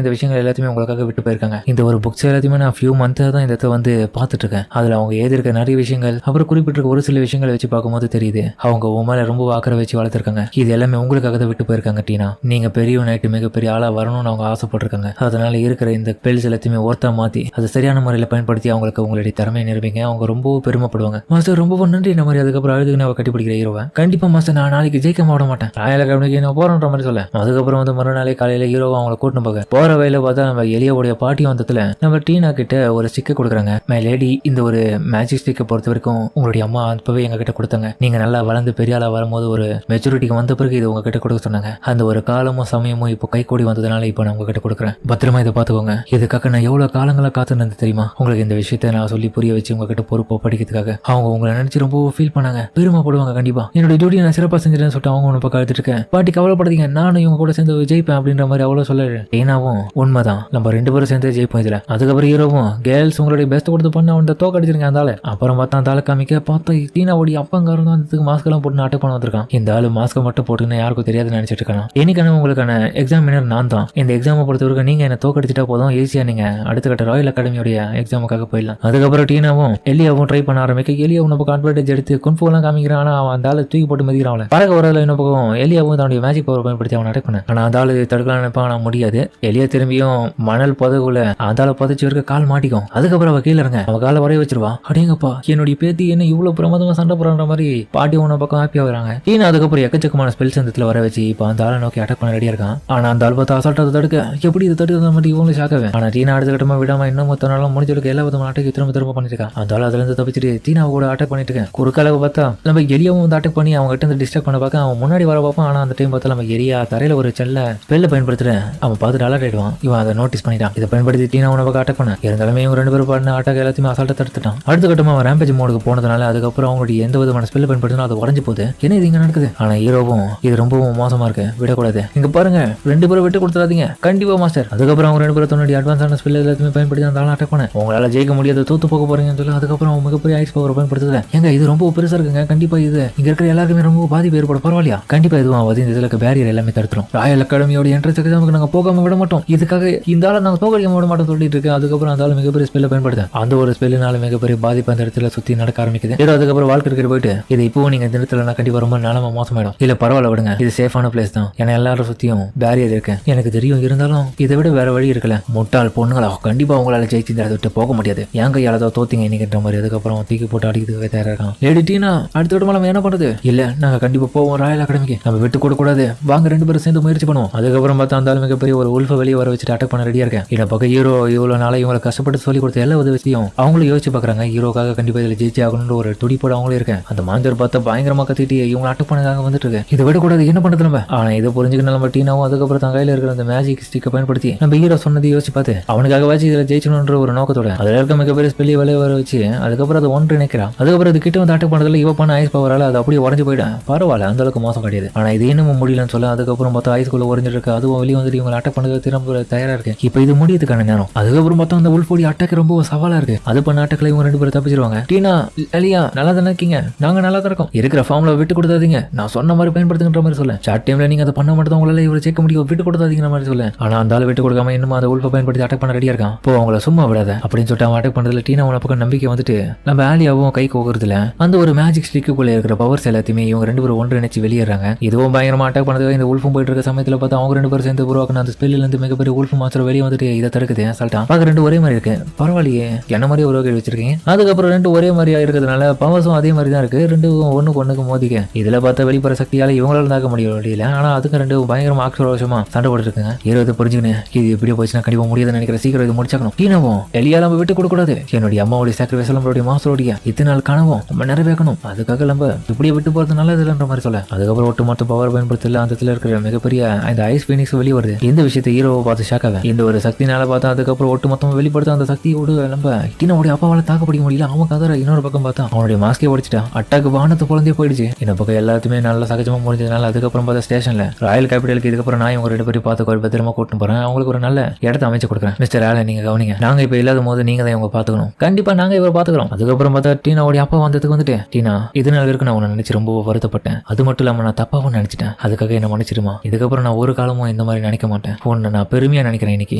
இந்த விஷயங்கள் எல்லாத்தையுமே உங்களுக்காக விட்டு போயிருக்காங்க. இந்த ஒரு புக்ஸ் எல்லாத்தையுமே நான் ஃபியூ மந்த்தாக தான் இந்த வந்து பார்த்துட்டு இருக்கேன். அதுல அவங்க ஏதி இருக்க நிறைய விஷயங்கள் அப்புறம் குறிப்பிட்டிருக்க ஒரு சில விஷயங்களை வச்சு பார்க்கும்போது தெரியுது அவங்க உன் மேல ரொம்ப ஆக்கிர வச்சு வளர்த்துருக்காங்க. இது எல்லாமே உங்களுக்காக தான் விட்டு போயிருக்காங்க டீனா. நீங்க பெரிய நைட்டு மிகப்பெரிய ஆளா வரணும்னு அவங்க ஆசைப்பட்டிருக்காங்க. அதனால இருக்கிற இந்த பெல்ஸ் எல்லாத்தையுமே ஒருத்தா மாத்தி அதை சரியான முறையில் பயன்படுத்தி அவங்களுக்கு உங்களுடைய திறமையை நிரூபிங்க. அவங்க ரொம்ப பெருமைப்படுவாங்க. மாஸ்டர் ரொம்ப நன்றி இந்த மாதிரி. அதுக்கப்புறம் அழுதுக்கு அவ கட்டிப்பிடிக்கிற ஹீரோவை. கண்டிப்பா மாஸ்டர், நான் நாளைக்கு ஜெயிக்க விட மாட்டேன், ராயல் அகாடமிக்கு நான் போறேன்ற மாதிரி சொல்ல. அதுக்கப்புறம் வந்து மறுநாளே காலையில ஹீரோவை அவங்களை கூட்டின்னு போக போற வயல பார்த்தா நம்ம எலியாவுடைய பாட்டி வந்ததுல நம்ம டீனா கிட்ட ஒரு ஸ்டிக்கை கொடுக்குறாங்க. மை லேடி, இந்த ஒரு மேஜிக் ஸ்டிக்கை பொறுத்த வரைக்கும் உங்களுடைய அம்மா அப்பவே எங்க கிட்ட கொடுத்தாங்க. நீங்க நல்லா வளர்ந்து பெரிய ஆளா வரும்போது ஒரு மெச்சூரிட்டிக்கு வந்த பிறகு இது உங்ககிட்ட கொடுக்க சொன்னாங்க. அந்த ஒரு காலமும் சமயமும் இப்போ கை கூடி வந்ததுனால இப்போ நான் உங்ககிட்ட கொடுக்குறேன். பத்திரமா இதை பார்த்துக்கோங்க. இதுக்காக நான் எவ்வளவு காலங்களா காத்துனது தெரியுமா? உங்களுக்கு இந்த விஷயத்தை நான் சொல்லி புரிய வச்சு உங்ககிட்ட பொறுப்போ படிக்கிறதுக்காக அவங்க உங்களை நினைச்சு ரொம்ப ஃபீல் பண்ணாங்க, பெருமைப்படுவாங்க. கண்டிப்பா என்னோட டியூட்டியை நான் சிறப்பாக செஞ்சிருன்னு சொல்லிட்டு அவங்க ஒன்று பக்கம் எடுத்துட்டு இருக்கேன். பாட்டி கவலைப்படுறீங்க, நானும் இவங்க கூட சேர்ந்து ஜெயிப்பேன் அப்படின்ற மாதிரி அவ்வளோ சொல்ல. டீனாவும் உண்மைதான், நம்ம 2 பேரும் சேர்ந்து ஜெயிப்போம் இதுல. அதுக்கப்புறம் ஹீரோவும் கேர்ள்ஸ் உங்களுடைய பெஸ்ட் கொடுத்து பண்ண அவன் தோக்க அடிச்சிருங்க அந்த ஆளு. அப்புறம் பார்த்தா அந்த ஆளை காமிக்க பார்த்தா டீனாவுடைய அப்பங்காரன் தான் அதுக்கு மாஸ்க் எல்லாம் போட்டு அட்டாக் பண்ண வந்திருக்கான். இந்த ஆளு மாஸ்கை மட்டும் போட்டுன்னு யாருக்கும் தெரியாது நினைச்சிட்டு இருக்கான். எனக்கான உங்களுக்கான எக்ஸாமினர் நான் தான். இந்த எக்ஸாமை பொறுத்தவரைக்கும் நீங்க என்ன தோக்கடிச்சிட்டா போதும், ஈஸியா நீங்க அடுத்த கட்ட ராயல் அகாடமியோடைய எக்ஸாமுக்காக போயிடலாம். அதுக்கப்புறம் டீனாவும் எலியாவும் ட்ரை பண்ண ஆரம்பிக்க எலியா உன்ன பக்கம் அட்வான்டேஜ் எடுத்து குன்ஃபுலாம் காமிக்கிறான். ஆனா அவன் அந்த ஆளு தூக்கி போட்டு மதிக்கிறான். பறக்க வரல இன்னும் பக்கம் எலியாவும் தன்னுடைய மேஜிக் பவர் பயன்படுத்தி அவன் அட்டாக் பண்ண. ஆனா அந்த ஆளு தடுக்கலாம் நினைப்பான், ஆனா முடியாது. எலியா திரும்பியும் மணல் புதகுல அந்த ஆளை புதைச்சு இருக்க கால் மாட்டிக்கும். அதுக்கப்புறம் அவ கீழே இருங்க அவ காலை வரைய வச்சிருவா. அடேங்கப்பா, என்னுடைய பேத்தி என்ன இவ்வளவு பிரமாதமா சண்டை போடுற மாதிரி பாட்டி உன்ன பக்கம் ஹாப்பியா வராங்க. டீனா அதுக்கப்புறம் எக்கச்சக்கமான ஸ்பெல்ஸ் அந்த வர வச்சு இப்போ அந்த ஆளை நோக்கி அட்டாக் பண்ண ரெடியா இருக்கான். ஆனா அந்த ஆள் பார்த்து அசால்ட்டை தடுக்க எப்படி இதை தடுக்கிற மாதிரி இவங்களும் ஷாக்காவே. ஆனா டீனா அடுத்த கட்டமா விடாம இன்னும் மொத்தனாலும் முடிஞ்சளுக்கு எல்லா விதமான அட்டாக் திரும்ப பண்ணிட்டு இருக்கான். அந்த ஆள் அதுல இருந்து தப்பிச்சுட்டு டீனாவை கூட அட்டாக் பண்ணிட்டு இருக்கேன். குறுக்கால பார்த்தா நம்ம எலியாவும் வந்து அட்டாக் பண்ணி அவங்க கிட்ட இருந்து டிஸ்டர்ப் பண்ண பார்க்க அவன் முன்னாடி வர பார்ப்பான். ஆனா அந்த டைம் பார்த்தா நம்ம எரியா தரையில ஒரு செல்ல ஸ்பெல்ல பயன்படுத்தி பயன்படுத்துற அவன் பார்த்துட்டு அலர்ட் ஆயிடுவான். இவன் அதை நோட்டீஸ் பண்ணிட்டான். இதை பயன்படுத்தி டீனா உன பக்கம் அட்டாக் பண்ண இருந்தாலுமே இவங்க 2 பேரும் பண்ண அட்டாக் எல்லாத்தையுமே அசால்ட்டா தடுத்துட்டான். அடுத்த கட்டமா அவன் ரேம்பேஜ் மோடுக்கு போனதுனால அதுக்கப்புறம் அவங்களுடைய எந்த விதமான ஸ்பெல் பயன்படுத்தினா அது உடஞ்சு போகுது. என்ன இது இங்க நடக்குது? ஆனா ஹீரோவும் இது ரொம்பவும் மோசமா இருக்கு, விடக்கூடாது, இங்க பாருங்க 2 பேரும் விட்டு கொடுத்துறாதீங்க கண்டிப்பா மாஸ்டர். அதுக்கப்புறம் அவங்க 2 பேரும் தன்னுடைய அட்வான்ஸான ஸ்பெல் எல்லாத்தையுமே பயன்படுத்தி அந்த அட்டாக் பண்ண உங்களால ஜெயிக்க முடியாது, தோத்து போக போறீங்கன்னு சொல்லி அதுக்கப்புறம் அவங்க மிகப்பெரிய ஐஸ் பவர் பயன்படுத்துது. எங்க இது ரொம்ப பெருசா இருக்குங்க, கண்டிப்பா இது இங்க இருக்கிற எல்லாருக்குமே ரொம்ப பாதிப்பு ஏற்பட பரவாயில்லையா? கண்டிப்பா இதுவும் ஆகுது, இந்த இதுல பேரியர் எல்லாமே தடுத்துரும். ராயல் அகாடமியோட என்ட்ரன்ஸ் எக்ஸாமுக்கு நாங்க போகாம விட மாட்டோம், இதுக்காக இந்த ஆளை நாங்க தோக்கடிக்க விட மாட்டோம் சொல்லிட்டு இருக்கு. அதுக்கப்புறம் அந்த ஆளு மிகப்பெரிய ஸ்பெல்ல பயன்படுத்த அந்த ஒரு ஸ்பெல்லினால மிகப்பெரிய பாதிப்பு அந்த இடத்துல சுத்தி நடக்க ஆரம்பிக்குது. ஏதோ அதுக்கப்புறம் வாழ்க்கை இருக்கிற போயிட்டு இது இப்போ நீங்க இந்த இடத்துல கண்டிப்பா ரொம்ப நிலம மோசமாயிடும், இல்ல பரவாயில்ல விடுங்க, இது சேஃபான பிளேஸ் தான், ஏன்னா எல்லாரும் சுத்தியும் பேரியர் இருக்கு எனக்கு தெரியும், இருந்தாலும் இதை விட வேற வழி இருக்கல, முட்டாள் பொண்ணுங்களா கண்டிப்பா உங்களால ஜெயிச்சு இந்த விட்டு போக முடியாது, என் கையால தான் தோத்தீங்க இன்னைக்குன்ற மாதிரி. அதுக்கப்புறம் தூக்கி போட்டு அடிக்கிறதுக்கு தயாரா இருக்கான். லேடி டீனா அடுத்த விட நம்ம என்ன பண்றது? இல்ல நாங்க கண்டிப்பா போவோம் ராயல் அகாடமிக்கு, நம்ம விட்டு கூட கூடாது, வாங்க 2 பேரும் சேர்ந்து முயற்சி பண்ணுவோம். அதுக்கப்புறம் பார்த்தா அந்த மிகப்பெரிய ஒரு உல்ஃபை வெளியே வர வச்சுட்டு அட்டாக் பண்ண ரெடியா இருக்கேன். இந்த பக்கம் ஹீரோ இவ்வளவு நாளா இவங்களை கஷ்டப்பட்டு சொல்லி கொடுத்த எல்லா உதவியும் அவங்களும் யோசிச்சு பாக்குறாங்க. ஹீரோக்காக கண்டிப்பா இதுல ஜெயிச்சு ஆகணும்னு ஒரு துடிப்போட அவங்களும் இருக்கேன். அந்த மாஞ்சர் பார்த்தா பயங்கரமா கத்திட்டு இவங்க அட்டாக் பண்ணதாக வந்துட்டு இருக்கு. இதை விட கூடாது, என்ன பண்றது நம்ம? ஆனா இதை புரிஞ்சுக்கணும் நம்ம டீனாவும் அதுக்கப்புறம் தன் கையில இருக்கிற அந்த மேஜிக் ஸ்டிக்கை பயன்படுத்தி நம்ம ஹீரோ சொன்னதை யோசிச்சு பார்த்து அவனுக்காக வச்சு இதுல ஜெயிச்சணும்ன்ற ஒரு நோக்கத்தோட அதுல இருக்க மிகப்பெரிய ஸ்பெல்லி விளைய வர வச்சு அதுக்கப்புறம் அதை ஒன்று நினைக்கிறான். அதுக்கப்புறம் அது கிட்ட வந்து அட்டாக் பண்ணதுல இவ பண்ண ஐஸ் பவரால அது அப்படியே உடஞ்சு போயிடும். பரவாயில்ல, அந்த அளவுக்கு மோசம் கிடையாது. ஆனா இது இன்னும் முடியலன்னு சொல்ல அதுக்கப்புறம் பார்த்தா ஐஸ்குள்ள உறைஞ்சிட்டு இருக்கு. அதுவும் வெளியே வந்துட்டு இவங்க அட்டாக் பண்ணது திரும்ப தயாரா இருக்கு. இப்போ இது முடியதுக்கான நேரம். அதுக்கப்புறம் பார்த்தா அந்த உல்ஃபோடி அட்டாக் ரொம்ப சவாலா இருக்கு. அது பண்ண அட்டாக்ல இவங்க 2 பேரும் தப்பிச்சிருவாங்க. டீனா அலியா நல்லா தானே இருக்கீங்க? நாங்க நல்லா தான் இருக்கோம். இருக்கிற ஃபார்ம்ல விட்டு கொடுத்தாதீங்க, நான் சொன்ன மாதிரி பயன்படுத்துங்கிற மாதிரி சொல்ல. ஷார்ட் டைம்ல நீங்க அதை பண்ண மட்டும் உங்களால இவரை சேர்க்க முடியும், விட்டு கொடுத்தாதீங்கிற மாதிரி சொல்ல. ஆனா அந்த ஆள் விட்டு கொடுக்காம இன்னும் அந்த உல்ஃபை பயன்படுத்தி அட்டாக் பண்ண ரெடியா இருக்கான். இப்போ அவங்கள சும்மா விடாத அப்படின்னு சொல்லிட்டு அவன் அட்டாக் பண்றதுல டீனா உன பக்கம் நம்பிக்கை வந்துட்டு நம்ம ஆலியாவும் கை கோக்குறதுல அந்த ஒரு மேஜிக் ஸ்டிக்குள்ள இருக்கிற பவர்ஸ் எல்லாத்தையுமே இவங்க 2 பேரும் ஒன்று நினைச்சு வெளியேறாங்க. இதுவும் பயங்கரமா அட்டாக் பண்ணது இந்த உல்ஃபும் போயிட்டு இருக்க சமயத்துல பார்த்தா அவங்க 2 பேரும் சேர்ந்து உருவாக்கின அந்த ஸ்பெல்ல இருந்து மிகப்பெரிய உல்ஃபு மாஸ்டர் வெளியே வந்துட்டு இதை தடுக்குது. சொல்லிட்டான் பார்க்க 2 ஒரே மாதிரி இருக்கு, பரவாயில்லையே என்ன மாதிரி உருவாக்கி வச்சிருக்கீங்க. அதுக்கப்புறம் 2 ஒரே மாதிரியா இருக்கிறதுனால பவர்ஸும் அதே மாதிரி தான் இருக்கு, 2 ஒண்ணுக்கு ஒண்ணுக்கு மோதிக்க. இதுல பார்த்தா வெளிப்புற சக்தியால இவங்களால தாக்க முடியல, ஆனா அதுக்கு 2 பயங்கரமா ஆக்ரோஷமா சண்டை போட்டு இருக்குங்க. ஹீரோ புரிஞ்சுக்கணும், இது இப்படியே போச்சுன்னா கண்டிப்பா முடியாதுன்னு நினைக்கிற, சீக்கிரம் இது முடிச்சாக்கணும். டீனாவும் எலியால நம்ம விட்டு கொடுக்க கூடாது, என்னுடைய அம்மாவுடைய சாக்ரிஃபைஸ் நம்மளுடைய மாஸ்டருடைய இத்தனை நாள் கனவும் நம்ம நிறைவேற்றணும், அதுக்காக நம்ம இப்படியே விட்டு போறது நல்லது இல்லைன்ற மாதிரி சொல்ல. அதுக்கப்புறம் ஒட்டுமொத்த பவர் பயன்படுத்தல அந்த இடத்துல இருக்கிற மிகப்பெரிய அந்த ஐஸ் ஃபீனிக்ஸ் வெளியே வருது. இந்த விஷயத்தை ஹீரோவை பார்த்து ஷாக் ஆகும். இந்த ஒரு சக்தினால பார்த்தா அதுக்கப்புறம் ஒட்டுமொத்தமா வெளிப்படுத்த அந்த சக்தியோடு நம்ம டீனாவுடைய அப்பாவால தாக்க பிடிக்க முடியல. அவன் கதற இன்னொரு பக்கம் பார்த்தா அவனுடைய மாஸ்கே உடைச்சிட்டா, அட்டாக்கு வானத்தை குழந்தைய போயிடுச்சு. இந்த பக்கம் எல்லாத்துமே நல்லா சகஜமா முடிஞ்சதுனால அதுக்கப்புறம் பார்த்தா ஸ்டேஷன்ல ராயல் கேபிட்டலுக்கு இதுக்கப்புறம் நான் இவங்க 2 பேரும் பார்த்து பத்திரமா கூட்டிட்டு போறேன், அவங்களுக்கு ஒரு நல்ல இடத்த அமைச்சு கொடுக்குறேன். மிஸ்டர் ஆலன் நீங்க கவனிங்க, நாங்க இப்ப இல்லாத போது நீங்க தான் இவங்க பாத்துக்கணும், கண்டிப்பா நாங்க இவரை பாத்துக்கிறோம். அதுக்கப்புறம் பார்த்தா டீனாவுடைய அப்பா வந்ததுக்கு வந்துட்டு டீனா இது நாள் வரைக்கும் நான் உன்னை நினைச்சு ரொம்ப வருத்தப்பட்டேன், அது மட்டும் இல்லாம நான் தப்பாவும் நினைச்சிட்டேன், அதுக்காக என்ன மன்னிச்சிருமா, இதுக்கப்புறம் நான் ஒரு காலமும் இந்த மாதிரி நினைக்க மாட்டேன், உன்னை நான் பெருமையா நினைக்கிறேன் இன்னைக்கு,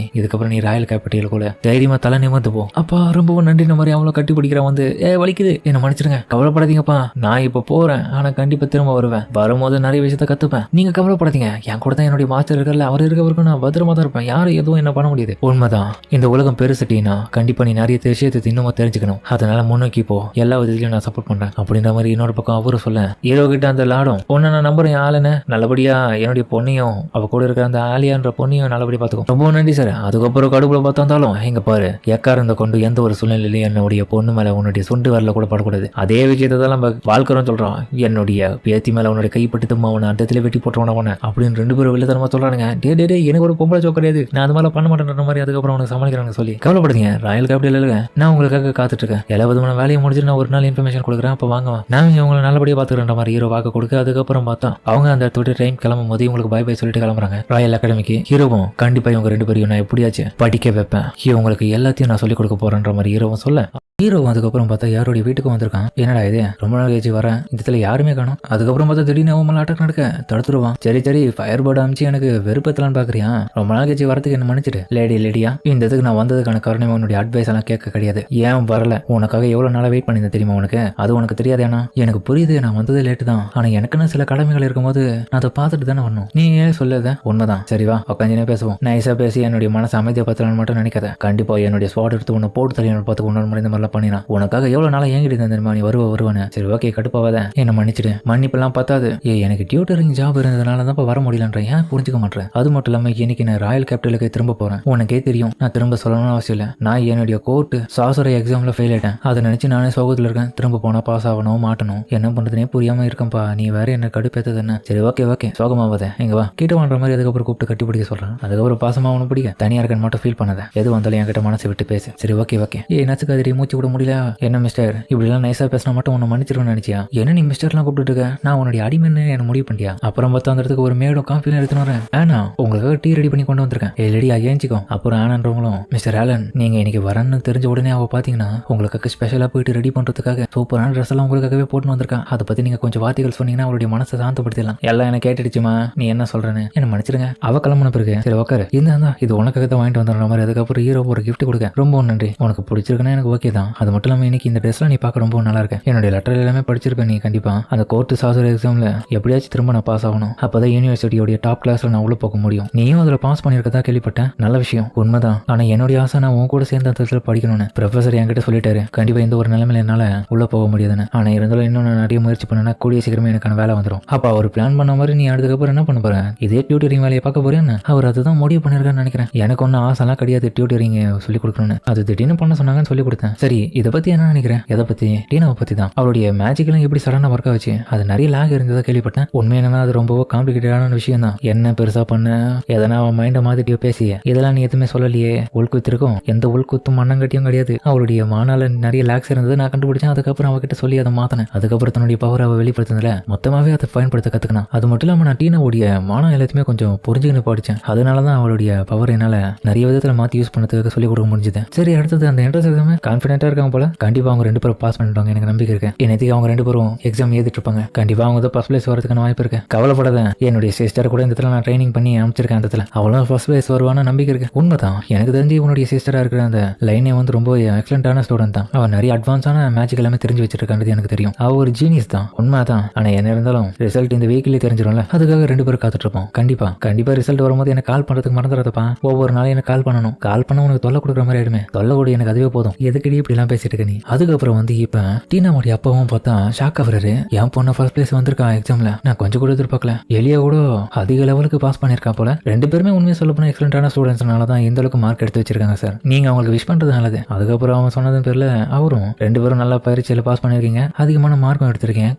இதுக்கப்புறம் நீ ராயல் கேபிட்டல் கூட தைரியமா தலை நிமிர்ந்து போ. அப்பா ரொம்பவும் நன்றி, இந்த மாதிரி அவங்கள கட்டி பிடிக்கிறேன் வந்து வலிக்குது என்ன மன்னிச்சிருங்க, கவலைப்படாதீங்கப்பா, நான் இப்ப போறேன் ஆனா கண்டிப்பா திரும்ப வருவேன், வரும்போது நிறைய விஷயத்த கத்துப்பேன், நீங்க கவலைப்படாதீங்க, என் கூட தான் என்னுடைய மாஸ்டர் இருக்கல, அவர் இருக்க வரைக்கும் நான் பத்திரமா தான் இருப்பேன், யாரும் எதுவும் என்ன பண்ண முடியாது. உண்மைதான், இந்த உலகம் பெருசு டீனா, கண்டிப்பா நீ நிறைய விஷயத்தை இன்னமும் தெரிஞ்சுக்கணும், அதனால முன்னோக்கி போ, எல்லா விதத்திலையும் நான் சப்போர்ட் பண்றேன் அப்படின்ற மாதிரி இன்னொரு பக்கம் அவரும் சொல்ல. ஹீரோ கிட்ட அந்த லாடம் பொண்ணை நான் நம்புறேன் ஆளுன்னு, நல்லபடியா என்னுடைய பொண்ணையும் அவ கூட இருக்கிற அந்த ஆலியான்ற பொண்ணையும் நல்லபடியா பாத்துக்கும், ரொம்ப நன்றி சார். அதுக்கப்புறம் கடுப்புல பார்த்தாலும் எங்க பாரு எக்காரந்த கொண்டு எந்த ஒரு சூழ்நிலையிலும் என்னுடைய பொண்ணு மேல உன்னுடைய சுண்டு வரல கூட படக்கூடாது, அதே விஷயத்தை தான் நம்ம வாழ்க்கிறோம் சொல்றோம், என்னுடைய பேத்தி மேல உன்னுடைய கைப்பட்டு தும்மா அவனை அண்டத்துல வெட்டி போட்டுருவான அப்படின்னு 2 பேரும் வெளித்தனமா சொல்றானுங்க. டே எனக்கு ஒரு பொம்பளை ஜோக் கிடையாது, நான் அது மாதிரி பண்ண மாட்டேன்ற மாதிரி அதுக்கப்புறம் அவனுக்கு சமாளிக்கிறாங்க சொல்லி. கவலைப்படுங்க, ராயல் கேபிட்டல் நான் உங்களுக்காக காத்துட்டு இருக்கேன், எல்லா விதமான வேலையை முடிஞ்சிட்டு நான் ஒரு நாள் இன்ஃபர்மேஷன் கொடுக்குறேன், அப்ப வாங்க நான் உங்களை நல்லபடியா பாத்துக்கிறேன் மாதிரி ஹீரோ வாக்கு கொடுக்க. அதுக்கப்புறம் பார்த்தா அவங்க அந்த இடத்துல ட்ரெயின் கிளம்பும் போது உங்களுக்கு பை சொல்லிட்டு கிளம்புறாங்க ராயல் அகாடமிக்கு. ஹீரோவும் கண்டிப்பா இவங்க 2 பேரையும் நான் எப்படியாச்சும் படிக்க வைப்பேன், உங்களுக்கு எல்லாத்தையும் நான் சொல்லிக் கொடுக்க போறேன்ற மாதிரி ஹீரோவும் சொல்ல. ஹீரோ அதுக்கப்புறம் பார்த்தா யாருடைய வீட்டுக்கு வந்திருக்கான், என்னடா இது ரொம்ப நாள் கழிச்சு வரேன், இந்த இடத்துல யாருமே காணும். அதுக்கப்புறம் பார்த்தா திடீர்னு அவன் அட்டாக் நடக்க தடுத்துருவான். சரி ஃபயர் பேர்டு அமிச்சு எனக்கு வெறுப்பத்தலான்னு பாக்குறியா, ரொம்ப நாள் கழிச்சு வரதுக்கு என்ன மன்னிச்சிட்டு. லேடியா இந்த இதுக்கு நான் வந்ததுக்கான காரணம் உன்னுடைய அட்வைஸ் எல்லாம் கேட்க கிடையாது, ஏன் வரல, உனக்காக எவ்வளவு நாளா வெயிட் பண்ணியிருந்தேன் தெரியுமா உனக்கு, அது உனக்கு தெரியாது. ஏன்னா எனக்கு புரியுது, நான் வந்தது லேட்டு தான், ஆனா எனக்குன்னு சில கடமைகள் இருக்கும்போது நான் அதை பார்த்துட்டு தானே வரணும், நீ ஏன் சொல்லத உண்மைதான், சரிவா உட்காந்துனே பேசுவோம், நைஸா பேசி என்னுடைய மனசு அமைதியை பத்தலான்னு மட்டும் நினைக்காத, கண்டிப்பா என்னுடைய ஸ்பாட் எடுத்து உன்னை போட்டு தரையான பார்த்து உன்னோட மாதிரி இந்த மாதிரிலாம் பண்ணினா, உனக்காக எவ்வளவு நாளா ஏங்கிட்டு இருந்தேன் தெரியுமா, நீ வருவானு. சரி ஓகே கடுப்பாவாத, என்ன மன்னிச்சிடு, மன்னிப்பெல்லாம் பத்தாது, எனக்கு டியூட்டரிங் ஜாப் இருந்ததுனால தான் வர முடியலன்ற, ஏன் புரிஞ்சுக்க மாட்டேன். அது மட்டும் இல்லாம இன்னைக்கு நான் ராயல் கேபிட்டலுக்கு திரும்ப போறேன், உனக்கே தெரியும் நான் திரும்ப சொல்லணும்னு அவசியம் இல்லை, நான் என்னுடைய கோர்ட்டு சாசரை எக்ஸாம்ல ஃபெயில் ஆயிட்டேன், அதை நினைச்சு நானே சோகத்துல இருக்கேன், திரும்ப போனா பாஸ் ஆகணும் மாட்டணும், என்ன பண்றதுனே புரியாம இருக்கேன்ப்பா, நீ வேற என்ன கடுப்பேத்தது என்ன. சரி ஓகே சோகமாவாத, எங்க வா கிட்ட வாங்குற மாதிரி. அதுக்கப்புறம் அதுக்கப்புறம் கூப்பிட்டு கட்டி பிடிக்க சொல்றான். அதுக்கப்புறம் பாசமா அவனை பிடிக்க தனியா இருக்கன்னு மட்டும் ஃபீல் பண்ணாத, எது வந்தாலும் என்கிட்ட மனசை விட்டு பேசு. சரி ஓகே ஓகே. நச்சுக்காதிரி மூச்சு விட முடியல. என்ன மிஸ்டர் இப்படிலாம் நைஸா பேசினா மட்டும் உன்னை மன்னிச்சிருவேன்னு நினைச்சியா? என்ன நீ மிஸ்டர்லாம் கூப்பிட்டு இருக்க? நான் உன்னுடைய அடிமைன்னு எனக்கு முடிவு பண்ணியா? அப்புறம் பார்த்தா அந்த இடத்துக்கு ஒரு மேடும் காஃபிலாம் எடுத்துன்னு வரேன். ஆனா உங்களுக்காக டீ ரெடி பண்ணி கொண்டு வந்திருக்கேன். லேடியா ஏஞ்சிக்கோ. அப்புறம் ஆனான்றவங்களும் மிஸ்டர் ஆலன் நீங்க இன்னைக்கு வரன்னு தெரிஞ்ச உடனே அவ பாத்தீங்கன்னா உங்களுக்காக ஸ்பெஷலா போயிட்டு ரெடி பண்றதுக்காக சூப்பரான ட்ரெஸ் எல்லாம் உங்களுக்காகவே போட்டு வந்திருக்கான். அதை பத்தி நீங்க கொஞ்சம் வார்த்தைகள் சொன்னீங்கன்னா அவருடைய மனசை சாந்தப்படுத்திடலாம். எல்லாம் என்ன கேட்டுடுச்சுமா, நீ என்ன சொல்றேன்னு என்ன மன்னிச்சிருங்க. அவ கிளம்புன பிறகு சரி உக்காரு, இந்த இது உனக்காக தான் வாங்கிட்டு வந்துடுற மாதிரி. அதுக்கப்புறம் ஹீரோ ஒரு கிஃப்ட் கொடுக்க ரொம்ப நன்றி. உனக்கு பிடிச்சிருக்குன்னா எனக்கு ஓகே தான். அது மட்டும் இல்லாமல் இன்னைக்கு இந்த ட்ரெஸ்லாம் நீ பார்க்க ரொம்ப நல்லா இருக்கு. என்னுடைய லெட்டர் எல்லாமே படிச்சிருப்பேன். நீ கண்டிப்பா அந்த கோர்ட்டு சாசர் எக்ஸாம்ல எப்படியாச்சும் திரும்ப நான் பாஸ் ஆகணும். அப்பதான் யூனிவர்சிட்டியோட டாப் கிளாஸ்ல நான் உள்ள போக முடியும். நீயும் அதுல பாஸ் பண்ணிருக்கதா கேள்விப்பட்டேன். நல்ல விஷயம், உண்மைதான். ஆனா என்னுடைய ஆசை நான் உன் கூட சேர்ந்த அந்த படிக்கணும்னு ப்ரொஃபசர் என்கிட்ட சொல்லிட்டாரு. கண்டிப்பா இந்த ஒரு நிலைமையில என்னால உள்ள போக முடியாதுன்னு. ஆனா இருந்தாலும் இன்னும் நான் நிறைய முயற்சி பண்ணா கூடிய சீக்கிரமே எனக்கான வேலை வந்துடும். அப்ப அவர் பிளான் பண்ண மாதிரி நீ அதுக்கப்புறம் என்ன பண்ண போற? இதே டியூட்டரிங் வேலையை பார்க்க போறேன்னு அவர் அதுதான் முடிவு பண்ணிருக்கான்னு நினைக்கிறேன். எனக்கு ஒன்னும் ஆசைலாம் கிடையாது டியூட்டரிங் சொல்லி கொடுக்கணும்னு. அது திடீர்னு பண்ண சொன்னாங்கன்னு சொல்லி கொடுத்தேன். சரி இதை பத்தி என்ன நினைக்கிறேன்? எதை பத்தி? டீனாவை பத்தி தான். அவருடைய மேஜிக் எல்லாம் எப்படி சடனா ஒர்க் ஆச்சு? அது நிறைய லாக் இருந்ததா கேள்விப்பட்டேன். உண்மை என்னன்னா அது ரொம்ப காம்ப்ளிகேட்டடான விஷயம் தான். என்ன பெருசா பண்ண எதனா அவன் மைண்ட மாதிரிட்டியோ பேசிய இதெல்லாம் நீ எதுவுமே சொல்லலையே. உள்குத்து இருக்கும், எந்த உள்குத்தும் மண்ணங்கட்டியும் கிடையாது. அவருடைய மானால நிறைய லாக்ஸ் இருந்தது நான் கண்டுபிடிச்சேன். அதுக்கப்புறம் அவகிட்ட சொல்லி அதை மாத்தினேன். அதுக்கப்புறம் தன்னுடைய பவர் அவ வெளிப்படுத்தினதுல மொத்தமாவே அதை பயன்படுத்த கத்துக்கணும். அது மட்டும் இல்லாம நான் டீனாவுடைய மானம் எல்லாத்தையுமே கொஞ்சம் புரிஞ்சுக்கின்னு படிச்சேன். அதனாலதான் அவளுடைய பவர் என்னால நிறைய விதத்துல மாத்தி யூஸ் பண்ணதுக்கு சொல்லி கொடுக்க முடிஞ்சது. சரி அடுத்தது அந்த என்ட்ரன்ஸ் எக்ஸாம் கான்ஃபிடென்ட்டா இருக்காங்க போல. கண்டிப்பா அவங்க 2 பேரும் பாஸ் பண்ணிட்டாங்க. எனக்கு நம்பிக்கை இருக்கு. இன்னைக்கு அவங்க 2 பேரும் எக்ஸாம் எழுதிட்டு இருப்பாங்க. கண்டிப்பா அவங்க தான் ஃபர்ஸ்ட் பிளேஸ் வரதுக்கான வாய்ப்பு இருக்கு. கவலைப்படாத. என்னுடைய சிஸ்டர் கூட இந்த இடத்துல நான் ட்ரைனிங் பண்ணி அனுப்பிச்சிருக்கேன். அந்த இடத்துல அவளும் ஃபர்ஸ்ட் பிளேஸ் வருவான நம்பிக்கை இருக்கு. உண்மைதான். எனக்கு தெரிஞ்சு உன்னுடைய சிஸ்டரா இருக்கிற அந்த லைனே வந்து ரொம்ப எக்ஸலண்டான ஸ்டூடெண்ட் தான். அவன் நிறைய அட்வான்ஸான மேஜிக் எல்லாமே தெரிஞ்சு வச்சிருக்கான்றது எனக்கு தெரியும். அவ ஒரு ஜீனியஸ் தான், உண்மைதான். ஆனா என்ன இருந்தாலும் ரிசல்ட் இந்த வீக்லயே தெரிஞ்சிடும்ல. அதுக்காக 2 பேரும் காத்துட்டு இருப்போம். கண்டிப்பா ரிசல்ட் வரும்போது எனக்கு கால் பண்றதுக்கு மறந்துடாதப்பா. ஒவ்வொரு நாளும் எனக்கு கால் பண்ணணும். கால் பண்ண உனக்கு தொல்லை கொடுக்குற மாதிரி ஆயிடுமே. தொல்லை கூட எனக்கு அதுவே போதும். எதுக்கடி இப்படி எல்லாம் பேசிட்டு இருக்க நீ? அதுக்கப்புறம் வந்து இப்ப டீனாவுடைய அப்பாவும் பார்த்தா ஷாக் ஆகுறாரு. என் பொண்ணு ஃபர்ஸ்ட் பிளேஸ் வந்திருக்கா எக்ஸாம்ல. நான் கொஞ்சம் கூட எதிர்பார்க்கல. எலியா கூட அதிக லெவலுக்கு பாஸ் பண்ணிருக்கா போல. 2 பேருமே உண்மையை சொல்ல போனா எக்ஸலண்டான ஸ்டூடெண்ட்ஸ்னால தான் இந்த அளவுக்கு மார்க் எடுத்து வச்சிருக்காங்க சார். நீங்க அவங்களுக்கு விஷ் பண்றது நல்லது. அதுக்கப்புறம் அவன் சொன்னதன் பேர்ல அவரும் 2 பேரும் நல்லா பயிற்சியில பாஸ் பண்ணிருக்கீங்க. அதிகமான மார்க்கும் எடுத்திருக்கீங்க.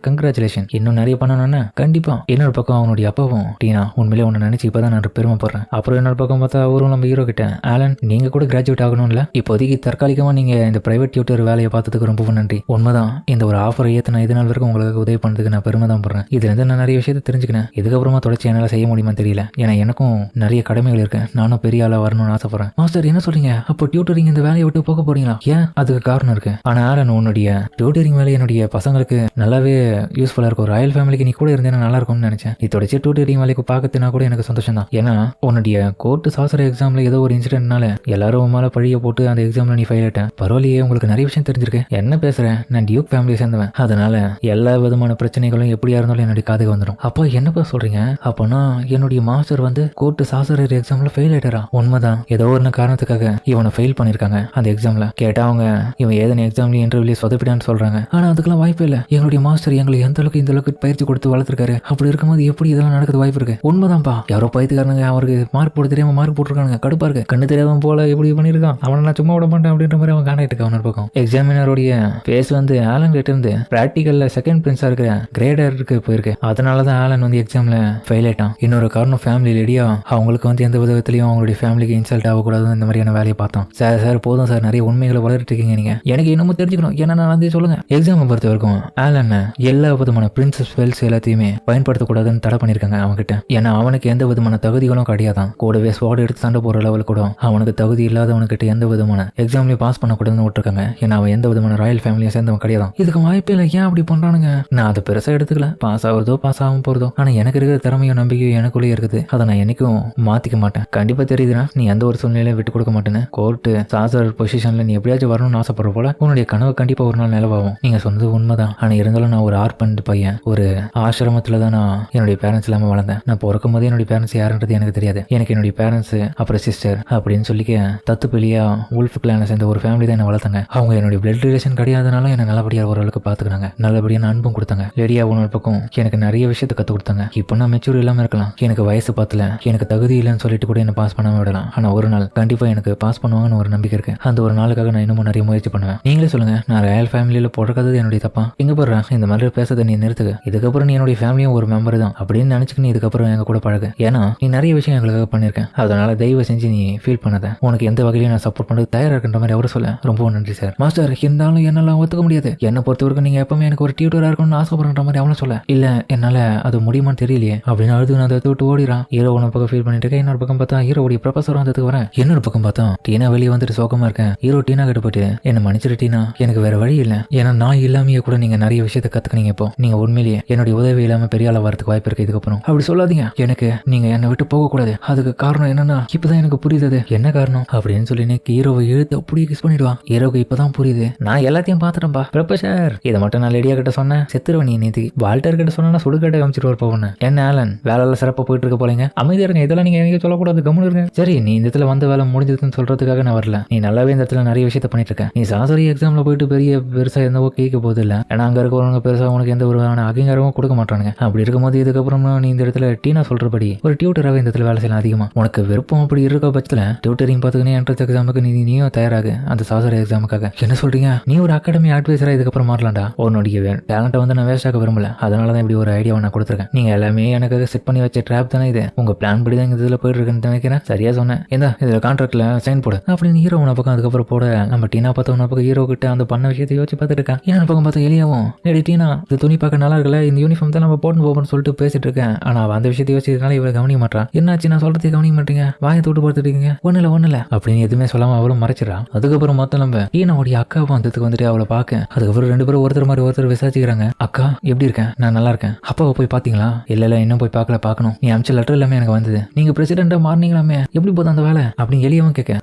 கங்க்ராச்சுலேஷன். இன்னும் நிறைய பண்ணணும்னா கண்டிப்பா. இன்னொரு பக்கம் அவனுடைய அப்பாவும் டீனா உண்மையிலே உன்னை நினைச்சு இப்பதான் நான் பெருமைப்படுறேன். அப்புறம் இன்னொரு பக்கம் பார்த்தா அவரும் நம்ம ஹீரோ கிட்ட ஆலன் நீங்க கூட கிராஜுவேட் ஆகணும்ல. இப்போதைக்கு தற்காலிகமா நீங்க இந்த பிரைவேட் டியூட்டர் வேலையை பார்த்ததுக்கு ரொம்ப நன்றி. உண்மைதான். இந்த ஒரு ஆஃபரை ஏத்து இது நாள் வரைக்கும் உங்களுக்கு உதவி பண்ணதுக்கு நான் பெருமை தான் படுறேன். இதுல இருந்து நான் நிறைய விஷயத்தை தெரிஞ்சுக்கினேன். இதுக்கப்புறமா தொடர்ச்சி என்னால செய்ய முடியுமா தெரியல. ஏன்னா எனக்கும் நிறைய கடமைகள் இருக்கு. நானும் பெரிய ஆளா வரணும்னு ஆசைப்படுறேன். மாஸ்டர் என்ன சொல்றீங்க? அப்போ டியூட்டரிங் இந்த வேலையை விட்டு போக போறீங்களா? ஏன்? அதுக்கு காரணம் இருக்கு. ஆனா ஆலன் உன்னுடைய டியூட்டரிங் வேலை என்னுடைய பசங்களுக்கு நல்லாவே யூஸ்ஃபுல்லா இருக்கும். ராயல் ஃபேமிலிக்கு நீ கூட இருந்தேன்னா நல்லா இருக்கும்னு நினைச்சேன். நீ தொடர்ச்சி டியூட்டரிங் வேலைக்கு பார்க்கறதுனா கூட எனக்கு சந்தோஷம் தான். ஏன்னா உன்னுடைய கோர்ட்டு சாசர எக்ஸாம்ல ஏதோ ஒரு இன்சிடென்ட்னால எல்லாரும் மேல பழிய போட்டு அந்த எக்ஸாம்ல நீ ஃபெயில் ஆயிட்டேன். பரவாயில்லையே, உங்களுக்கு நிறைய விஷயம் தெரிஞ்சிருக்கு. என்ன பேசுறேன்? நான் டியூக் ஃபேமிலியை சேர்ந்தவன். அதனால எல்லா விதமான பிரச்சனைகளும் எப்படியா இருந்தாலும் என்னுடைய காதுக்கு வந்துடும். அப்போ என்னப்பா சொல்றீங்க? அப்போனா என்னுடைய மாஸ்டர் வந்து கோர்ட்டு சாசர எக்ஸாம்ல ஃபெயில் ஆயிட்டாரா? உண்மைதான். ஏதோ ஒரு காரணத்துக்காக இவனை ஃபெயில் பண்ணிருக்காங்க அந்த எக்ஸாம்ல. கேட்டா அவங்க இவன் ஏதோ எக்ஸாம்ல இன்டர்வியூல சொதப்பிட்டான்னு சொல்றாங்க. ஆனா அதுக்கெல்லாம் வாய்ப்பு இல்ல. எங்களுடைய மாஸ்டர் எங்களை எந்த அளவுக்கு இந்த அளவுக்கு பயிற்சி கொடுத்து வளர்த்திருக்காரு. அப்படி இருக்கும்போது எப்படி இதெல்லாம் நடக்கிறது வாய்ப்பு இருக்கு? உண்மைதான்ப்பா. யாரோ பயிற்சிக்காரங்க அவருக்கு மார்க் போட தெரியாம மார்க் போட்டுருக்காங்க. கடுப்பா இருக்கு. கண்ணு தெரியாம போல எப்படி பண்ணிருக்கான். அவனை நான் சும்மா விட மாட்டேன் அப்படின்ற மாதிரி அவன் காண்டாக்ட் அவனோட பக்கம். எக்ஸாமினருடைய பேஸ் வந்து ஆலன் கிட்ட இருந்து பிராக்டிகல்ல செகண்ட் பிரின்ஸா இருக்கிற கிரேடருக்கு போயிருக்கு. அதனாலதான் ஆலன் வந்து எக்ஸாம்ல ஃபெயில் ஆயிட்டான். இன்னொரு காரணம் ஃபேமிலி ரெடியா அவங்களுக்கு வந்து எந்த விதத்திலையும் அவங்களுடைய ஃபேமிலிக்கு இன்சல்ட் ஆகக்கூடாதுன்னு இந்த மாதிரியான வேலையை பார்த்தோம். சார் போதும் சார், நிறைய உண்மைகளை வளர்த்துட்டு இருக்கீங்க நீங்க. எனக்கு இன்னமும் தெரிஞ்சுக்கணும். ஏன்னா நான் வந்து சொல்லுங்க. எக்ஸாமை பொறுத்த வரைக்கும் ஆலன் எல்லா விதமான பிரின்சஸ் ஸ்பெல்ஸ் எல்லாத்தையுமே பயன்படுத்தக்கூடாதுன்னு தடை பண்ணிருக்காங்க அவன்கிட்ட. ஏன்னா அவனுக்கு எந்த விதமான தகுதிகளும் கிடையாதான். கூடவே ஸ்வாட் எடுத்து சண்டை போற லெவல் கூட அவனுக்கு தகுதி இல்லாதவனுக்கிட்ட எந்த விதமான எக்ஸாம்லயும் பாஸ் பண்ணக்கூடாதுன்னு விட்டுருக்காங்க. ஏன்னா அவன் எந்த விதமான ராயல் ஃபேமிலியை சேர்ந்தவன் கிடையாது. இதுக்கு வாய்ப்பே இல்லை. ஏன் அப்படி பண்றானுங்க? நான் அதை பெருசா எடுத்துக்கல. பாஸ் ஆகுறதோ பாஸ் ஆகாம போறதோ. ஆனா எனக்கு இருக்கிற திறமையும் நம்பிக்கையும் எனக்குள்ளே இருக்குது. அதை நான் என்னைக்கும் மாத்திக்க மாட்டேன். கண்டிப்பா தெரியுதுன்னா நீ எந்த ஒரு சூழ்நிலையில விட்டு கொடுக்க மாட்டேன்னு. கோர்ட்டு சாசர் பொசிஷன்ல நீ எப்படியாச்சும் வரணும்னு ஆசைப்படுற போல உன்னுடைய கனவு கண்டிப்பா ஒரு நாள் நிலவாகும். நீங்க சொன்னது உண்மைதான். ஆனா இருந்தாலும் நான் ஒரு ஆர்பன் பையன். ஒரு ஆசிரமத்துல தான் நான் என்னுடைய பேரண்ட்ஸ் இல்லாம வளர்ந்தேன். நான் பிறக்கும் போதே என்னுடைய பேரண்ட்ஸ் யாருன்றது எனக்கு தெரியாது. எனக்கு என்னுடைய பேரண்ட்ஸ் அப்புறம் சிஸ்டர் அப்படின்னு சொல்லிக்க தத்து பிள்ளையா உல்ஃப் கிளானை சேர்ந்த ஒரு ஃபேமிலி தான் என்ன வளர்த்தாங்க. அவங்க என்னுடைய பிளட் ரிலேஷன் கிடையாதனால என்ன நல்லபடியா ஓரளவுக்கு பாத்துக்கிறாங்க. நல்லபடியான அன்பும் கொடுத்தாங்க. லேடியா உணவு பக்கம் எனக்கு நிறைய விஷயத்தை கத்து கொடுத்தாங்க. இப்போ நான் மெச்சூர் இல்லாம இருக்கலாம். எனக்கு வயசு பத்தல, எனக்கு தகுதி இல்லைன்னு சொல்லிட்டு கூட என்ன பாஸ் பண்ணாம விடலாம். ஆனா ஒரு நாள் கண்டிப்பா எனக்கு பாஸ் பண்ணுவாங்கன்னு ஒரு நம்பிக்கை இருக்கு. அந்த ஒரு நாளுக்காக நான் இன்னமும் நிறைய முயற்சி பண்ணுவேன். நீங்களே சொல்லுங்க, நான் ராயல் ஃபேமிலியில பிறக்காதது என்னுடைய தப்பா? எங்க போடுறேன் இந்த மாதிரி பேசுறதை நீ நிறுத்துக்க. இதுக்கப்புறம் நீ என்னுடைய ஃபேமிலியும் ஒரு மெம்பர் தான் அப்படின்னு நினைச்சுக்க. நீ இதுக்கப்புறம் எங்க கூட பழகு. ஏன்னா ஏன்னா நீ நிறைய விஷயம் எங்களுக்காக பண்ணியிருக்கேன், அதனால தயவு செஞ்சு நீ ஃபீல் பண்ணாத, உனக்கு எந்த வகையிலும் நான் சப்போர்ட் பண்ணது தயாரா இருக்கின்ற மாதிரி அவரை சொல்ல ரொம்ப நன்றி சார். மாஸ்டர் இருந்தாலும் என்னால ஒத்துக்க முடியாது, என்னை பொறுத்த வரைக்கும் நீங்க எப்பவுமே எனக்கு ஒரு டியூட்டரா இருக்கணும்னு ஆசைப்படுற மாதிரி அவனை சொல்ல. இல்ல என்னால அது முடியுமான்னு தெரியலையே அப்படின்னு அழுது நான் அதை விட்டு ஓடிறான். ஹீரோ ஒன்று பக்கம் ஃபீல் பண்ணிட்டு இருக்கேன், இன்னொரு பக்கம் பார்த்தா ஹீரோடைய ப்ரொஃபஸர் வந்ததுக்கு வரேன். இன்னொரு பக்கம் பார்த்தா டீனா வெளியே வந்துட்டு சோகமா இருக்கேன். ஹீரோ டீனா கிட்ட போயிட்டு என்ன மன்னிச்சிரு டீனா, எனக்கு வேற வழி இல்லை, ஏன்னா நான் இல்லாமையே கூட நீங்க நிறைய விஷயத்தை கத்துக்கினீங்க, இப்போ நீங்க உண்மையிலேயே என்னுடைய உதவி இல்லாம பெரிய ஆளா வரதுக்கு வாய்ப்பு இருக்கு, இதுக்கப்புறம் அப்படி சொல்லாதீங்க, எனக்கு நீங்க என்னை விட்டு போக கூடாது, அதுக்கு காரணம் என்னன்னா இப்பதான் எனக்கு புரியுது என்ன காரணம் அப்படின்னு சொல்லி ஹீரோவை இழுத்து அப்படியே கிஸ் பண்ணிடுவான். ஹீரோக்கு இப்பதான் புரியுது, நான் எல்லாத்தையும் பாத்துட்டேன்பா ப்ரொஃபசர், இதை மட்டும் நான் லேடியா கிட்ட சொன்னேன் செத்துருவன், நீ நேத்தி வால்டர் கிட்ட சொன்னா சுடுகாட்டை காமிச்சிட்டு வரப்போ ஒண்ணு. என்ன ஆலன் வேலை சிறப்பா போயிட்டு இருக்க போலீங்க, அமைதியா இருங்க, இதெல்லாம் நீங்க எனக்கு சொல்லக்கூடாது, கம்முன்னு இருங்க. சரி நீ இந்த இடத்துல வந்த வேலை முடிஞ்சதுன்னு சொல்றதுக்காக நான் வரல, நீ நல்லாவே இந்த இடத்துல நிறைய விஷயத்த பண்ணிட்டு இருக்க, நீ சாசரி எக்ஸாம்ல போயிட்டு பெருசா எந்தவோ கேட்க போது இல்ல, ஏன்னா அங்க இருக்கிறவங்க பெருசா உனக்கு எந்த ஒரு அங்கீகாரமும் கொடுக்க மாட்டானுங்க. அப்படி இருக்கும்போது இதுக்கப்புறம் நீ இந்த இடத்துல டீனா சொல்றபடி ஒரு டியூட்டராக இந்த இடத்துல வேலை செய்யலாம், அதிகமா உனக்கு விருப்பம் அப்படி இருக்க பட்சத்துல டியூட்டரிங் பார்த்துக்கினே என்ட்ரன்ஸ் எக்ஸாமுக்கு நீயும் தயாராகு, அந்த சாசரி எக்ஸாமுக்காக. என்ன சொல்றீங்க, நீ ஒரு அகாடமி அட்வைசரா இதுக்கப்புறம் மாறலாம்டா, உன்னுடைய டேலண்ட்டை வந்து நான் வேஸ்ட் ஆக விரும்பல, அதனால தான் இப்படி ஒரு ஐடியாவை நான் கொடுத்துருக்கேன், நீங்க எல்லாமே எனக்கு செட் பண்ணி வச்ச ட்ராப் தானே இது, உங்க பிளான் படி தான் இதுல போயிட்டு இருக்குன்னு நினைக்கிறேன், சரியா சொன்னேன், இந்த இதுல கான்ட்ராக்ட்ல சைன் போடு அப்படின்னு ஹீரோ உன பக்கம் அதுக்கப்புறம் போட நம்ம டீனா பார்த்த உன பக்கம் ஹீரோ கிட்ட அந்த பண்ண விஷயத்தை யோசிச்சு பார்த்துட்டு இருக்கேன். ஏன் பக்கம் பார்த்தா எலியாவும் டீனா இந்த துணி பார்க்க நல்லா இருக்கல, இந்த யூனிஃபார்ம் தான் நம்ம போட்டு போகணும்னு சொல்லிட்டு பேசிட்டு இருக்கேன், ஆனா அந்த விஷயத்தை யோசிச்சதுனால இவரை கவனிக்க மாட்டான். என்னாச்சு நான் சொல்றதை கவனிக்க மாட்டீங்க, வாயை தூட்டு பார்த்துட்டு இருக்கீங்க, ஒண்ணு இல்ல அப்படின்னு எதுவுமே சொல்லாம அவளும் மறைச்சிடா. அதுக்கப்புறம் மொத்தம் நம்ம டீனாவுடைய அக்கா வந்ததுக்கு வந்துட்டு அவளை பார்க்க, அதுக்கப்புறம் ரெண்டு பேரும் ஒருத்தர் மாதிரி ஒருத்தர் விசாரிச்சுக்கிறாங்க. அக்கா எப்படி இருக்கேன், நான் நல்லா இருக்கேன், அப்பாவை போய் பாத்தீங்களா, இல்ல இன்னும் போய் பார்க்கணும், நீ அமிச்ச லெட்டர் எல்லாமே எனக்கு வந்தது, நீங்க பிரசிடென்டா மாறினீங்களாமே, எப்படி போதும் அந்த வேலை அப்படின்னு எளியவும் கேட்க,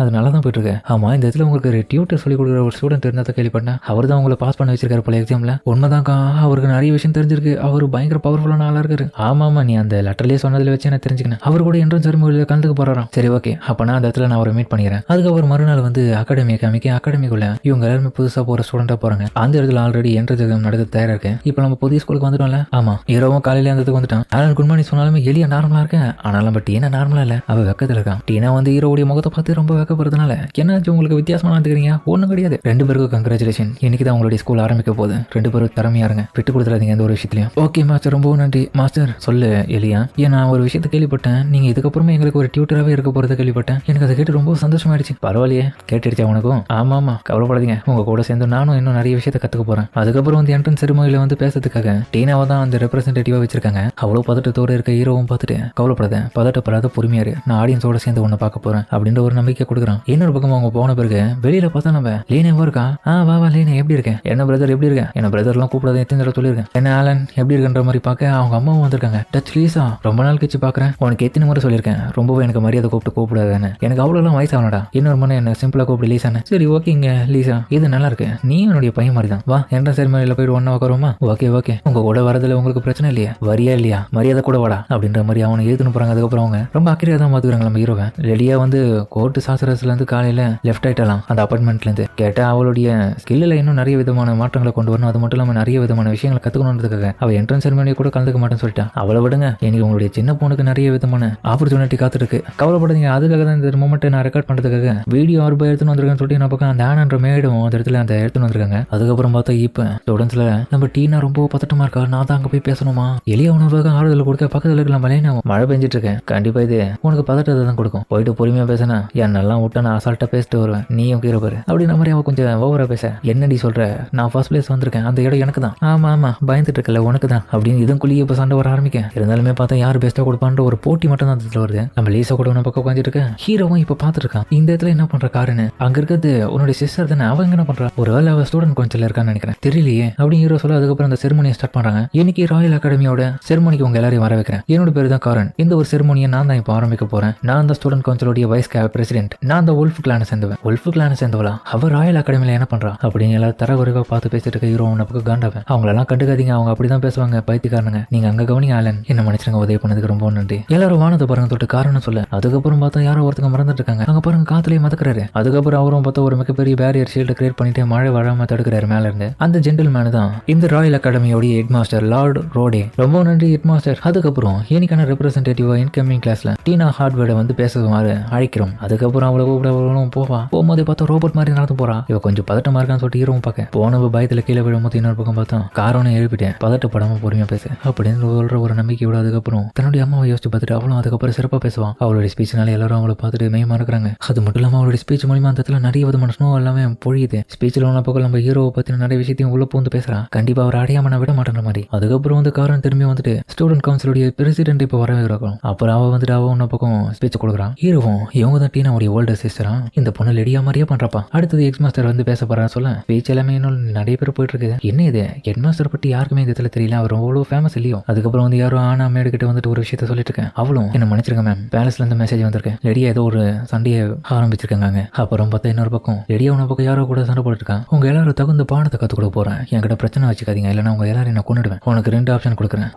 அது நல்லா தான் போயிட்டு இருக்கு, ஆமா இந்த இடத்துல உங்களுக்கு ஒரு டியூட்டர் சொல்லி கொடுக்குற ஒரு ஸ்டூடெண்ட் இருந்தா கேள்விப்பட்டேன், அவர் தான் உங்களை பாஸ் பண்ண வச்சிருக்காரு போல எக்ஸாம்ல, உண்மைதான்க்கா, அவருக்கு நிறைய விஷயம் தெரிஞ்சிருக்கு, அவர் பயங்கர பவர்ஃபுல்லான ஆளா இருக்காரு. ஆமா நீ அந்த லெட்டர்லயே சொன்னதுல வச்சு நான் தெரிஞ்சுக்கணும், அவர் கூட என்ட்ரன்ஸ் செரிமனியில கலந்துக்க போறாராம். சரி ஓகே, அப்ப நான் அந்த இடத்துல நான் அவரை மீட் பண்ணிக்கிறேன். அதுக்கப்புறம் மறுநாள் வந்து அகாடமிக்குள்ள இவங்க எல்லாருமே புதுசா போற ஸ்டூடெண்டா போறாங்க. அந்த இடத்துல ஆல்ரெடி என்ட்ரன்ஸ் எக்ஸாம் நடக்க தயாரா இருக்கு. இப்போ நம்ம புதிய ஸ்கூலுக்கு வந்துட்டோம்ல, ஆமா ஹீரோவும் காலையில அந்த இடத்துக்கு வந்துட்டான். ஆலன் குட் மார்னிங் சொன்னாலுமே எலியா நார்மலா இருக்கேன், ஆனாலும் நம்ம டீனா நார்மலா இல்ல, அவ வெக்கத்துல இருக்கான். டீனா வந்து ஹீரோவுடைய முகத்தை பார்த்து ரொம்ப வெக்கப்படுறதுனால என்னாச்சு உங்களுக்கு வித்தியாசமா நடந்துக்கிறீங்க, ஒண்ணும் கிடையாது, ரெண்டு பேருக்கும் கங்க்ராச்சுலேஷன், இன்னைக்கு தான் உங்களுடைய ஸ்கூல் ஆரம்பிக்க போகுது, ரெண்டு பேரும் திறமையா இருங்க, விட்டு கொடுத்துறாதீங்க எந்த ஒரு விஷயத்திலையும். ஓகே மாஸ்டர், ரொம்பவும் நன்றி மாஸ்டர். சொல்லு எலியா, ஏன் நான் ஒரு விஷயத்தை கேள்விப்பட்டேன், நீங்க இதுக்கப்புறமே எங்களுக்கு ஒரு டியூட்டராகவே இருக்க போறதை கேள்விப்பட்டேன், எனக்கு அதை கேட்டு ரொம்ப சந்தோஷமாயிடுச்சு. பரவாயில்லையே, கேட்டுடுச்சா உனக்கும்? ஆமா கவலைப்படாதீங்க, உங்க கூட சேர்ந்து நானும் இன்னும் நிறைய விஷயத்தை கத்துக்க போறேன். அதுக்கப்புறம் வந்து என்ட்ரன்ஸ் செரிமனியில வந்து பேசுறதுக்காக டீனாவை தான் அந்த ரெப்ரஸன்டேட்டிவா வச்சிருக்காங்க. அவ்வளவு பதட்டத்தோடு இருக்க ஹீரோவும் பார்த்துட்டு கவலைப்படாத, பதட்டப்படாத, பொறுமையாரு, நான் ஆடியன்ஸோட சேர்ந்து ஒன்னு பார்க்க போறேன் அப்படின்ற ஒரு நம்பிக்கை கொடுக்குறான். இன்னொரு பக்கம் அவங்க போன பிறகு வெளியில பார்த்தா நம்ம லீனேவா இருக்கா. வா லீனே எப்படி இருக்கேன், என்ன பிரதர் எப்படி இருக்கேன், என்ன பிரதர்லாம் கூப்பிடாத எத்தனை தடவை சொல்லியிருக்கேன், என்ன ஆலன் எப்படி இருக்குன்ற மாதிரி பார்க்க அவங்க அம்மாவும் வந்திருக்காங்க. டச் லீசா, ரொம்ப நாள் கழிச்சு பாக்குறேன், உனக்கு எத்தனை முறை சொல்லியிருக்கேன் ரொம்பவே எனக்கு மரியாதை கூப்பிடாதானே, எனக்கு அவ்வளோலாம் வயசாகனடா, இன்னொரு மணி என்ன சிம்பிளா கூப்பிட்டு லீசானே. சரி ஓகேங்க லீசா, இது நல்லா இருக்கு, நீ என்னுடைய பையன் மாதிரி தான், வா என்ட்ரன்ஸ் செரிமனியில போயிட்டு ஒன்னா உட்காருமா. ஓகே உங்க கூட வரதுல உங்களுக்கு பிரச்சனை இல்லையா, வரியா இல்லையா, மரியாதை கூட வாடா அப்படின்ற மாதிரி அவனை எழுத்துன்னு போறாங்க. அதுக்கப்புறம் அவங்க ரொம்ப அக்கறையா தான் பாத்துக்கிறாங்க நம்ம ஹீரோவை. ரெடியா வந்து கோர்ட்டு சாஸ்திரத்துல இருந்து காலையில லெஃப்ட் ஆயிட்டலாம் அந்த அபார்ட்மெண்ட்ல இருந்து. கேட்டா அவளுடைய ஸ்கில்ல இன்னும் நிறைய விதமான மாற்றங்களை கொண்டு வரணும், அது மட்டும் இல்லாம நிறைய விதமான விஷயங்களை கத்துக்கணுன்றதுக்காக அவ என்ட்ரன்ஸ் செரிமனியை கூட கலந்துக்க மாட்டேன்னு சொல்லிட்டா. அவளை விடுங்க, இன்னைக்கு உங்களுடைய சின்ன பொண்ணுக்கு நிறைய விதமான ஆப்பர்ச்சுனிட்டி காத்துட்டு இருக்கு, கவலைப்படாதீங்க, அதுக்காக தான் இந்த மொமெண்ட்டை நான் ரெக்கார்ட் பண்றதுக்காக வீடியோ ஆர்பா எடுத்துன்னு வந்திருக்கேன்னு சொல்லிட்டு நான் பக்கம் அந்த ஆனன்ற மேடும் அந்த இடத்துல அந்த எடுத்துன்னு வந்திருக்காங்க. அதுக்கப்புறம் பார்த்தா இப்ப ஸ்டூடெண்ட்ஸ்ல நம்ம டீனா ரொம்ப பதட்டமா இருக்கா, நான் தான் அங்க போய் பேசணுமா, எளிய உணவுக்காக ஆறுதல் கொடுக்க பக்கத்துல இருக்கலாம் மலையினா மழை பெஞ்சிட்டு இருக்கேன், கண்டிப்பா இது உனக்கு பதட்டத்தை தான் கொடுக்கும், போயிட்டு பொறுமையா பேசினா என்னெல்லாம் விட்டா நான் அசால்ட்டா பேசிட்டு வருவேன், நீயும் கீரை பாரு அப்படின்ற மாதிரி அவன் கொஞ்சம் ஓவரா பேச. என்னடி சொல்ற, நான் ஃபர்ஸ்ட் பிளேஸ் வந்திருக்கேன், அந்த இடம் எனக்கு தான். ஆமா பயந்துட்டு இருக்கல உனக்கு தான் அப்படின்னு இதுக்குள்ளேயே இப்போ சண்டை வர ஆரம்பிக்க. இருந்தாலுமே பார்த்தா யார் பெஸ்ட்டா கொடுப்பான்ற ஒரு போட்டி மட்டும் தான் அந்த வருது. நம்ம லீசா கூட உன பக்கம் உட்காந்துட்டு இருக்கேன். ஹீரோவும் இப்போ பார்த்துட்டு இருக்கான் இந்த இடத்துல என்ன பண்ற காருன்னு. அங்க இருக்கிறது உன்னுடைய சிஸ்டர் தானே, அவங்க என்ன பண்றா, ஒரு வேலை அவ ஸ்டூடெண்ட் கொஞ்சம் இருக்கான்னு நினைக்கிறேன், தெரியலையே அப்படின்னு ஹீரோ சொல்ல. அதுக்கப்புறம் அந்த செரிமனியை ஸ்டார்ட் பண்றாங்க. இன்னைக்கு ராயல் அகாடமியோட செரிமனிக்கு உங்க எல்லாரையும் வர வைக்கிறேன். என்னோட பேரு தான் காரன். இந்த ஒரு செரிமனியை நான் தான் இப்போ ஆரம்பிக்க போறேன். நான் தான் ஸ்டூடெண்ட் கவுன்சிலோட வைஸ் பிரசிடென்ட். நான் தான் உல்ஃப் கிளானை சேர்ந்தவன். உல்ஃப் கிளானை சேர்ந்தவளா, அவ ராயல் அகாடமியில என்ன பண்றா அப்படின்னு எல்லாரும் தரகுறைவா பார்த்து பேசிட்டு இருக்க ஹீரோ உனக்கு காண்டாவன். அவங்களெல்லாம் கண்டுக்காதீங்க, அவங்க அப்படிதான் பேசுவாங்க, பைத்தியக்காரனுங்க, நீங்க அங்க கவனிங்க ஆலன், என்ன மனுஷங்க உதவி பண்ணதுக்கு ரொம்ப நன்றி. எல்லாரும் வானத்தை பாருங்க தொட்டு காரணம் சொல்ல. அதுக்கப்புறம் பார்த்தா யாரோ ஒருத்தங்க மறந்துட்டு இருக்காங்க. அங்க பாருங்க காத்துலயே மதக்கிறாரு. அதுக்கப்புறம் அவரும் பார்த்தா ஒரு மிகப்பெரிய பேரியர் ஷீல்டு கிரியேட் பண்ணிட்டு மழை வராம தடுக்கிறாரு மேல இருந்து. அந்த ஜென்டில்மேன் தான் இந்த ராயல் அகாடமியோட ஹெட் மாஸ்டர் லார்ட் ரோடே. ரொம்ப நன்றி ஹெட் மாஸ்டர். அதுக்கப்புறம் இன்னைக்கான ரெப்ரசன்டேட்டிவா இன்கமிங் கிளாஸ்ல டீனா ஹார்ட்வேர்டை வந்து பேசுமாறு அழைக்கிறோம். அதுக்கப்புறம் அவளை கூப்பிடவும் போகும்போது பார்த்தா ரோபோட் மாதிரி நடந்து போறா. இவ கொஞ்சம் பதட்டமா இருக்கான்னு சொல்லிட்டு ஹீரோவும் பார்க்க போனவ பயத்துல கீழே விழும்போது இன்னொரு பக்கம் பார்த்தா காரணம் எழுப்பிட்டேன், பதட்டப்படாம பொறுமையா பேச அப்படின்னு சொல்ற ஒரு நம்பிக்கையோட அதுக்கப்புறம் தன்னுடைய அம்மாவை யோசிச்சு பார்த்துட்டு அவளும் அதுக்கப்புறம் சிறப்பாக பேசுவான். அவளுடைய ஸ்பீச்னால எல்லாரும் அவளை பார்த்துட்டு மெய்மா இருக்கிறாங்க. அது மட்டும் இல்லாமல் அவளுடைய ஸ்பீச் மூலியமா அந்த இடத்துல நிறைய விதமான ஸ்னோ எல்லாமே பொழியுது. ஸ்பீச்சில் ஒன்ன பக்கம் நம்ம ஹீரோவை பற்றின நிறைய விஷயத்தையும் உள்ள பூந்து பேசுறான். கண்டிப்பா அவர் அடையாம நான் விட மாட்டேன்ற மாதிரி. அதுக்கப்புறம் வந்து காரன் திரும்பி வந்துட்டு ஸ்டூடெண்ட் கவுன்சிலுடைய பிரசிடென்ட் இப்போ வரவே இருக்கும். அப்புறம் அவ வந்துட்டு அவ ஒன்ன பக்கம் ஸ்பீச் கொடுக்குறான். ஹீரோவும் இவங்க தான் டீனாவுடைய ஓல்டர் சிஸ்டரா, இந்த பொண்ணு லெடியா மாதிரியே பண்றப்பா. அடுத்தது எக்ஸ் மாஸ்டர் வந்து பேச போறான்னு சொல்ல ஸ்பீச் எல்லாமே இன்னும் நிறைய பேர் போயிட்டு இருக்கு. என்ன இது ஹெட் மாஸ்டர் பற்றி யாருக்குமே இந்த இடத்துல தெரியல, அவர் அவ்வளோ ஃபேமஸ் இல்லையோ. அதுக்கப்புறம் வந்து யாரும் ஆனா மேடு கிட்ட வந்துட்டு ஒரு விஷயத்த சொல்லிட்டு இருக்கேன். அவளும் என்ன மன்னிச்சிருங்க மேம், பேலஸ்ல இருந்து மெசேஜ் வந்திருக்கேன், லெடியா ஏதோ ஒரு சண்டையை ஆரம்பிச்சிருக்காங்க. அப்புறம் பார்த்தா இன்னொரு பக்கம் லெடியா உன பக்கம் யாரோ கூட சண்டை போட்டுருக்கான். உங்க எல்லாரும் தகுந்த பாடத்தை கற்றுக் கொடுக்க போறேன், என்கிட்ட பிரச்சனை வச்சுக்காதீங்க, இல்லைன்னா உங்க எல்லாரும் நான் கொண்டுடுவேன். உனக்கு 2 ஆப்ஷன் கொடுக்குறேன்,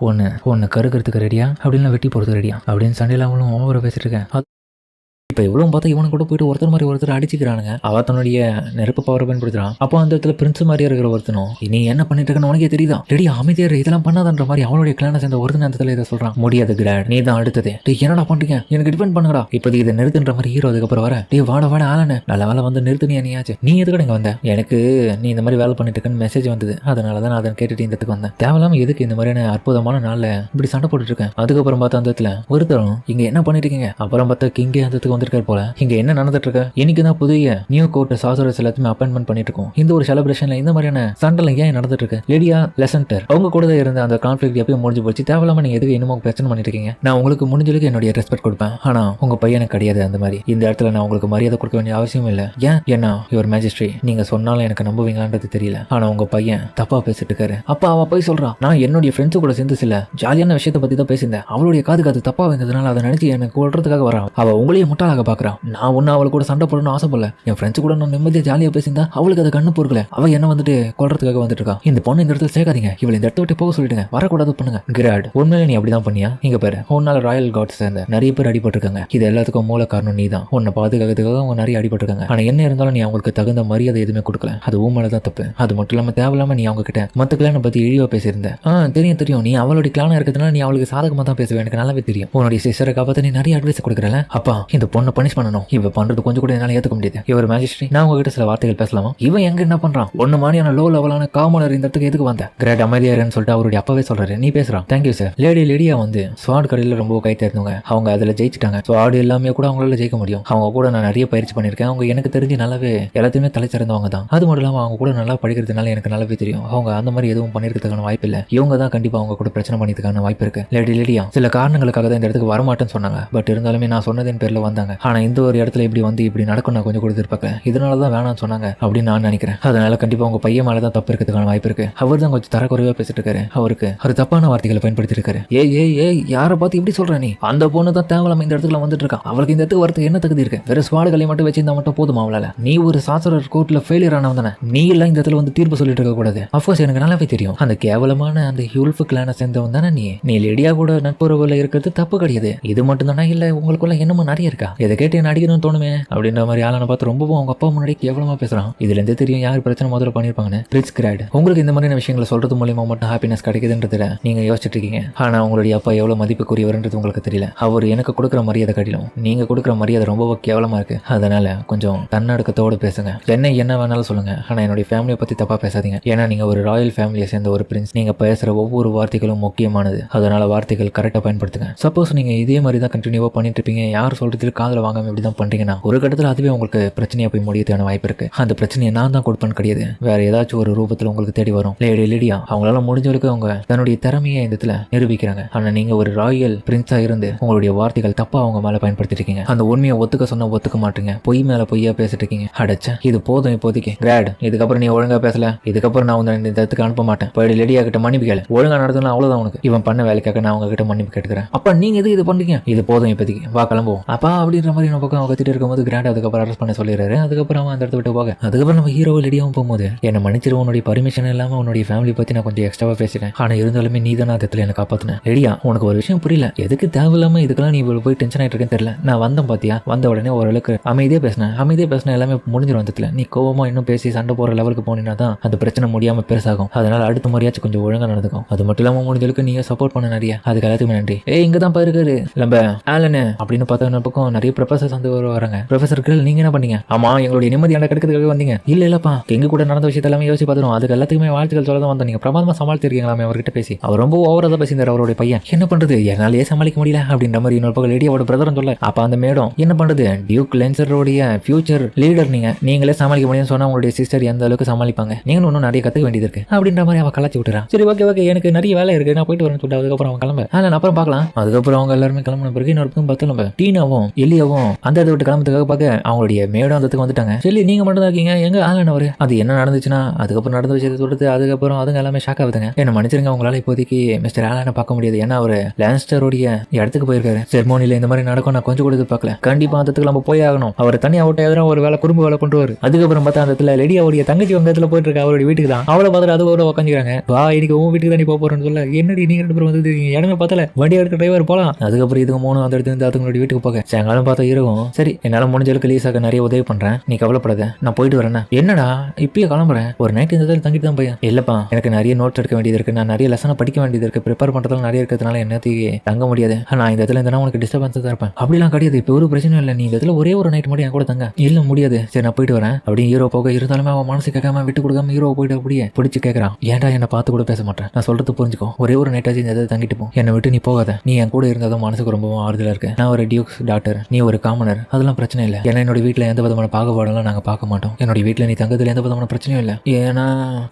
ஒன்னு கருக்கிறதுக்கு ரெடியா அப்படின்னு வெட்டி போறது ரெடியா அப்படின்னு சண்டையில அவங்களும் ஓவர பேசிட்டு இருக்கேன். இப்போ இவ்வளோ பார்த்தா இவனை கூட போயிட்டு ஒருத்தர் மாதிரி ஒருத்தர் அடிச்சுக்கிறானுங்க. அவ தன்னுடைய நெருப்பு பவரை பயன்படுத்துறான். அப்போ அந்த இடத்துல பிரின்ஸ் மாதிரியா இருக்கிற ஒருத்தனும் நீ என்ன பண்ணிட்டு இருக்கன்னு உனக்கே தெரியுதா, ரெடி அமைதியாரு, இதெல்லாம் பண்ணாதன்ற மாதிரி அவனுடைய கிளான சேர்ந்த ஒருத்தன் அந்த இடத்துல இதை சொல்றான். முடியாது கிராட், நீ தான் அடுத்தது, என்னடா பண்றீங்க, எனக்கு டிபெண்ட் பண்ணுங்கடா, இப்போதைக்கு இதை நிறுத்துன்ற மாதிரி ஹீரோ அதுக்கப்புறம் வர வாட ஆளனு நல்ல வேலை வந்து நிறுத்துனியா, நீயாச்சு நீ எதுக்கு இங்கே வந்த, எனக்கு நீ இந்த மாதிரி வேலை பண்ணிட்டு இருக்கன்னு மெசேஜ் வந்தது, அதனால தான் நான் அதை கேட்டுட்டு இந்த இடத்துக்கு வந்தேன். தேவையில்லாம எதுக்கு இந்த மாதிரியான அற்புதமான நாளில் இப்படி சண்டை போட்டுட்டு இருக்கேன். அதுக்கப்புறம் பார்த்தா அந்த இடத்துல ஒருத்தரும் இங்க என்ன பண்ணிட்டு இருக்கீங்க. அப்புறம் பார்த்தா கிங்கே அந்த இடத்துக்கு வந்திருக்காரு போல. இங்க என்ன நடந்துட்டு இருக்கு, இன்னைக்கு தான் புதிய நியூ கோர்ட் சாசரஸ் எல்லாத்தையுமே அப்பாயின்மெண்ட் பண்ணிட்டு இருக்கோம். இந்த ஒரு செலிப்ரேஷன்ல இந்த மாதிரியான சண்டை ஏன் நடந்துட்டு இருக்கு. லேடியா லெசன்டர் அவங்க கூட தான் இருந்த அந்த கான்ஃபிளிக் எப்பயும் முடிஞ்சு போச்சு. தேவையில்லாம நீங்க எதுக்கு இன்னமும் பிரச்சனை பண்ணிட்டு இருக்கீங்க. நான் உங்களுக்கு முடிஞ்சளவுக்கு என்னுடைய ரெஸ்பெக்ட் கொடுப்பேன், ஆனா உங்க பையனுக்கு கிடையாது. அந்த மாதிரி இந்த இடத்துல நான் உங்களுக்கு மரியாதை கொடுக்க வேண்டிய அவசியம் இல்லை. ஏன் ஏன்னா யுவர் மேஜிஸ்ட்ரி, நீங்க சொன்னாலும் எனக்கு நம்புவீங்களான்றது தெரியல, ஆனா உங்க பையன் தப்பா பேசிட்டு இருக்காரு. அப்ப அவ போய் சொல்றான், நான் என்னுடைய ஃப்ரெண்ட்ஸு கூட சேர்ந்து சில ஜாலியான விஷயத்தை பத்தி தான் பேசியிருந்தேன், அவளுடைய காதுக்கு அது தப்பா வந்ததுனால அதை நினைச்சு எனக்கு கொள்றதுக்காக வரான். அவ உங்களையே முட்டாளாக பாக்குறான். நான் ஒன்னு அவளை கூட சண்டை போடணும்னு ஆசைப்படல, என் ஃப்ரெண்ட்ஸ் கூட நான் நிம்மதியாக ஜாலியாக பேசியிருந்தா அவளுக்கு அதை கண்ணு பொறுக்கல, அவ என்ன வந்துட்டு கொள்றதுக்காக வந்துட்டு இருக்கா. இந்த பொண்ணு இந்த இடத்துல சேர்க்காதீங்க, இவளை இந்த இடத்த விட்டு போக சொல்லிடுங்க, வரக்கூடாது பண்ணுங்க. கிராட், உண்மையில நீ அப்படிதான் பண்ணியா? இங்க பேரு உன்னால ராயல் காட்ஸ் சேர்ந்த நிறைய பேர் அடிபட்டிருக்காங்க, இது எல்லாத்துக்கும் மூல காரணம் நீ தான். உன்னை பாதுகாக்கிறதுக்காக அவங்க நிறைய அடிபட்டிருக்காங்க, ஆனா என்ன இருந்தாலும் நீ அவங்களுக்கு தகுந்த மரியாதை எதுவுமே கொடுக்கல, அது உண்மையில தான் தப்பு. அது மட்டும் இல்லாம தேவையில்லாம நீ அவங்க கிட்ட மத்த கிளானை பத்தி இழிவா பேசியிருந்த. தெரியும் நீ அவளுடைய கிளானா இருக்கிறதுனால நீ அவளுக்கு சாதகமா தான் பேசுவேன், எனக்கு நல்லாவே தெரியும். உன்னுடைய சிஸ்டரை காப்பாற்ற நீ நிறைய அட்வைஸ் கொடுக்குறல. அப்பா இந்த பொண்ணை பனிஷ் பண்ணணும், இவ பண்றது கொஞ்சம் கூட என்னால ஏத்துக்க முடியாது. இவர் மேஜிஸ்ட்ரி, நான் உங்ககிட்ட சில வார்த்தைகள் பேசலாமா? இவன் எங்க என்ன பண்றான், ஒன்னு மாதிரியான லோ லெவலான காமனர் இந்த இடத்துக்கு எதுக்கு வந்த? கிரேட் அமைதியாருன்னு சொல்லிட்டு அவருடைய அப்பாவே சொல்றாரு, நீ பேசுறான். Thank you sir. லேடியா வந்து ஸ்வாட் கடையில் ரொம்ப கை தேர்ந்தவங்க, அவங்க அதில் ஜெயிச்சிட்டாங்க. ஸ்வாட் எல்லாமே கூட அவங்களால ஜெயிக்க முடியும். அவங்க கூட நான் நிறைய பயிற்சி பண்ணியிருக்கேன், அவங்க எனக்கு தெரிஞ்சு நல்லாவே எல்லாத்தையுமே தலை சிறந்தவங்க தான். அது மட்டும் இல்லாமல் அவங்க கூட நல்லா படிக்கிறதுனால எனக்கு நல்லாவே தெரியும், அவங்க அந்த மாதிரி எதுவும் பண்ணிருக்கிறதுக்கான வாய்ப்பு இல்லை. இவங்க தான் கண்டிப்பாக அவங்க கூட பிரச்சனை பண்ணிக்கிறதுக்கான வாய்ப்பு இருக்கு. லேடியா சில காரணங்களுக்காக தான் இந்த இடத்துக்கு வரமாட்டேன்னு சொன்னாங்க, பட் இருந்தாலுமே நான் சொன்னதின் பேர்ல வந்தாங்க. ஆனா இந்த ஒரு இடத்துல இப்படி வந்து இப்படி நடக்கும் நான் கொஞ்சம் கொடுத்துருப்பாங்க, இதனால தான் வேணாம்னு சொன்னாங்க அப்படின்னு நான் நினைக்கிறேன். அதனால கண்டிப்பா உங்க பையன் மேல தான் தப்பு இருக்கிறதுக்கான வாய்ப்பு இருக்கு. அவர் தான் கொஞ்சம் தரக்குறைவா பேசிட்டு இருக்காரு, அவருக்கு ஒரு தப்பான வார்த்தைகளை பயன்படுத்தி இருக்காரு. ஏய் யாரை பார்த்து இப்படி சொல்ற நீ? அந்த பொண்ணு தான் தேவலாம இந்த இடத்துல வந்துட்டு இருக்கா, அவளுக்கு இந்த இடத்துக்கு வரதுக்கு என்ன தகுதி இருக்கு? வேற ஸ்வாடுகளை மட்டும் வச்சிருந்தா மட்டும் போதுமா அவளால? நீ ஒரு சாசரர் கோர்ட்ல ஃபெயிலியர் ஆனவன் தானே, நீ எல்லாம் இந்த இடத்துல வந்து தீர்ப்பு சொல்லிட்டு இருக்க கூடாது. அஃப்கோர்ஸ் எனக்கு நல்லாவே தெரியும், அந்த கேவலமான அந்த ஹியூல்ஃப் கிளானை சேர்ந்தவன் தானே நீ லேடியா கூட நட்புறவுல இருக்கிறது தப்பு கிடையாது. இது மட்டும் தானே, இல்ல உங்களுக்குள்ள என்னமோ நிறைய இருக்கா? இதை கேட்டு என்ன அடிக்கணும்னு தோணுமே அப்படின்ற மாதிரி ஆளான பார்த்து ரொம்பவும் அவங்க அப்பா முன்னாடி கேவலமா பேசுறான். இதுல இருந்தே தெரியும் யார் பிரச்சனை முதல்ல பண்ணிருப்பாங்கன்னு. ரிச் கிராட், உங்களுக்கு இந்த மாதிரியான விஷயங்களை சொல்றது மூலியமா மட்டும் ஹாப்பினஸ் கிடைக்குதுன்றதுல நீங்க யோசிச்சுட்டு இருக்கீங்க, ஆனா உங்களுடைய அப்பா எவ்வளவு மதிப்புக்குரியவர்ன்றது உங்களுக்கு தெரியல. அவர் எனக்கு கொடுக்குற மரியாதை கட்டிலும் நீங்க கொடுக்குற மரியாதை ரொம்ப கேவலமா இருக்கு. அதனால கொஞ்சம் தன்னடக்கத்தோடு பேசுங்க. என்ன வேணாலும் சொல்லுங்க, ஆனா என்னுடைய ஃபேமிலியை பத்தி தப்பா பேசாதீங்க. ஏன்னா நீங்க ஒரு ராயல் ஃபேமிலியை சேர்ந்த ஒரு பிரின்ஸ், நீங்க பேசுற ஒவ்வொரு வார்த்தைகளும் முக்கியமானது. அதனால வார்த்தைகள் கரெக்டா பயன்படுத்துங்க. சப்போஸ் நீங்க இதே மாதிரி தான் கண்டினியூவா பண்ணிட்டு இருப்பீங்க, யார் சொல்றதுக்கு காதுல வாங்காம இப்படி தான் பண்றீங்கன்னா ஒரு கட்டத்தில் அதுவே உங்களுக்கு பிரச்சனையா போய் முடியறதுக்கான வாய்ப்பு இருக்கு. அந்த பிரச்சனையை நான் தான் கொடுப்பேன்னு கிடையாது, வேற ஏதாச்சும் ஒரு ரூபத்தில் உங்களுக்கு தேடி வரும். லேடியா அவங்களால முடிஞ்சவளுக்கு அவங்க தன்னுடைய திறமையை இந்த இடத்துல நிரூபிக்கிறாங்க. ஆனா நீங்க ஒரு ராயல் பிரின்ஸா இருந்து உங்களுடைய வார்த்தைகள் தப்பா அவங்க மேல பயன்படுத்திட்டு இருக்கீங்க. அந்த உண்மையை ஒத்துக்க சொன்னா ஒத்துக்க மாட்டீங்க, பொய் மேல பொய்யா பேசிட்டு இருக்கீங்க. அடைச்ச இது போதும் இப்போதைக்கு கிராட், இதுக்கப்புறம் நீ ஒழுங்கா பேசல, இதுக்கப்புறம் நான் வந்து இந்த இடத்துக்கு அனுப்ப மாட்டேன். போய் லேடியா கிட்ட மன்னிப்பு கேளு, ஒழுங்கா நடத்தலாம், அவ்வளவுதான் உனக்கு. இவன் பண்ண வேலைக்காக நான் அவங்க கிட்ட மன்னிப்பு கேட்டுக்கிறேன். அப்ப நீங்க இது பண்றீங்க, இது போதும் இப்போதைக்கு, வா கிளம்புவோம் அப்பா அப்படின்ற மாதிரி நம்ம பக்கம் கத்திட்டு இருக்கும்போது கிராண்ட் அதுக்கப்புறம் அரெஸ்ட் பண்ண சொல்லிடுறாரு. அதுக்கப்புறம் அவன் அந்த இடத்த விட்டு போக, அதுக்கப்புறம் நம்ம ஹீரோ லேடியாவும் போகும்போது, என்ன மன்னிச்சிரு, உன்னுடைய பர்மிஷன் இல்லாம உன்னுடைய ஃபேமிலி பத்தி நான் கொஞ்சம் எக்ஸ்ட்ராவா பேசிட்டேன், ஆனா இருந்தாலுமே நீ தான் இடத்துல என்ன காப்பாத்தினேன். லேடியா உனக்கு ஒரு விஷயம் புரியல, எதுக்கு தேவையில்லாம இதுக்கெல்லாம் நீ இவ்வளவு போய் டென்ஷன் ஆயிட்டு இருக்கேன்னு தெரியல. நான் வந்தேன் பாத்தியா, வந்த உடனே ஓரளவுக்கு அமைதியா பேசினேன், எல்லாமே முடிஞ்சிடும். இடத்துல நீ கோவமா இன்னும் பேசி சண்டை போற லெவலுக்கு போனீங்கன்னா தான் அந்த பிரச்சனை முடியாம பெருசாகும். அதனால அடுத்த முறையாச்சும் கொஞ்சம் ஒழுங்கா நடந்துக்கும். அது மட்டும் இல்லாம முடிஞ்சளவுக்கு நீங்க சப்போர்ட் பண்ண நிறைய, அதுக்கு எல்லாத்துக்குமே நன்றி. இங்க தான் இருக்காரு நம்ம ஆலனு அப்படின்னு பார்த்தா பக்கம் நிறைய ப்ரொஃபசர்ஸ் வந்து வராங்க. ப்ரொஃபசர்கள் நீங்க என்ன பண்ணீங்க? ஆமா எங்களுடைய நிம்மதியான கெடுக்கிறதுக்காக வந்தீங்க. இல்லப்பா எங்க கூட நடந்த விஷயத்த எல்லாமே யோசிச்சு பார்த்துரும். அதுக்கு எல்லாத்துக்குமே வாழ்த்துக்கள் சொல்ல தான் வந்தோம். நீங்க பிரமாதமா சமாளிச்சிருக்கீங்களாமே அவர்கிட்ட பேசி. அவர் ரொம்ப ஓவரா தான் பேசியிருந்தார் அவருடைய பையன். என்ன பண்றது என்னாலேயே சமாளிக்க முடியல அப்படின்ற மாதிரி இன்னொரு பக்கம் லேடியோட பிரதர் சொல்ல அப்ப அந்த மேடம் என்ன பண்றது டியூக் லென்சரோடைய ஃபியூச்சர் லீடர் நீங்களே சமாளிக்க முடியும்னு சொன்னா உங்களுடைய சிஸ்டர் எந்த அளவுக்கு சமாளிப்பாங்க? நீங்களும் இன்னும் நிறைய கத்துக்க வேண்டியது இருக்கு அப்படின்ற மாதிரி அவன் கலாச்சி விட்டுறான். சரி ஓகே எனக்கு நிறைய வேலை இருக்கு நான் போயிட்டு வரேன்னு சொல்லிட்டு அதுக்கப்புறம் அவன் கிளம்ப அப்புறம் பார்க்கலாம். அதுக்கப்புறம் அவங்க எல்லாருமே கிளம்பின பிறகு இன்னொரு பக்கம் பார்த்து நம்ம டீனாவும் எலியாவும் அந்த இடத்த விட்டு கிளம்புறதுக்காக பார்க்க அவங்களுடைய மேடம் அந்த இடத்துக்கு வந்துட்டாங்க. சரி நீங்க மட்டும் தான் இருக்கீங்க எங்க ஆலன் அவரு அது என்ன நடந்துச்சுன்னா அதுக்கப்புறம் நடந்த விஷயத்தை சொல்றது அதுக்கப்புறம் அதுங்க எல்லாமே ஷாக் ஆகுதுங்க. என்ன மன்னிச்சிருங்க உங்களால இப்போதைக்கு மிஸ்டர் ஆலனை பார்க்க முடியாது. ஏன்னா அவர் லான்ஸ்டருடைய இடத்துக்கு போயிருக்காரு. செர்மோனில இந்த மாதிரி நடக்கும் நான் கொஞ்சம் கூட பார்க்கல. கண்டிப்பா அந்த இடத்துக்கு நம்ம போய் ஆகணும். அவர் தனியா விட்டு எதிராக ஒரு வேலை குறும்பு வேலை பண்ணுவார். அதுக்கப்புறம் பார்த்தா அந்த இடத்துல லேடியாவுடைய தங்கச்சி வங்க இடத்துல போயிட்டு இருக்க அவருடைய வீட்டுக்கு தான். அவளை பார்த்துட்டு அது கூட உட்காந்துக்கிறாங்க. வா இன்னைக்கு உன் வீட்டுக்கு தான் நீ போறேன்னு சொல்ல என்னடி நீங்க 2 பேரும் வந்து இடமே பார்த்தல வண்டி எடுக்க டிரைவர் போலாம். அதுக்கப்புறம் இதுக்கு 3 அந்த இடத்துல இருந்து அதுங்களுடைய வீட்டுக்கு போக சாயங்காலம் பார்த்தா இருக்கும். சரி என்னால முடிஞ்ச அளவுக்கு லீசாக்க நிறைய உதவி பண்றேன் நீ கவலைப்படாத நான் போயிட்டு வரேன். என்னடா இப்பயே கிளம்புறேன் ஒரு நைட் இந்த இடத்துல தங்கிட்டு தான் போய் இல்லப்பா எனக்கு நிறைய நோட்ஸ் எடுக்க வேண்டியது இருக்கு. நான் நிறைய லெசனை படிக்க வேண்டியது இருக்கு. ப்ரிப்பேர் பண்றதுல நிறைய இருக்கிறதுனால என்னத்தையும் தங்க முடியாது. நான் இந்த இடத்துல இருந்தா உனக்கு டிஸ்டர்பன்ஸ் தான் இருப்பேன். அப்படிலாம் கிடையாது இப்போ ஒரு பிரச்சனை இல்லை. நீ இந்த இடத்துல ஒரே ஒரு நைட் மட்டும் என் கூட தங்க. இல்ல முடியாது சரி நான் போயிட்டு வரேன் அப்படி ஹீரோ போக இருந்தாலுமே அவன் மனசு கேட்காம விட்டு கொடுக்காம ஹீரோ போயிட்டு அப்படியே பிடிச்சி கேட்கறான். ஏன்டா என்ன பார்த்து கூட பேச மாட்டேன் நான் சொல்றது புரிஞ்சுக்கோ. ஒரே ஒரு நைட்டாச்சு இந்த இடத்துல தங்கிட்டு போ. என்னை விட்டு நீ போகாத. நீ என் கூட இருந்தாலும் மனசுக்கு ரொம்பவும் ஆறுதலா இருக்கு. நான் ஒரு டியூக்ஸ் டாக்டர் நீ ஒரு காமனர் அதெல்லாம் பிரச்சனை இல்லை. ஏன்னா என்னோட வீட்டில் எந்த விதமான பாகுபாடெல்லாம் நாங்கள் பார்க்க மாட்டோம். என்னோட வீட்டில் நீ தங்கத்தில் எந்த விதமான பிரச்சனையும் இல்லை. ஏன்னா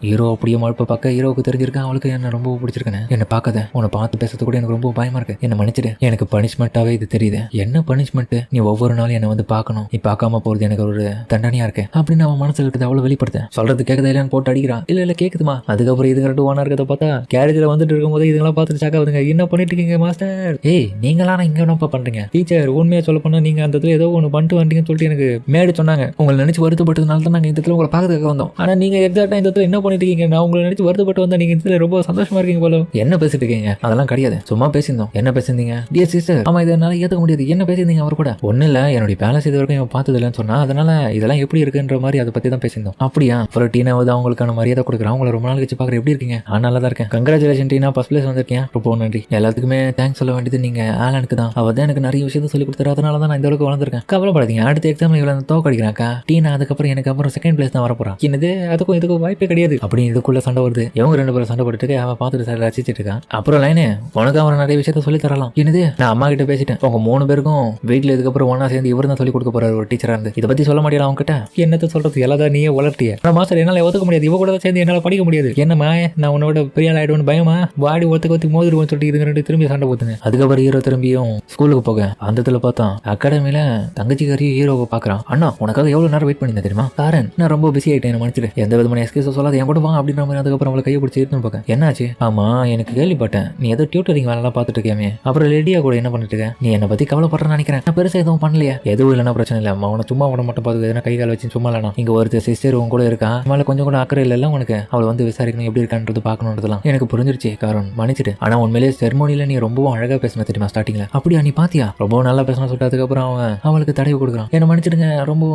ஹீரோ அப்படியே மழுப்ப பார்க்க ஹீரோவுக்கு தெரிஞ்சிருக்கேன் அவளுக்கு என்ன ரொம்ப பிடிச்சிருக்கேன். என்ன பார்க்காத உன்னை பார்த்து பேசுறது கூட எனக்கு ரொம்ப பயமா இருக்கு. என்ன மன்னிச்சிடு எனக்கு பனிஷ்மெண்ட்டாவே இது தெரியுது. என்ன பனிஷ்மெண்ட் நீ ஒவ்வொரு நாளும் என்னை வந்து பார்க்கணும். நீ பார்க்காம போறது எனக்கு ஒரு தண்டனையா இருக்கு அப்படின்னு அவன் மனசுல இருக்கிறது அவ்வளவு வெளிப்படுத்த சொல்றது கேட்கறது இல்லைன்னு போட்டு அடிக்கிறான். இல்ல கேக்குதுமா. அதுக்கப்புறம் இது 2 ஒன்னா இருக்கிறத பார்த்தா கேரேஜ்ல வந்துட்டு இருக்கும்போது இதுங்களாம் பார்த்துட்டு சாக்காதுங்க. என்ன பண்ணிட்டு இருக்கீங்க மாஸ்டர்? ஏய் நீங்களாம் இங்க என்னப்பா பண்றீங்க? டீச்சர் உண்மையா சொல்ல போனா நீங்க அந்த இடத்துல ஏதோ ஒன்று பண்ணிட்டு வந்தீங்கன்னு சொல்லிட்டு எனக்கு மேடு சொன்னாங்க. உங்களை நினைச்சு வருத்தப்பட்டதுனால தான் நாங்கள் இந்த இடத்துல உங்களை பார்க்கறதுக்கு வந்தோம். ஆனா நீங்க எக்ஸாக்டா இந்த இடத்துல என்ன பண்ணிட்டு இருக்கீங்க? நான் உங்களை நினைச்சு வருத்தப்பட்டு வந்தா நீங்க இந்த ரொம்ப சந்தோஷமா இருக்கீங்க போல. என்ன பேசிட்டு இருக்கீங்க? அதெல்லாம் கிடையாது சும்மா பேசியிருந்தோம். என்ன பேசியிருந்தீங்க? டியர் சிஸ்டர் ஆமா இதை என்னால ஏற்றுக்க முடியாது. என்ன பேசியிருந்தீங்க அவர் கூட? ஒன்றும் இல்லை என்னுடைய பேலஸ் இது வரைக்கும் பார்த்தது இல்லைன்னு சொன்னா அதனால இதெல்லாம் எப்படி இருக்குன்ற மாதிரி அதை பத்தி தான் பேசியிருந்தோம். அப்படியா? அப்புறம் டீனாவது அவங்களுக்கான மரியாதை கொடுக்குறேன். அவங்களை ரொம்ப நாள் கழிச்சு பார்க்குற எப்படி இருக்கீங்க? நான் நல்லா தான் இருக்கேன். கங்க்ராச்சுலேஷன் டீனா ஃபர்ஸ்ட் பிளேஸ் வந்திருக்கேன். ரொம்ப நன்றி. எல்லாத்துக்குமே தேங்க்ஸ் சொல்ல வேண்டியது நீங்க ஆலனுக்கு தான். அவர் தான் எனக்கு நிறைய விஷயத்தை சொல்லி கொடுத்தாரு. அதனால தான் நான் இந்த அளவுக்கு வளர்ந்துருக்கேன். கவலைப்படாதீங்க அடுத்த எக்ஸாம்ல இவ்வளோ தோக்கடிக்கிறாக்கா டீனா அதுக்கப்புறம் எனக்கு அப்புறம் செகண்ட் பிளேஸ் தான் வரப்போறான். என்னது அதுக்கும் இதுக்கும் வாய்ப்பே கிடையாது அப்படின்னு இதுக்குள்ள சண்டை வருது. இவங்க 2 பேரும் சண்டை போட்டுட்டு அவன் பார்த்துட்டு சார் ரசிச்சிட்டு இருக்கான். அப்புறம் லைனு உனக்கு அவரை நிறைய விஷயத்த சொல்லி தரலாம். என்னது நான் அம்மா கிட்ட பேசிட்டேன். உங்க 3 பேருக்கும் வீட்டில் இதுக்கப்புறம் ஒன்னா சேர்ந்து இவர் தான் சொல்லி கொடுக்க போறாரு ஒரு டீச்சரா இருந்து. இதை பத்தி சொல்ல முடியல அவங்க கிட்ட. என்னத்த சொல்றது எல்லாதான் நீயே வளர்த்திய. மாஸ்டர் என்னால ஒத்துக்க முடியாது. இவ கூட சேர்ந்து என்னால படிக்க முடியாது. என்னம்மா நான் உன்னோட பெரிய ஆள் ஆயிடுவேன்னு பயமா வாடி ஒத்துக்கு மோதிருவோம்னு சொல்லிட்டு இதுங்க 2 திரும்பி சண்டை போத்துங்க. அதுக்கப்புறம் ஹீரோ திரும்பியும் ஸ்கூலுக்கு போக அந்த இடத்துல பார்த்தோம் அகாடமியில தங்கச்சிக்காரி ஹீரோவை பாக்குறான். அண்ணா உனக்காக எவ்வளவு நேரம் வெயிட் பண்ணியிருந்தேன் தெரியுமா? காரன் நான் ரொம்ப பிஸி ஆயிட்டேன் மன்னிச்சிடு. எந்த விதமான எக்ஸ்கியூஸ் சொல்லாத என் கூட வா அப்படின்ற மாதிரி. அதுக்கப்புறம் அவளை கையை பிடிச்சி இருந்து பார்க்க என்னாச்சு? ஆமா எனக்கு கேள்விப்பட்டேன் நீ ஏதோ டியூட்டரிங் வேலை பார்த்துட்டு இருக்கியாமே. அப்புறம் லேடியா கூட என்ன பண்ணிட்டு இருக்க? நீ என்னை பத்தி கவலைப்படுறேன்னு நினைக்கிறேன். நான் பெருசா எதுவும் பண்ணலையா? எதுவும் இல்லைன்னா பிரச்சனை இல்லை. அவனை சும்மா விட மட்டும் பார்த்து எதனா கை கால் வச்சு சும்மா இல்லைனா இங்க ஒருத்தர் சிஸ்டர் உன் கூட இருக்கான். மேலே கொஞ்சம் கூட அக்கறை இல்லை உனக்கு. அவளை வந்து விசாரிக்கணும் எப்படி இருக்கான்றது பார்க்கணுன்றதுலாம் எனக்கு புரிஞ்சிருச்சு. காரணம் மன்னிச்சிட்டு. ஆனா உண்மையிலேயே செர்மோனில நீ ரொம்பவும் அழகா பேசின தெரியுமா ஸ்டார்டிங்ல? அப்படியா நீ பாத்தியா? ரொம்ப நல்லா பேசணும் சொல்லிட்டு அதுக்கப்புறம் அவன் அவளுக்கு தடவை கொடுக்குறான். என்ன மன்னிச்சிடுங்க ரொம்ப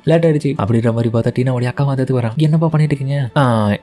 லேட் ஆயிடுச்சு அப்படின்ற மாதிரி பார்த்தா டீனாவுடைய அக்கா வந்து வரான். என்னப்பா பண்ணிட்டு இருக்கீங்க?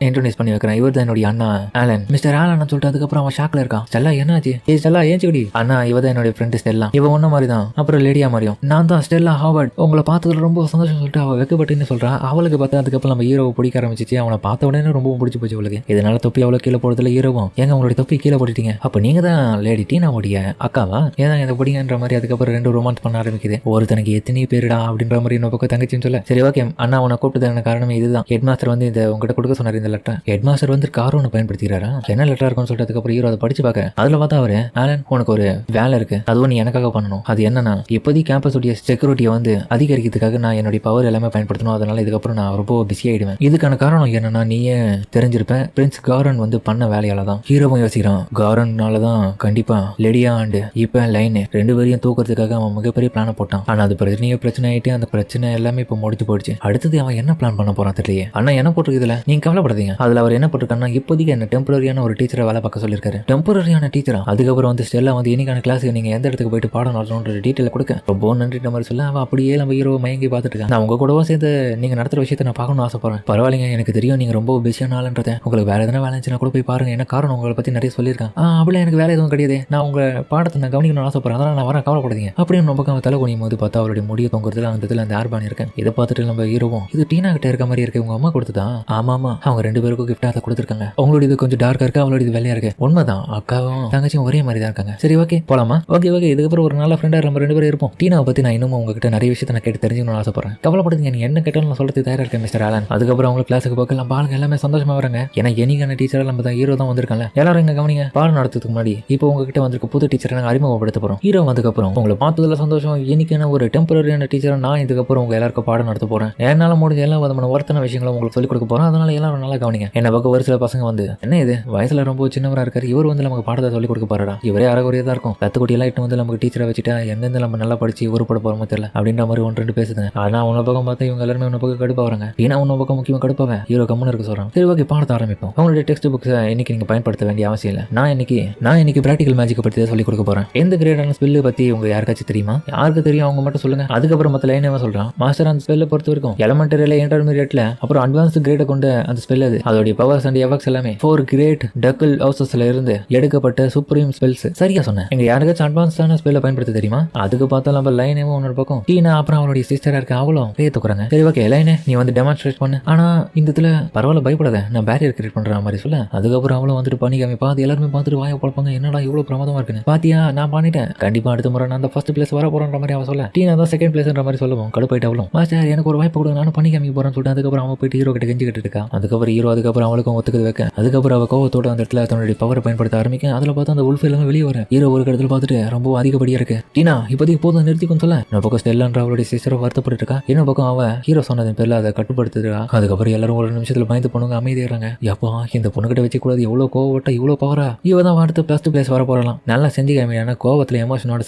இன்ட்ரோடியூஸ் பண்ணி வைக்கிறேன். இவர் தான் என்னுடைய அண்ணா ஆலன். மிஸ்டர் ஆலன் சொல்லிட்டு அதுக்கப்புறம் அவன் ஷாக்ல இருக்கான். ஸ்டெல்லா என்னாச்சு? ஸ்டெல்லா ஏஞ்சுடி. அண்ணா இவ தான் என்னுடைய ஃப்ரெண்ட் ஸ்டெல்லா. இவ ஒன்ன மாதிரி தான். அப்புறம் லேடியா மாதிரியும் நான் தான் ஸ்டெல்லா ஹார்வர்ட். உங்களை பார்த்ததுல ரொம்ப சந்தோஷம் சொல்லிட்டு அவள் வெக்கப்பட்டுன்னு சொல்றான். அவளுக்கு பார்த்தா அதுக்கப்புறம் நம்ம ஹீரோவை பிடிக்க ஆரம்பிச்சிச்சு. அவனை பார்த்த உடனே ரொம்ப பிடிச்சி போச்சு அவளுக்கு. இதனால தொப்பி அவ்வளோ கீழே போடுறதுல ஹீரோவும் ஏங்க உங்களுடைய தொப்பி கீழே போட்டுட்டீங்க? அப்ப நீங்க தான் லேடி டீனாவுடைய அக்காவா? ஏன்னா இதை பிடிங்கன்ற மாதிரி அதுக்கப்புறம் 2 ரொமான்ஸ் பண்ண ஆரம்பிக்குது. ஒருத்தனுக்கு எத்தனை பேருடா அப்படின்ற மாதிரி இன்னொரு பக்கம் தங்கச்சின்னு சொல்ல சரி ஓகே அண்ணா உன கூப்பிட்டது காரணம் இதுதான். ஹெட் மாஸ்டர் வந்து இந்த உங்ககிட்ட கொடுக்க சொன்னார் இந்த லெட்டர். ஹெட் மாஸ்டர் வந்து காரோன்னு பயன்படுத்திக்கிறாரா? என்ன லெட்டர் இருக்குன்னு சொல்லிட்டு அதுக்கப்புறம் ஹீரோ அதை படிச்சு பார்க்க அதுல பார்த்தா அவரு ஆலன் உனக்கு ஒரு வேலை இருக்கு அதுவும் நீ எனக்காக பண்ணணும். அது என்னன்னா இப்போதைக்கு கேம்பஸ் உடைய செக்யூரிட்டியை வந்து அதிகரிக்கிறதுக்காக நான் என்னுடைய பவர் எல்லாமே பயன்படுத்தணும். அதனால இதுக்கப்புறம் நான் ரொம்ப பிஸி ஆயிடுவேன். இதுக்கான காரணம் என்னன்னா நீயே தெரிஞ்சிருப்பேன் பிரின்ஸ் காரன் வந்து பண்ண வேலையால தான். ஹீரோவும் யோசிக்கிறான் காரன்னால தான் கண்டிப்பா லேடியா அண்ட் இப்ப லைன் 2 பேரையும் தூக்குறதுக்காக அவன் மிகப்பெரிய பிளான போட்டான். ஆனா அது பிரச்சனை ஆயிட்டு அந்த பிரச்சனை எல்லாமே இப்ப முடிச்சு போயிடுச்சு. அடுத்தது அவன் என்ன பிளான் பண்ண போறான் தெரியலையே. ஆனா என்ன போட்டிருக்குதுல நீங்க கவலைப்படாதீங்க. அதுல அவர் என்ன போட்டிருக்காருன்னா இப்போதைக்கு என்ன டெம்பரரியான ஒரு டீச்சரை வேலை பார்க்க சொல்லியிருக்காரு. டெம்பரரியான டீச்சரா? அதுக்கப்புறம் வந்து ஸ்டெல்லா வந்து இன்னைக்கான கிளாஸுக்கு நீங்க எந்த இடத்துக்கு போயிட்டு பாடம் நடத்தணுன்ற டீட்டெயில் கொடுக்க ரொம்ப நன்றின்ற மாதிரி சொல்ல அவன் அப்படியே நம்ம ஹீரோ மயங்கி பார்த்துட்டு இருக்கான். நான் உங்க கூடவும் சேர்ந்து நீங்க நடத்துற விஷயத்தை நான் பார்க்கணும்னு ஆசைப்படுறேன். பரவாயில்லைங்க எனக்கு தெரியும் நீங்க ரொம்ப பிஸியான ஆளுன்றதை. உங்களுக்கு வேற எதனா வேலை இருந்துச்சுன்னா கூட போய் பாருங்க. என்ன காரணம் உங்களை பத்தி நிறைய சொல்லியிருக்கேன். அப்படியே எனக்கு வேலை எதுவும் கிடையாது. நான் உங்க பாடத்தை நான் கவனிக்கணும்னு ஆசைப்படுறேன். அதனால நான் வரேன் கவலைப்படாதீங்க அப்படின்னு பக்கம் அவன் தலை குனியும் போது பார்த்தா அவளுடைய முடிய தொங்குறதுல அந்த இடத்துல அந்த ஏர்பான் இருக்கேன். இதை பார்த்துட்டு நம்ம ஹீரோவும் இது டீனா கிட்ட இருக்க மாதிரி இருக்கு, உங்க அம்மா கொடுத்ததா? ஆமா அவங்க 2 பேருக்கும் கிஃப்ட் அதை கொடுத்துருக்காங்க. அவங்களோட இது கொஞ்சம் டார்க்கா இருக்கு, அவளோட இது வெள்ளையா இருக்கு. உண்மைதான், அக்காவும் தங்கச்சியும் ஒரே மாதிரி தான் இருக்காங்க. சரி ஓகே போலாமா? ஓகே இதுக்கப்புறம் ஒரு நல்ல ஃப்ரெண்டா நம்ம 2 பேரும் இருப்போம். டீனாவை பத்தி நான் இன்னும் உங்ககிட்ட நிறைய விஷயத்தை நான் கேட்டு தெரிஞ்சுக்கணும்னு ஆசைப்படுறேன். கவலைப்படுங்க, நீ என்ன கேட்டாலும் நான் சொல்றது தயாரா இருக்கேன் மிஸ்டர் ஆலன். அதுக்கப்புறம் அவங்க கிளாஸுக்கு பார்க்கலாம் பாருங்க, எல்லாமே சந்தோஷமா வராங்க. ஏன்னா எனிக்கான டீச்சர் நம்ம தான் ஹீரோ தான் வந்திருக்காங்க. எல்லாரும் எங்க கவனிங்க, பாடம் நடத்துறதுக்கு முன்னாடி இப்போ உங்ககிட்ட வந்திருக்க புது டீச்சரை நாங்கள் அறிமுகப்படுத்த போறோம். ஹீரோ வந்ததுக்கப்புறம் உங்களை பார்த்ததுல சந்தோஷம். எனக்கான ஒரு டெம்பரரியான டீச்சரை நான் இதுக்கப்புறம் உங்க எல்லாருக்கும் பாடம் நடத்த போறேன். என்னால முடிஞ்ச எல்லா விதமான ஒருத்தன விஷயங்களும் உங்களுக்கு சொல்லிக் கொடுக்க போறேன். அதனால எல்லாரும் நல்லா கவனிங்க. என்ன பக்கம் ஒரு சில பசங்க வந்து என்ன இது வயசுல ரொம்ப சின்னவரா இருக்காரு, இவர் வந்து நமக்கு பாடத்தை சொல்லிக் கொடுக்க போறா, இவரே அறகுறையா தான் இருக்கும், கத்துக்குட்டி எல்லாம் இட்டு வந்து நமக்கு டீச்சரை வச்சுட்டா எங்கேருந்து நம்ம நல்லா படிச்சு உருப்பட போறோமோ தெரியல அப்படின்ற மாதிரி 1-2 பேசுதுங்க. ஆனா உன்ன பக்கம் பார்த்தா இவங்க எல்லாருமே உன்ன பக்கம் கடுப்பா வராங்க. ஏன்னா உன்ன பக்கம் முக்கியமா கடுப்பாவேன். ஹீரோ கம்முன்னு இருக்க சொல்றான். சரி ஓகே பாடத்தை ஆரம்பிப்போம். அவங்களுடைய டெக்ஸ்ட் புக்ஸை இன்னைக்கு நீங்க பயன்படுத்த வேண்டிய அவசியம் இல்லை. நான் இன்னைக்கு பிராக்டிகல் மேஜிக் பத்தி தான் சொல்லிக் கொடுக்க போறேன். எந்த கிரேடான ஸ்பெல் பத்தி உங்க யாருக்காச்சும் தெரியுமா? யாருக்கு தெரியும் அவங்க மட்டும் சொல்லுங்க. அதுக்கப்புறம் மத்த லைனே சொல்றான். மாஸ்டர் அந்த ஸ்பெல்லை பொறுத்த வரைக்கும் எலிமெண்டரியில இன்டர்மீடியட்ல அப்புறம் அட்வான்ஸ் கிரேட கொண்ட அந்த ஸ்பெல் அது. அதோட பவர்ஸ் அண்ட் எஃபெக்ட்ஸ் எல்லாமே 4 கிரேட் டக்கல் ஹவுசஸ்ல இருந்து எடுக்கப்பட்ட சூப்ரீம் ஸ்பெல்ஸ். சரியா சொன்னேன். எங்க யாருக்காச்சும் அட்வான்ஸான ஸ்பெல்லை பயன்படுத்த தெரியுமா? அதுக்கு பார்த்தா நம்ம லைனேவும் ஒன்னொரு பக்கம் டீனா அப்புறம் அவளுடைய சிஸ்டரா இருக்க அவளும் கையை தூக்குறாங்க. சரி ஓகே லைனே நீ வந்து டெமான்ஸ்ட்ரேட் பண்ணு. ஆனா இந்த இடத்துல பரவாயில்ல பயப்படாத, நான் பேரியர் கிரியேட் பண்ற மாதிரி சொல்ல. அதுக்கப்புறம் அவளும் வந்துட்டு பண்ணி காமிப்பா. அது எல்லாருமே பார்த்துட்டு வாயை பழப்பாங்க, என்னடா இவ்வளவு பிரமாதமா இருக்குன்னு. பாத்தியா நான் பண்ணிட்டேன், கண்டிப்பா அடுத்த முறை நான் அந்த ஃபர்ஸ்ட் பிளேஸ் வர போறேன்ற மாதிரி அவன் சொல்ல. டீனா தான் செகண்ட் பிளேஸ்ன்ற மாதிரி சொல்லுவோம். கடுப்பாயிட்டு அவளும் மாஸ்டர் எனக்கு ஒரு வாய்ப்பு கொடுங்க, நானும் பண்ணி காமிக்க போறேன்னு சொல்லிட்டு அதுக்கப்புறம் அவன் போயிட்டு ஹீரோ கிட்ட கெஞ்சிக்கிட்டு இருக்கா. அதுக்கப்புறம் ஹீரோ அதுக்கப்புறம் அவளுக்கும் ஒத்துக்குது வைக்க. அதுக்கப்புறம் அவ கோவத்தோட அந்த இடத்துல தன்னுடைய பவரை பயன்படுத்த ஆரம்பிக்க. அதுல பார்த்தா அந்த உல்ஃப் எல்லாமே வெளியே வர. ஹீரோ ஒரு இடத்துல பார்த்துட்டு ரொம்ப அதிகப்படியா இருக்கு. டீனா இப்போதைக்கு போதும் நிறுத்திக்கும் சொல்ல. நான் பக்கம் ஸ்டெல்லான்ற அவளுடைய சிஸ்டரை வருத்தப்பட்டு இருக்கா. என்ன பக்கம் அவ ஹீரோ சொன்னதன் பேர்ல அதை கட்டுப்படுத்துறா. அதுக்கப்புறம் எல்லாரும் ஒரு நிமிஷத்துல பயந்து பொண்ணுங்க அமைதியாகிறாங்க. எப்பா இந்த பொண்ணுகிட்ட வச்சு கூடாது, எவ்வளவு கோவப்பட்ட இவ்வளவு பவரா, இவ தான் அடுத்து ஃபர்ஸ்ட் பிளேஸ் வர போறலாம். நல்லா செஞ்சு காமியான கோவத்துல எமோஷனோட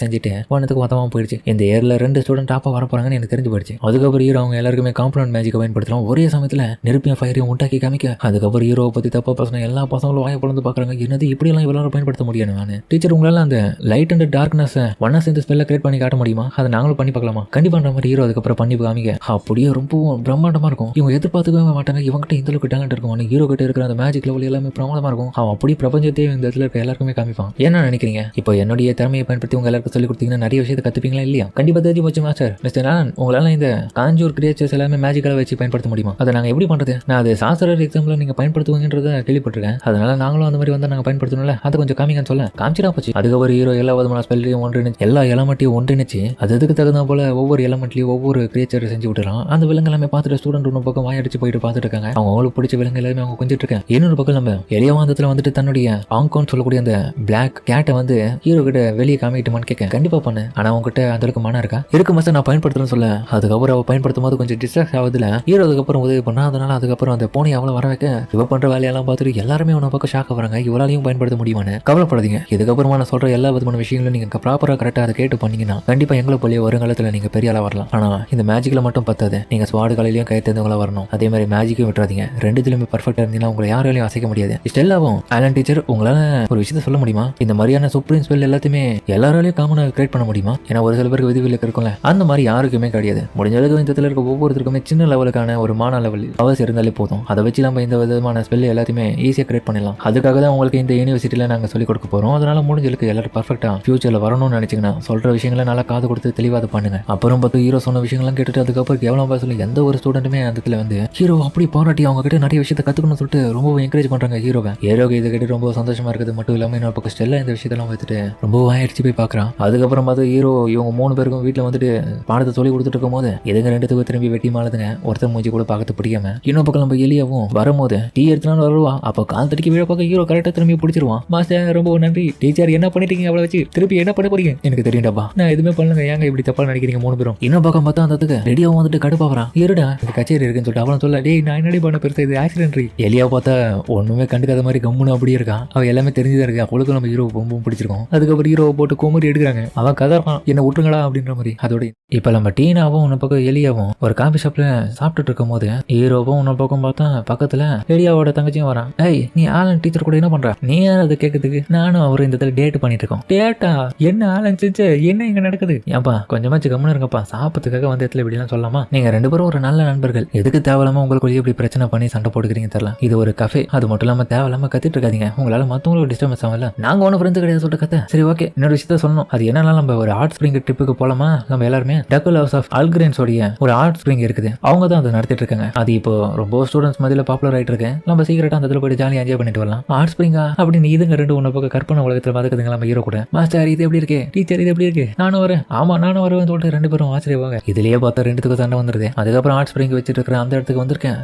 செஞ்சுட்டு போனதுக்கு மொத்தமா போயிடுச்சு. இந்த ஏர்ல 2 ஸ்டூடெண்ட் டாப்பா வர போறாங்கன்னு எனக்கு தெரிஞ்சு போயிடுச்சு. அதுக்கப்புறம் ஹீரோ அவங்க எல்லாருக்குமே காம்பவுண்ட் மேஜிக்கை பயன்படுத்துறோம். ஒரே சமயத்துல நெருப்பியும் ஃபயரையும் உண்டாக்கி காமிக்க. அதுக்கப்புறம் ஹீரோவை பத்தி தப்பா பசங்க எல்லா பசங்களும் வாயை பொழுது பாக்குறாங்க. என்னது இப்படி எல்லாம் இவ்வளவு பயன்படுத்த முடியும்? நான் டீச்சர் உங்களால அந்த லைட் அண்ட் டார்க்னஸ் ஒன்னா சேர்ந்து ஸ்பெல்ல கிரியேட் பண்ணி காட்ட முடியுமா? அதை நாங்களும் பண்ணி பார்க்கலாமா? கண்டிப்பான்ற மாதிரி ஹீரோ அதுக்கப்புறம் பண்ணி காமிக்க. அப்படியே ரொம்ப பிரம்மாண்டமா இருக்கும். இவங்க எதிர்பார்த்துக்கவே மாட்டாங்க இவங்கிட்ட இந்த அளவுக்கு டேலண்ட் இருக்கும். ஹீரோ கிட்ட இருக்கிற அந்த மேஜிக் லெவல் எல்லாமே பிரமாதமா இருக்கும். அவன் அப்படி பிரபஞ்சத்தையே இந்த இடத்துல இருக்க எல்லாருக்குமே காமிப்பான். என்ன நினைக்கிறீங்க? இப்போ என்னுடைய திறமையை பயன்படுத்தி உங்க எல்லாருக்கும் சொல்லி கொடுத்தீங்கன்னா நிறைய விஷயத்தை கத்துப்பீங்களா இல்லையா? கண்டிப்பா தெரிஞ்சு போச்சு மாஸ்டர். மிஸ்டர் நான் உங்களால இந்த காஞ்சூர் கிரியேச்சர்ஸ் எல்லாமே மேஜிக்கலா வச்சு பயன்படுத்த முடியுமா? அதை நாங்க எப்படி பண்றது? நான் அது சாஸ்திரர் எக்ஸாம்ல நீங்க பயன்படுத்துவீங்கன்றத கேள்விப்பட்டிருக்கேன். அதனால நாங்களும் அந்த மாதிரி வந்து நாங்க பயன்படுத்தணும்ல, அதை கொஞ்சம் காமிங்கன்னு சொல்ல காமிச்சிடா போச்சு. அதுக்கப்புறம் ஹீரோ எல்லா விதமான ஸ்பெல்லையும் ஒன்றிணைச்சு எல்லா எலமெண்ட்டையும் ஒன்றிணைச்சு அது எதுக்கு தகுந்த போல ஒவ்வொரு எலமெண்ட்லயும் ஒவ்வொரு கிரியேச்சர் செஞ்சு விட்டுறான். அந்த விலங்கு எல்லாமே பார்த்துட்டு ஸ்டூடெண்ட் ஒரு பக்கம் வாயடிச்சு போயிட்டு பார்த்துட்டு இருக்காங்க. அவங்க அவங்களுக்கு பிடிச்ச விலங்கு எல்லாமே அவங்க கொஞ்சிட்டு இருக்காங்க. இன்னொரு பக்கம் நம்ம எளியவாந்தத்துல வந்துட்டு தன்னுடைய ஆங்கோன்னு சொல்லக்கூடிய அந்த பிளாக் கேட்டை வந்து ஹீரோ கிட்ட வெளியே காமிக்கிட்டுமான்னு கேட்க. கண்டிப்பா பண்ணு, ஆனா உங்ககிட்ட அந்த அளவுக்கு மனம் இருக்கா? இருக்கு மாஸ்டர், நான் பயன்படுத்துறேன்னு சொல்ல. அதுக்கப்புறம் அவ பயன்படுத்தும் போது கொஞ்சம் டிஸ்ட்ராக்ட் ஆகுதுல. ஹீரோ அதுக்கப்புறம் உதவி பண்ணா. அதனால அதுக்கப்புறம் அந்த போனை அவளை வர வைக்க இவ பண்ற வேலையெல்லாம் பார்த்துட்டு எல்லாருமே உன பக்கம் ஷாக்க வராங்க. இவராலையும் பயன்படுத்த முடியுமான்னு. கவலைப்படாதீங்க, இதுக்கப்புறமா நான் சொல்ற எல்லா விதமான விஷயங்களும் நீங்க ப்ராப்பரா கரெக்டா அதை கேட்டு பண்ணீங்கன்னா கண்டிப்பா எங்களை போலயே வருங்காலத்துல நீங்க பெரிய ஆளா வரலாம். ஆனா இந்த மேஜிக்ல மட்டும் பத்தாது, நீங்க ஸ்வாடு காலையிலயும் கை தெரிந்தவங்களா வரணும். அதே மாதிரி மேஜிக்கும் விட்டுறாதீங்க. ரெண்டுத்திலுமே பர்ஃபெக்டா இருந்தீங்கன்னா உங்களை யாராலையும் அசைக்க முடியாது. ஸ்டெல்லாவும் ஆலன் டீச்சர் உங்களால ஒரு விஷயத்த சொல்ல முடியுமா? இந்த மாதிரியான சூப்ரீம் ஸ்பெல் எல்லாத்தையுமே எல்லாராலையும் காமனா கிரியேட் பண்ண முடியுமா? ஏன்னா ஒரு சில பேருக்கு விதிவிலக்கு இருக்கும்ல, அந்த மாதிரி யாருக்குமே கிடையாது. முடிஞ்ச அளவுக்கு இந்த இடத்துல இருக்க ஒவ்வொருத்தருக்குமே சின்ன லெவலுக்கான ஒரு மான லெவல் அவசியம் இருந்தாலே போதும். அதை வச்சு நம்ம இந்த விதமான ஸ்பெல் எல்லாத்தையுமே ஈஸியாக கிரியேட் பண்ணலாம். அதுக்காக தான் உங்களுக்கு இந்த யூனிவர்சிட்டியில நாங்கள் சொல்லிக் கொடுக்க போறோம். அதனால முடிஞ்சளுக்கு எல்லாரும் பர்ஃபெக்டா ஃபியூச்சர்ல வரணும்னு நினைச்சீங்கன்னா சொல்ற விஷயங்களை நல்லா காது கொடுத்து தெளிவாக பண்ணுங்க. அப்புறம் பார்த்து ஹீரோ சொன்ன விஷயங்கள்லாம் கேட்டுட்டு அதுக்கப்புறம் கேவலமா சொல்லி எந்த ஒரு ஸ்டூடெண்ட்டுமே அந்த இடத்துல வந்து ஹீரோ அப்படி பாராட்டி அவங்க கிட்ட நிறைய விஷயத்தை கத்துக்கணும்னு சொல்லிட்டு ரொம்ப என்கரேஜ் பண்றாங்க ஹீரோவை. ஹீரோக்கு இதை கேட்டு ரொம்ப சந்தோஷமா இருக்குது. மட்டும் இல்லாம இன்னொரு பக்கம் ஸ்டெல்லா இந்த விஷயத்தெல்லாம் வந்துட்டு ரொம்ப வாயடிச்சு போய் பாக்குறான். அதுக்கப்புறம் பார்த்து ஹீரோ இவங்க 3 பேருக்கும் வீட்டுல வந்துட்டு பாடத்தை சொல்லி கொடுத்துட்டு இருக்கும் போது இதுங்க 2 திரும்பி வெட்டி மாறுதுங்க. ஒருத்தர் மூஞ்சி கூட பார்க்கறது பிடிக்காம. இன்னொரு பக்கம் நம்ம எலியாவும் வரும்போது டீ எடுத்துனாலும் வருவா. அப்போ கால் தடிக்க வீழ பக்கம் ஹீரோ கரெக்டா திரும்பி பிடிச்சிருவான். மாஸ்டர் ரொம்ப நன்றி. டீச்சர் என்ன பண்ணிட்டீங்க அவளை வச்சு? திருப்பி என்ன பண்ண போறீங்க? எனக்கு தெரியும்டாப்பா, நான் எதுவுமே பண்ணுங்க. ஏங்க இப்படி தப்பா நினைக்கிறீங்க 3 பேரும்? இன்னொரு பக்கம் பார்த்தா அந்த ரெடியாவும் வந்துட்டு கடுப்பா வரான். இருடா இந்த கச்சேரி இருக்குன்னு சொல்லிட்டு அவன் சொல்ல, டேய் நான் என்னடி பண்ண பெருசா, இது ஆக்சிடென்ட். எலியா பார்த்தா ஒண்ணுமே கண்டுக்காத மாதிரி கம்முன்னு அப்படியே இருக்கான். அவன் எல்லாமே தெரிஞ்சுதான் இருக்கு. அவளுக்கு நம்ம ஹீரோ ரொம்ப பிடிச்சிருக்கோம். அதுக்கப்புறம் ஹீரோவை போட்டு கோமரி எடுக்கிறாங்க. அவன் கதறான், என்ன விட்டுருங்களா அப்படின்ற மாதிரி. அதோட இப்ப நம்ம டீனாவும் உன்ன பக்கம் எலியாவும் ஒரு காபி ஷாப்ல சாப்பிட்டுட்டு இருக்கும் போது ஹீரோவும் உன்ன பக்கம் பார்த்தா பக்கத்துல எலியாவோட தங்கச்சியும் வரான். ஏய் நீ ஆலன் டீச்சர் கூட என்ன பண்ற? நீ யார் அதை கேட்கறதுக்கு? நானும் அவரு இந்த இடத்துல டேட் பண்ணிட்டு இருக்கோம். டேட்டா? என்ன ஆலன் செஞ்சு என்ன இங்க நடக்குது? ஏன்பா கொஞ்சமாச்சு கம்முன்னு இருங்கப்பா, சாப்பிட்டுக்காக வந்து இடத்துல இப்படிலாம் சொல்லலாமா? நீங்க 2 பேரும் ஒரு நல்ல நண்பர்கள், எதுக்கு தேவையில்லாம உங்களுக்கு இப்படி பிரச்சனை பண்ணி சண்டை போட்டுக்கிறீங்க தெரியல. இது ஒரு கஃபே, அது மட்டும் இல்லாம தேவையில்லாம கத்திட்டு இருக்காதீங்க. உங்களால மத்தவங்களுக்கு டிஸ்டர்பன்ஸ் ஆகல. நாங்க ஒன்னும் ஃப்ரெண்ட்ஸ் கிடையாது சொல்லிட்டு கத்த. சரி ஓகே, இன்னொரு விஷயத்த சொல்லணும். அது என்னன்னா நம்ம ஒரு ஆர்ட்ஸ் ஸ்பிரிங் ட்ரிப்புக்கு போலாமா நம்ம எல்லாருமே. டக்கல் ஹவுஸ் ஆஃப் அல்கிரன்ஸ் உடைய ஒரு ஆர்ட் ஸ்பிரிங் இருக்குது, அவங்க தான் அதை நடத்திட்டு இருக்காங்க. அது இப்போ ரொம்ப ஸ்டூடெண்ட்ஸ் மத்தியில பாப்புலர் ஆயிட்டு இருக்கு. நம்ம சீக்கிரட்டா அந்த இடத்துல போயிட்டு ஜாலியா என்ஜாய் பண்ணிட்டு வரலாம். ஆர்ட் ஸ்பிரிங்கா அப்படின்னு இதுங்க ரெண்டு ஒண்ணு பக்கம் கற்பனை உலகத்துல பாத்துக்குதுங்க நம்ம ஹீரோ கூட. மாஸ்டர் இது எப்படி இருக்கு, டீச்சர் இது எப்படி இருக்கு, நானும் வரேன், ஆமா நானும் வருவேன் சொல்லிட்டு ரெண்டு பேரும் ஆச்சரியவாங்க. இதுலயே பார்த்தா ரெண்டுத்துக்கு சண்டை வந்துருது. அதுக்கப்புறம் ஆர்ட் ஸ்பிரிங் வச்சுட்டு இருக்கிற அந்த இடத்துக்கு வந்திருக்கேன்.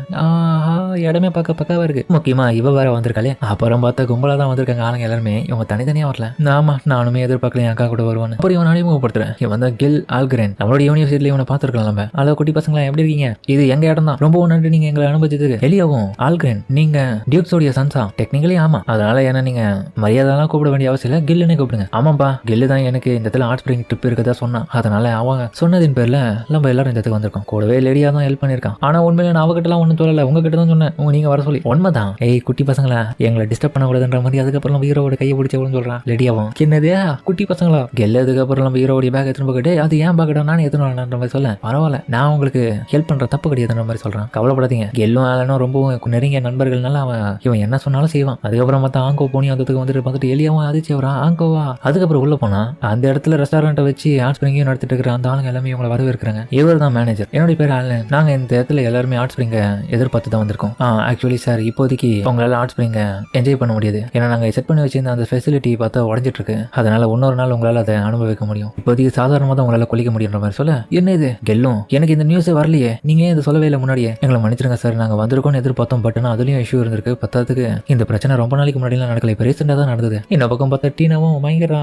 இடமே பார்க்க பக்காவா இருக்கு. முக்கியமா இவ வேற வந்திருக்காளே. அப்புறம் பார்த்தா கும்பலா தான் வந்திருக்காங்க ஆளுங்க எல்லாருமே. இவங்க தனித்தனியா வரல. ஆமா நானுமே எதிர்பார்க்கல என் அக்கா கூட வருவான்னு. அப்புறம் இவன் அறிமுகப்படுத்துறேன். இவன் தான் கில் ஆல்கிரன். நம்மளோட யூனிவர்சிட்டியில இவனை பார்த்துருக்கலாம் நம்ம. அவ்வளோ குட்டி பசங்களா எப்படி இருக்கீங்க, இது எங்க இடம் தான், ரொம்ப நன்றி நீங்க எங்களை அனுபவிச்சதுக்கு. எலியாவும் ஆல்கிரன் நீங்க டியூக்ஸோடைய சன்ஸா? டெக்னிக்கலி ஆமா, அதனால என்ன நீங்க மரியாதைலாம் கூப்பிட வேண்டிய அவசியம் இல்லை, கில்லுனே கூப்பிடுங்க. ஆமாப்பா கில்லு தான் எனக்கு இந்த இடத்துல ஆர்ட் ஸ்பிரிங் ட்ரிப் இருக்கதா சொன்னான். அதனால அவங்க சொன்னதின் பேர்ல நம்ம எல்லாரும் இந்த இடத்துக்கு வந்திருக்கோம். கூடவே லேடியா தான் ஹெல்ப் பண்ணிருக்கான். ஆனா உண்மையில நான் அவகிட்டலாம் ஒன்றும் சொல்லல, உங்ககிட்ட தான் சொன்னேன் நீங்க வர சொல்லி. உண்மைதான். ஏய் குட்டி பசங்களா எங்களை டிஸ்டர்ப் பண்ணக்கூடாதுன்ற மாதிரி அதுக்கப்புறம் நம்ம ஹீரோட கையை பிடிச்சவன்னு சொல்றான் லேடியாவும். என்னதே குட்டி பசங்களா கெல்லதுக்கு அப்புறம் நம்ம ஹீரோடைய பேக் எடுத்துன்னு போகிட்டே அது ஏன் பாக்கடா நானே எடுத்துன்னு மாதிரி சொல்ல. பரவாயில்ல நான் உங்களுக்கு ஹெல்ப் பண்ற தப்பு கிடையாதுன்ற மாதிரி சொல்றான். கவலைப்படாதீங்க, கெல்லும் ஆலனும் ரொம்ப நெருங்கிய நண்பர்கள்னால இவன் என்ன சொன்னாலும் செய்வான். அதுக்கப்புறம் பார்த்தா ஆங்கோ போனி வந்ததுக்கு வந்துட்டு பார்த்துட்டு எலியாவும் அதிர்ச்சி வரான். ஆங்கோவா? அதுக்கப்புறம் உள்ள போனா அந்த இடத்துல ரெஸ்டாரண்ட்டை வச்சு ஆர்ட் ஸ்பிரிங்கையும் நடத்திட்டு இருக்கிற அந்த ஆளுங்க எல்லாமே இவங்களை வரவேற்கிறாங்க. இவர் தான் மேனேஜர். என்னுடைய பேர் ஆலன். நாங்க இந்த இடத்துல எல்லாருமே ஆர்ட் ஸ்பிரிங்கை எதிர்பார்த்து தான் வந்திருக்கோம். ஆக்சுவலி சார் இப்போதைக்கு உங்களால ஆர்ட் ஸ்பிரிங்கை என்ஜாய் பண்ண முடியாது. ஏன்னா நாங்கள் செட் பண்ணி வச்சிருந்த அந்த ஃபெசிலிட்டி பார்த்தா உடஞ்சிட்டு இருக்கு. அதனால இன்னொரு நாள் உங்களால் அதை அனுபவிக்க முடியும். இப்போதைக்கு சாதாரணமாக தான் உங்களால் குளிக்க முடியுன்ற மாதிரி சொல்ல. என்ன இது கெல்லும், எனக்கு இந்த நியூஸே வரலையே, நீங்க இதை சொல்லவே இல்லை முன்னாடியே. எங்களை மன்னிச்சிருங்க சார், நாங்கள் வந்திருக்கோம்னு எதிர்பார்த்தோம். பட் அதுலயும் இஷ்யூ இருந்திருக்கு. பத்தாவதுக்கு இந்த பிரச்சனை ரொம்ப நாளைக்கு முன்னாடிலாம் நடக்கல, இப்போ ரீசெண்டாக தான் நடந்தது. இந்த பக்கம் பார்த்தா டீனாவும் பயங்கரா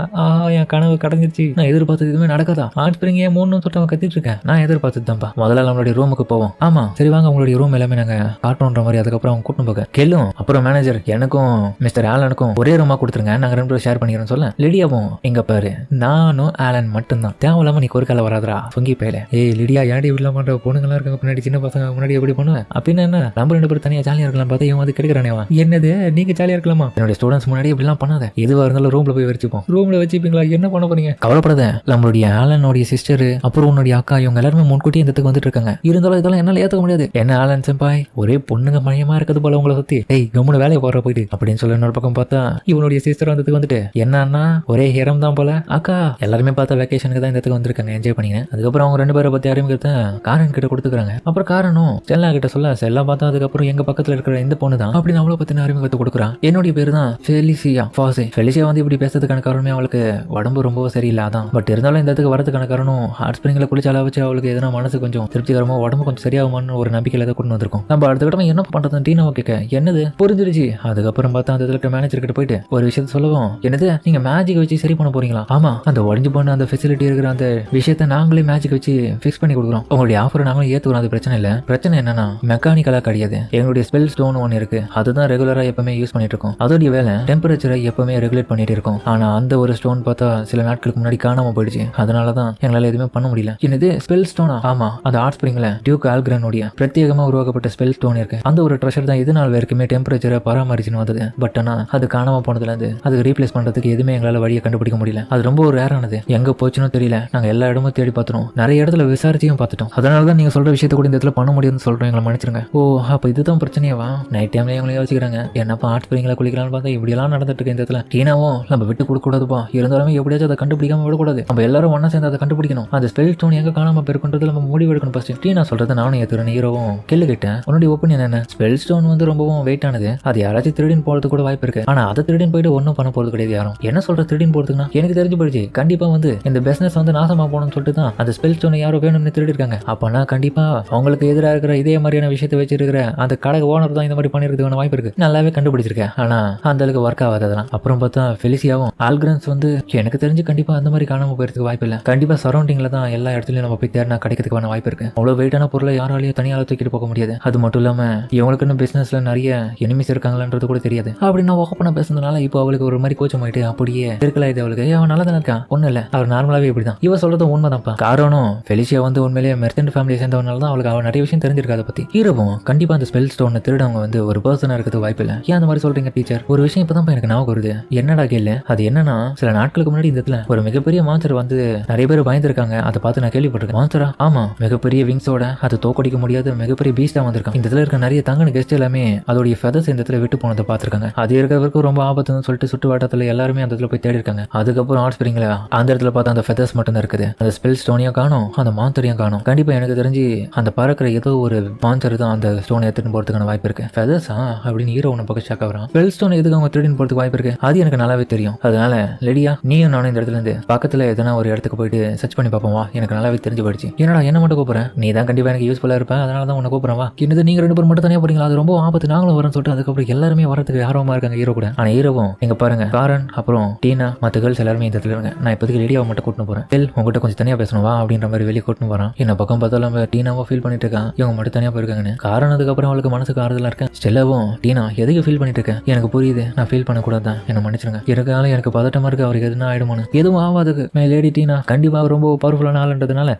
என் கனவு கடந்துச்சு, நான் எதிர்பார்த்தது எதுவுமே நடக்காதா, ஆர்ட் ஸ்பிரிங் ஏன் மூணு சொல்லிட்டு அவன் கத்திட்டு இருக்கேன். நான் எதிர்பார்த்தது தான்ப்பா. முதல்ல நம்மளுடைய ரூமுக்கு போவோம். ஆமா சரி வாங்க, உங்களுடைய ரூம் எல்லாமே நாங்கள் காட்டணுன்ற மாதிரி. அதுக்கப்புறம் அவங்க கூட்டின்னு போக கெல்லும் அப்புறம் மேனேஜர் எனக்கும் மிஸ்டர் ஆலனுக்கும் ஒரே ரூமா கொடுத்துருங்க, நாங்கள் ரெண்டு பேரும் ஷேர் பண்ணிக்கிறோம் சொல்ல. லிடியாவும் இங்க பாரு நானும் ஆலன் மட்டும்தான், தேவையில்லாம நீ ஒரு கால வராதரா சொங்கி பேல. ஏய் லிடியா ஏன்டி இப்படி பண்ற, பொண்ணுங்களா இருக்காங்க பின்னாடி, சின்ன பசங்க முன்னாடி எப்படி பண்ணுவேன் அப்படின்னு என்ன நம்ம ரெண்டு பேரும் தனியா ஜாலியா இருக்கலாம் பார்த்தா இவன் வந்து கிடைக்கிறானேவா. என்னது நீங்க ஜாலியா இருக்கலாமா, என்னுடைய ஸ்டூடெண்ட்ஸ் முன்னாடி இப்படிலாம் பண்ணாத, எதுவா இருந்தாலும் ரூம்ல போய் வச்சுப்போம். ரூம்ல வச்சுப்பீங்களா, என்ன பண்ண போறீங்க? கவலைப்படாத, நம்மளுடைய ஆலனுடைய சிஸ்டர் அப்புறம் உன்னுடைய அக்கா இவங்க எல்லாருமே முன்கூட்டியே இந்த இடத்துக்கு வந்துட்டு இருக்காங்க. இருந்தாலும் இதெல்லாம் என்னால ஏத்துக்க முடியாது. என்ன ஆலன் செம்பாய் ஒரே பொண்ணுங்க மயமா இருக்குது போல உங்களை சுத்தி, ஏய் கம்முனு வேலையை போற போயிட்டு அப்படின்னு சொல்லி இன்னொரு பக்கம் பார்த்தா இவனுடைய சிஸ்டர் வந்ததுக்கு வந்துட்டு என்னன்னா ஒரே ஹேரம் தான் போல. அக்கா எல்லாருமே பார்த்தா வெக்கேஷனுக்கு தான் இந்த இடத்துக்கு வந்திருக்காங்க, என்ஜாய் பண்ணிங்க. அதுக்கப்புறம் அவங்க ரெண்டு பேரை பத்தி அறிமுகத்தை காரன் கிட்ட கொடுத்துக்கிறாங்க. அப்புறம் காரனும் செல்லா கிட்ட சொல்ல, செல்லா பார்த்தா அதுக்கப்புறம் எங்க பக்கத்துல இருக்கிற இந்த பொண்ணு தான் அப்படின்னு அவளை பத்தின அறிமுகத்தை கொடுக்குறான். என்னுடைய பேரு தான் ஃபெலிசியா ஃபாசே. ஃபெலிசியா வந்து இப்படி பேசுறதுக்கான காரணமே அவளுக்கு உடம்பு ரொம்ப சரியில்லாதான். பட் இருந்தாலும் இந்த இடத்துக்கு வரதுக்கான காரணம் ஹாட் ஸ்பிரிங்ல குளிச்சால வச்சு அவளுக்கு எதனா மனசு கொஞ்சம் திருப்திகரமா உடம்பு கொஞ்சம் சரியாகுமான்னு ஒரு நம்பிக்கையில தான் கொண்டு வந்திருக்கும். நம்ம அடுத்த கிட்ட என்ன பண்றது டீனாவை கேட்க என்னது புரிஞ்சிருச்சு. அதுக்கப்புறம் பார்த்தா அந்த இடத்துல மேனேஜர் கிட்ட போயிட்டு ஒரு விஷயத்த சொல்லவும், என்னது நீங்க மேஜிக் வச்சு சரி பண்ண போறீங்களா? ஆமா அந்த உடஞ்சு போன அந்த ஃபெசிலிட்டி இருக்கிற அந்த விஷயத்த நாங்களே மேஜிக் வச்சு ஃபிக்ஸ் பண்ணி கொடுக்குறோம். உங்களுடைய ஆஃபரை நாங்களும் ஏத்துக்கிறோம், அது பிரச்சனை இல்லை. பிரச்சனை என்னன்னா மெக்கானிக்கலா கிடையாது, எங்களுடைய ஸ்பெல் ஸ்டோன் ஒன்று இருக்கு, அதுதான் ரெகுலரா எப்பவுமே யூஸ் பண்ணிட்டு இருக்கோம். அதோடைய வேலை டெம்பரேச்சரை எப்பவுமே ரெகுலேட் பண்ணிட்டு இருக்கும். ஆனா அந்த ஒரு ஸ்டோன் பார்த்தா சில நாட்களுக்கு முன்னாடி காணாம போயிடுச்சு. அதனாலதான் எங்களால எதுவுமே பண்ண முடியல. என்னது ஸ்பெல் ஸ்டோனா? ஆமா அது ஆர்ட் ஸ்பிரிங்ல டியூக் ஆல்கிரனுடைய பிரத்யேகமா உருவாக்கப்பட்ட ஸ்பெல் ஸ்டோன் இருக்கு. அந்த ஒரு ட்ரெஷர் தான் இது நாள் வரைக்குமே டெம்பரேச்சரை பராமரிச்சுன்னு வந்தது. பட் ஆனா அது காணாம போனதுல இருந்து அதுக்கு ரீப்ளேஸ் பண்றதுக்கு எதுவுமே எங்களால வழியை கண்டுபிடிக்க முடியல. அது ரொம்ப ஒரு ரேரானது, எங்க போச்சுன்னு தெரியல. நாங்க எல்லா இடமும் தேடி பார்த்துட்டோம், நிறைய இடத்துல விசாரிச்சியும் பார்த்துட்டோம். அதனாலதான் நீங்க சொல்ற விஷயத்த கூட இந்த இடத்துல பண்ண முடியும்னு சொல்றோம், எங்களை மன்னிச்சிருங்க. ஓ அப்ப இதுதான் பிரச்சனையாவா? நைட் டைம்ல எங்களை யோசிக்கிறாங்க என்னப்பா ஆர்ட் ஸ்பிரிங்ல குளிக்கலாம்னு பார்த்தா இப்படி எல்லாம் நடந்துட்டு இருக்கு இந்த இடத்துல. டீனாவும் நம்ம விட்டு கொடுக்க கூடாதுப்பா, இருந்தாலுமே எப்படியாச்சும் அதை கண்டுபிடிக்காம விடக்கூடாது, நம்ம எல்லாரும் ஒன்னா சேர்ந்து அதை கண்டுபிடிக்கணும். அந்த ஸ்பெல் ஸ்டோன் எங்க காணாம போயிருக்குன்றது நம்ம முடிவு எடுக்கணும் ஃபர்ஸ்ட். டீனா சொல்றது நானும் ஏத்துறேன். ஹீரோவும் கேள்வி கேட்டேன், உன்னுடைய ஒப்பீனியன் என்ன? ஸ்பெல் ஸ்டோன் வந்து ரொம்பவும் வெயிட் ஆனது, அது யாராச்சும் திருடின்னு போறது கூட வாய்ப்பு இருக்கு. ஆனா அதை திருடின்னு போயிட்டு ஒன்னும் பண்ண போறது கிடையாது யாரும். என்ன சொல்ற திருடின்னு போறதுக்குன்னா எனக்கு தெரிஞ்சு போயிடுச்சு, கண்டிப்பா வந்து இந்த பிசினஸ் வந்து நாசமா போகணும்னு சொல்லிட்டு தான் அந்த ஸ்பெல் ஸ்டோனை யாரோ வேணும்னு திருடி இருக்காங்க. அப்பனா கண்டிப்பா அவங்களுக்கு எதிராக இருக்கிற இதே மாதிரியான விஷயத்தை வச்சிருக்கிற அந்த கடை ஓனர் தான் இந்த மாதிரி பண்ணிருக்கிறதுக்கான வாய்ப்பு இருக்கு. நல்லாவே கண்டுபிடிச்சிருக்கேன், ஆனா அந்த அளவுக்கு ஒர்க் ஆகாததான். அப்புறம் பார்த்தா ஃபெலிசியாவும் ஆல்கிரன்ஸ் வந்து எனக்கு தெரிஞ்சு கண்டிப்பா அந்த மாதிரி காணாம போயிருக்க வாய்ப்பு இல்லை. கண்டிப்பா சரௌண்டிங்ல தான் எல்லா இடத்துலயும் நம்ம போய் தேடினா கிடைக்கிறதுக்கான வாய்ப்பு இருக்கு. அவ்வளவு வெயிட்டான பொருளை யாராலையும் தனியால தூக்கிட்டு போக முடியாது. அது மட்டும் இல்லாம இவங்களுக்குன்னு பிசினஸ்ல நிறைய எனிமிஸ் இருக்காங்களான்றது கூட தெரியாது. அப்படின்னு ஓப்பனா பேசுறதுனால இப்போ அவளுக்கு ஒரு மாதிரி கோச்சம் ஆயிட்டு அப்படியே இருக்கல. இது அவளுக்கு அவன் நல்லா தான் இருக்கான், ஒண்ணு இல்ல, அவர் நார்மலாவே இப்படிதான். இவ சொல்றது உண்மைதான்ப்பா. காரணம் ஃபெலிசியா வந்து உண்மையிலேயே மெர்ச்சன்ட் ஃபேமிலியை சேர்ந்தவனால தான் அவளுக்கு அவன் நிறைய விஷயம் தெரிஞ்சிருக்காத பத்தி. ஹீரோவும் கண்டிப்பா அந்த ஸ்பெல் ஸ்டோன் திருடவங்க வந்து ஒரு பர்சனா இருக்கிறது வாய்ப்பு இல்லை. ஏன் அந்த மாதிரி சொல்றீங்க டீச்சர்? ஒரு விஷயம் இப்பதான் எனக்கு ஞாபகம் வருது. என்னடா கேள்வி? அது என்னன்னா சில நாட்களுக்கு முன்னாடி இந்த இடத்துல ஒரு மிகப்பெரிய மான்ஸ்டர் வந்து நிறைய பேர் பயந்துருக்காங்க. அதை பார்த்து நான் கேள்விப்பட்டிருக்கேன். மான்ஸ்டரா? ஆமா, மிகப்பெரிய விங்ஸோட அது தோக்கடிக்க முடியாத மிகப்பெரிய பீஸ்டா வந்திருக்காங்க. இந்த இடத்துல இருக்க நிறைய தங்கன கெஸ்ட் எல்லாமே அதோடைய ஃபெதர்ஸ் இந்த இடத்துல விட்டு போனதை பார்த்திருக்காங்க. அது இருக்கிறவருக்கும் ரொம்ப ஆபத்துன்னு சொல்லிட்டு சுட்டு வட்டத்துல எல்லாருமே அந்த இடத்துல போய் தேடி இருக்காங்க. அதுக்கப்புறம் ஆர்ட் ஸ்பிரிங்ல அந்த இடத்துல பார்த்தா அந்த ஃபெதர்ஸ் மட்டும் தான் இருக்குது. அந்த ஸ்பெல் ஸ்டோனையும் காணும், அந்த மான்சரையும் காணும். கண்டிப்பா எனக்கு தெரிஞ்சு அந்த பறக்கிற ஏதோ ஒரு மான்சர் தான் அந்த ஸ்டோனை எடுத்துட்டு போறதுக்கான வாய்ப்பு இருக்கு. ஃபெதர்ஸா அப்படின்னு ஹீரோ ஒன்று பக்கம் ஷாக் ஆகிறான். ஸ்பெல் ஸ்டோன் எதுக்கு அவங்க திருடின்னு போறதுக்கு வாய்ப்பு இருக்கு, அது எனக்கு நல்லாவே தெரியும். அதனால லெடியா நீயும் நானும் இந்த இடத்துல இருந்து பக்கத்துல எதனா ஒரு இடத்துக்கு போயிட்டு சர்ச் பண்ணி பார்ப்போம் வா, எனக்கு நல்லாவே தெரிஞ்சு போயிடுச்சு. என்னடா என்ன மட்டும் கூப்பிடுறேன், நீ தான் கண்டிப்பா எனக்கு யூஸ்ஃபுல்லா இருப்பேன், அதனால தான் உன்னை கூப்பிடுறேன் வா. என்னது நீங்க 2 பேர் மட்டும் தனியா போறீங்களா, அது ரொம்ப ஆபத்து, நாங்களும் வரேன்னு சொல்லிட்டு அதுக்கப்புறம் எல்லாருமே வரதுக்கு ஆர்வமா இருக்காங்க ஹீரோ கூட. ஆனா ஹீரோவும் எங்க பாருங்க காரன் அப்புறம் டீனா மற்ற கேர்ள்ஸ் எல்லாருமே இந்த இடத்துல இருங்க. நான் இப்போதைக்கு லெடியாவை மட்டும் கூட்டிட்டு போறேன். உங்ககிட்ட கொஞ்சம் தனியா பேசணும் வா அப்படின்ற மாதிரி வெளியே கூட்டிட்டு போறான். என்ன பக்கம் பார்த்தாலும் நம்ம டீனாவோ ஃபீல் பண்ணிட்டு இருக்கான், இவங்க மட்டும் தனியா போயிருக்காங்கன்னு. காரன் அதுக்கப்புறம் அவளுக்கு மனசுக்கு ஆறுதலா இருக்கேன். ஸ்டெல்லாவும் டீனா எதுக்கு ஃபீல் பண்ணிட்டு இருக்கேன், எனக்கு புரியுது, நான் ஃபீல் பண்ணக்கூடாதான், என்ன மன்னிச்சிருங்க, இருக்காலும் எனக்கு பதட்டமா இருக்கு, அவருக்கு எதுனா ஆயிடுமானு. எதுவும் ஆகாதுக்கு லேடி டீனா கண்டிப்பா ரொம்ப பவர்ஃபுல்லான ஆளுன்றதுனால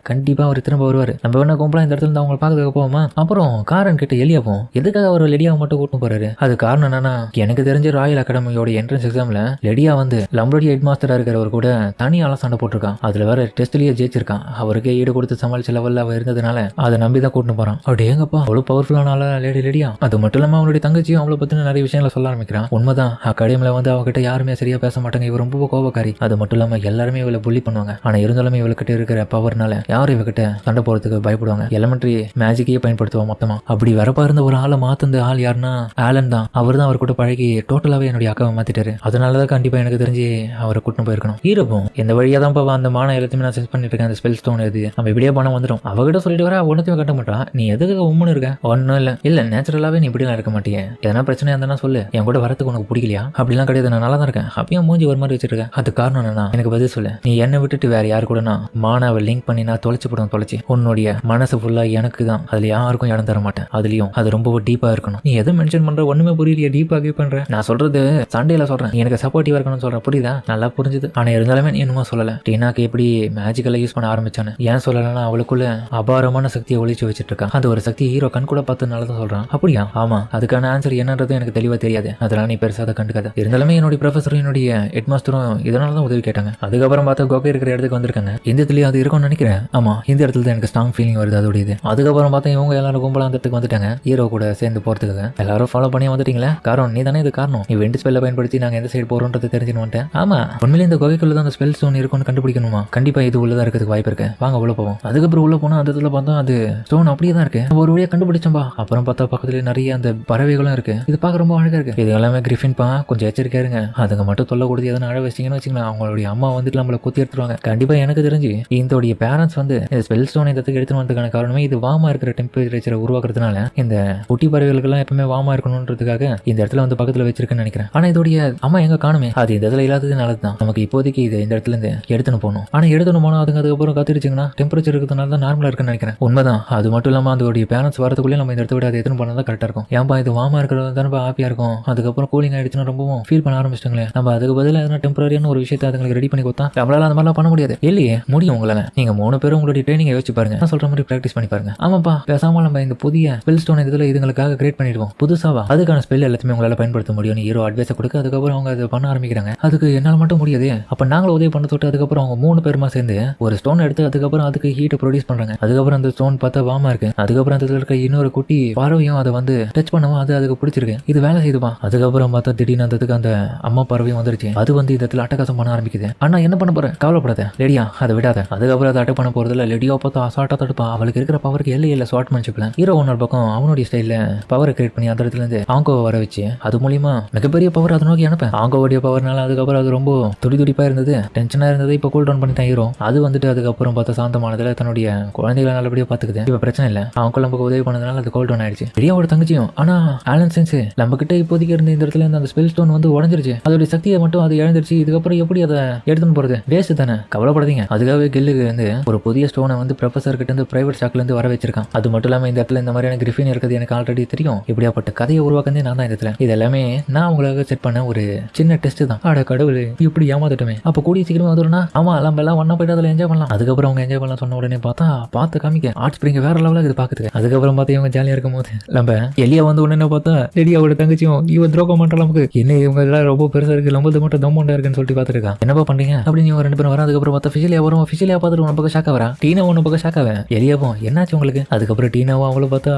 கண்டிப்பா அவர் திரும்ப வருவாரு. நம்ம வேணா கும்பலா இந்த இடத்துல அவங்க பார்க்க போவோமா. அப்புறம் காரன் கிட்ட எலியாவும் எதுக்காக அவர் லெடியாவை மட்டும் கூட்டு போறாரு, அது காரணம் என்னன்னா எனக்கு தெரிஞ்ச ராயல் அகாடமியோட என்ட்ரன்ஸ் எக்ஸாம்ல லெடியா வந்து லம்படி ஹெட் மாஸ்டரா இருக்கிறவர் கூட தனியால சண்டை போட்டிருக்கான். அதுல வேற டெஸ்ட்லயே ஜெயிச்சிருக்கான். அவருக்கே ஈடு கொடுத்து சமாளிச்ச லெவல்ல அவ இருந்ததுனால அதை நம்பி தான் கூட்டு போறான். அப்படியே எங்கப்பா அவ்வளவு பவர்ஃபுல்லான ஆளா லெடியா. அது மட்டும் இல்லாம அவனுடைய தங்கச்சியும் அவளை பத்தின நிறைய விஷயங்களை சொல்ல ஆரம்பிக்கிறான். உண்மைதான், அகாடமியில வந்து அவகிட்ட யாருமே சரியா பேச மாட்டாங்க, இவ ரொம்ப கோபக்காரி. அது மட்டும் இல்லாம எல்லாருமே இவளை புள்ளி பண்ணுவாங்க. ஆனா இருந்தாலுமே இவளுக்கிட்ட இருக்கிற பவர்னால யாரும் இவகிட்ட சண்டை போறதுக்கு பயப்படுவாங்க. எலமெண்ட்ரி மேஜிக்கையே பயன்படுத்துவோம் மொத்தமா. அப்படி வரப்பா இருந்த ஒரு ஆளை மாத்துந்த ஆள் யாருன்னா ஆலன் தான். அவர் தான் அவர் கூட பழகி டோட்டலாவே என்னுடைய அக்காவை மாத்திட்டாரு. அதனாலதான் கண்டிப்பா எனக்கு தெரிஞ்சு அவரை கூட்டிட்டு போயிருக்கணும். ஹீரோவும் இந்த வழியா தான் அந்த மான எல்லாத்தையுமே நான் சென்ஸ் பண்ணிட்டு இருக்கேன். அந்த ஸ்பெல் ஸ்டோன் எது நம்ம இப்படியே பணம் வந்துடும். அவகிட்ட சொல்லிட்டு வர ஒன்னத்தையும் கட்ட மாட்டான். நீ எதுக்கு உண்மனு இருக்க, ஒன்னும் இல்ல நேச்சுரலாவே நீ இப்படிலாம் இருக்க மாட்டியே, எதனா பிரச்சனை இருந்தா சொல்லு, என் கூட வரத்துக்கு உனக்கு பிடிக்கலையா, அப்படிலாம் கிடையாது, நான் நல்லா தான் இருக்கேன், அப்பயும் மூஞ்சி ஒரு மாதிரி வச்சிருக்கேன். அது காரணம் என்னன்னா எனக்கு பதில் சொல்லு, நீ என்னை விட்டுட்டு வேற யாரு கூட மானாவை லிங்க் பண்ணி நான் தொலைச்சு உன்னுடைய மனசு ஃபுல்லா எனக்கு தான், அதுல யாருக்கும் இடம் தர மாட்டேன். அதுலயும் அது ரொம்ப டீப்பா இருக்கணும். நீ எதை மென்ஷன் பண்ற ஒண்ணுமே புரியலையே, டீப்பா கே பண்ற. நான் சொல்றது சண்டேல சொல்றேன், நீ எனக்கு சப்போர்ட்டிவா இருக்கணும்னு சொல்றேன், புரியுதா? நல்லா புரிஞ்சுது. ஆனா இருந்தாலுமே நீ என்னமோ சொல்லல டீனாக்கு எப்படி மேஜிக்கலை யூஸ் பண்ண ஆரம்பிச்சானு. ஏன் சொல்லலன்னா அவளுக்குள்ள அபாரமான சக்தியை ஒழிச்சு வச்சிட்டு இருக்கான். அது ஒரு சக்தி ஹீரோ கண் கூட பார்த்ததுனால தான் சொல்றான். அப்படியா? ஆமா, அதுக்கான ஆன்சர் என்னன்றது எனக்கு தெளிவா தெரியாது, அதெல்லாம் நீ பெருசா அதை கண்டுக்காத. இருந்தாலுமே என்னுடைய ப்ரொஃபஸரும் என்னுடைய ஹெட் மாஸ்டரும் இதனால தான் உதவி கேட்டாங்க. அதுக்கப்புறம் பார்த்தா கோகை இருக்கிற இடத்துக்கு வந்திருக்காங்க. இந்த இடத்துலயும் அது இருக்கும்னு நினைக்கிறேன். ஆமா, இந்த இடத்துல தான் எனக்கு ஸ்ட்ராங் ஃபீலிங் வருது அதோட இது. அதுக்கப்புறம் பார்த்தா இவங்க எல்லாரும் கும்பலா அந்த இடத்துக்கு வந்துட்டாங்க ஹீரோ கூட சேர்ந்து போறதுக்காக. எல்லாரும் ஃபாலோ பண்ணி வந்துட்டீங்களா? காரணம் நீ தானே இது காரணம். நீ வெண்ட் ஸ்பெல்ல பயன்படுத்தி நாங்க எந்த சைடு போறோம்ன்றது தெரிஞ்சுன்னு வந்துட்டேன். ஆமா, உண்மையிலே இந்த குகைக்குள்ள தான் அந்த ஸ்பெல் ஸ்டோன் இருக்கும்னு கண்டுபிடிக்கணுமா? கண்டிப்பா இது உள்ளதா இருக்கிறதுக்கு வாய்ப்பு இருக்கு. வாங்க உள்ள போவோம். அதுக்கப்புறம் உள்ள போனா அந்த இடத்துல பார்த்தா அது ஸ்டோன் அப்படியே தான் இருக்கு. ஒரு வழியா கண்டுபிடிச்சோம்பா. அப்புறம் பார்த்தா பக்கத்துல நிறைய அந்த பறவைகளும் இருக்கு. இது பார்க்க ரொம்ப அழகா இருக்கு. இது எல்லாமே கிரிஃபின் பா, கொஞ்சம் எச்சரிக்கையா இருங்க. அதுங்க மட்டும் தொல்லை கொடுத்து எதனா அழ வச்சிங்கன்னு வச்சுக்கலாம், அவங்களுடைய அம்மா வந்துட்டு நம்மளை குத்தி எடுத்துருவாங்க. கண்டிப்பா எனக்கு தெரிஞ்சு இதோடைய பேரண்ட்ஸ் வந்து இந்த ஸ்பெல் ஸ்டோன் இந்த இடத்துக்கு எடுத்துட்டு வந்ததுக்கான காரணமே இது வாமா இருக்கிற டெம்பரேச்சரை உருவாக்குறதுனால இந்த குட்டி பறவைகளுக்கெல்லாம் எப்பவுமே வாமா இருக்கணும்ன்றதுக்காக இந்த இடத்துல வந்து பக்கத்துல வச்சிருக்குன்னு நினைக்கிறேன். ஆனா இதோடைய அம்மா எங்க காணுமே, அது இந்த இடத்துல இல்லாதது நல்லதுதான். நமக்கு இப்போதைக்கு இது இந்த இடத்துல இருந்து எடுத்துன்னு போகணும். ஆனா எடுத்துன்னு போனா அதுங்க அதுக்கப்புறம் கத்திருச்சுங்கன்னா டெம்பரேச்சர் இருக்கிறதுனால தான் நார்மலா இருக்குன்னு நினைக்கிறேன். உண்மைதான். அது மட்டும் இல்லாம அதோடைய பேரண்ட்ஸ் வரதுக்குள்ளே நம்ம இந்த இடத்த விட அதை எடுத்துன்னு போனா தான் கரெக்டா இருக்கும். ஏன்பா இது வாமா இருக்கிறது தானே ஹாப்பியா இருக்கும். அதுக்கப்புறம் கூலிங் ஆயிடுச்சுன்னா ரொம்பவும் ஃபீல் பண்ண ஆரம்பிச்சிட்டாங்களே. நம்ம அதுக்கு பதிலாக எதனா டெம்பரரியான ஒரு விஷயத்தை அதுங்களுக்கு ரெடி பண்ணி கொடுத்தா நம்மளால அந்த மாதிரிலாம் பண்ண முடியாது. இல்லையே, முடியும் உங்களால. நீங்க 3 பேரும் உங்களுடைய ட்ரைனிங் யோசிச்சு பாருங்க, நான் சொல்ற மாதிரி பிராக்டிஸ் பண்ணி பாருங்க. ஆமாப்பா, பேசாம நம்ம இந்த புதிய ஸ்பெல் ஸ்டோன் இதுல இதுங்களுக்காக கிரியேட் பண்ணிடுவோம். புதுசாவா அதுக்கான ஸ்பெல் எல்லாத்தையுமே உங்களால பயன்படுத்த முடியும். ஹீரோ அட்வைஸ் கொடுக்க அதுக்கப்புறம் அவங்க அதை பண்ண ஆரம்பிக்கிறாங்க. அதுக்கு என்னால் மட்டும் முடியாது. அப்ப நாங்களும் உதவி பண்ண தொட்டு அதுக்கப்புறம் அவங்க 3 பேருமா சேர்ந்து ஒரு ஸ்டோன் எடுத்து அதுக்கப்புறம் அதுக்கு ஹீட்டை ப்ரொடியூஸ் பண்றாங்க. அதுக்கப்புறம் அந்த ஸ்டோன் பார்த்தா வாமா இருக்கு. அதுக்கப்புறம் அதுல இருக்க இன்னொரு குட்டி பறவையும் அதை வந்து டச் பண்ணவும் அது அதுக்கு பிடிச்சிருக்கு. இது வேலை செய்துப்பா. அதுக்கப்புறம் பார்த்தா திடீர்னு அந்த அம்மா பறவையும் வந்துருச்சு. அது வந்து இந்த இடத்துல அட்டகாசம் பண்ண ஆரம்பிக்குது. ஆனா என்ன பண்ண போற, கவலைப்படாத லேடியா, அதை விடாத. அதுக்கப்புறம் அதை அட்டாக் பண்ண போறதுல லேடியா பார்த்தா அசால்ட்டா தடுப்பா. அவளுக்கு இருக்கிற பவருக்கு இல்ல ஸ்வாட்மேன்ஷிப்ல ஹீரோ ஒன்னொரு பக்கம் அவனுடைய ஸ்டைல்ல பவரை கிரியேட் பண்ணி அந்த இடத்துல இருந்து ஆங்கோவை வர வச்சு அது மூலியமா மிகப்பெரிய பவர் அதை நோக்கி அனுப்ப. ஆங்கோவுடைய பவர்னால அதுக்கப்புறம் அது ரொம்ப துடிப்பா இருந்தது, டென்ஷனா இருந்தது. இப்போ கூல் டவுன் பண்ணிட்டான் ஹீரோ. அது வந்துட்டு அதுக்கப்புறம் பார்த்தா சாந்தமானதுல தன்னுடைய குழந்தைகளை நல்லபடியா பாத்துக்குது. இப்ப பிரச்சனை இல்ல, அவங்க நமக்கு உதவி பண்ணதுனால அது கூல் டவுன் ஆயிடுச்சு. பெரியாவோட தங்கச்சியும். ஆனா ஆலன் சென்ஸ் நம்ம கிட்ட இப்போதைக்கு இருந்த இந்த இடத்துல இருந்து அந்த ஸ்பெல் ஸ்டோன் வந்து உடஞ்சிருச்சு. அதோட சக்தியை மட்டும் அது இழந்துருச்சு. இதுக்கப்புறம் எப்படி அதை எடுத்துன்னு போறது, வேஸ்ட் தானே. கவலைப்படாதீங்க. அதுக்காகவே கில்லுக்கு வந்து ஒரு புதிய ஸ்டோனை வந்து ப்ரொஃபசர் கிட்ட இருந்து பிரைவேட் ஸ்டாக்ல இருந்து வர வச்சிருக்கான். அது மட்டும் இல்லாம இந்த இடத்துல இந்த மாதிரியான கிரிஃபின் இருக்கிறது எனக்கு ஆல்ரெடி தெரியும். இப்படியாப்பட்ட கதையை உருவாக்குனதே நான் தான். இடத்துல இது எல்லாமே நான் உங்களுக்கு செட் பண்ண ஒரு சின்ன டெஸ்ட் தான். ஆட கடவுள், இப்படி ஏமாத்துட்டுமே. அப்ப கூடிய சீக்கிரமா வந்துடும்னா ஆமா நம்ம எல்லாம் ஒன்னா போயிட்டு அதில் என்ஜாய் பண்ணலாம். அதுக்கப்புறம் அவங்க என்ஜாய் பண்ணலாம் சொன்ன உடனே பார்த்து காமிக்க ஆர்ட் ஸ்பிரிங் வேற லெவலுக்கு இது பாக்குது. அதுக்கப்புறம் பார்த்து இவங்க ஜாலியா இருக்கும் போது நம்ம எலியா வந்து உடனே பார்த்தா லேடியாவோட தங்கச்சியும் இவன் துரோகம் பண்ற நமக்கு என்ன இவங்க எல்லாம் ரொம்ப பெருசா இருக்கு, லம்பது மட்டும் தம்மண்டா இருக்குன்னு சொல்லிட்டு பாத்துருக்கான். என்னப்பா பண்றீங்க அப்படின்னு இவங்க 2 பேரும் வர. அதுக்கப்புறம் பார்த்தா ஃபிஷிலியா வரும். ஃபிஷிலியா பார்த்துட்டு ஒரு பக்கம் ஷாக்கா வரா. டீனா ஒன்று பக்கம் ஷாக்காவேன். எலியாவும் என்னாச்சு உங்களுக்கு. அதுக்கப்புறம் டீனாவும் அவளை பார்த்தா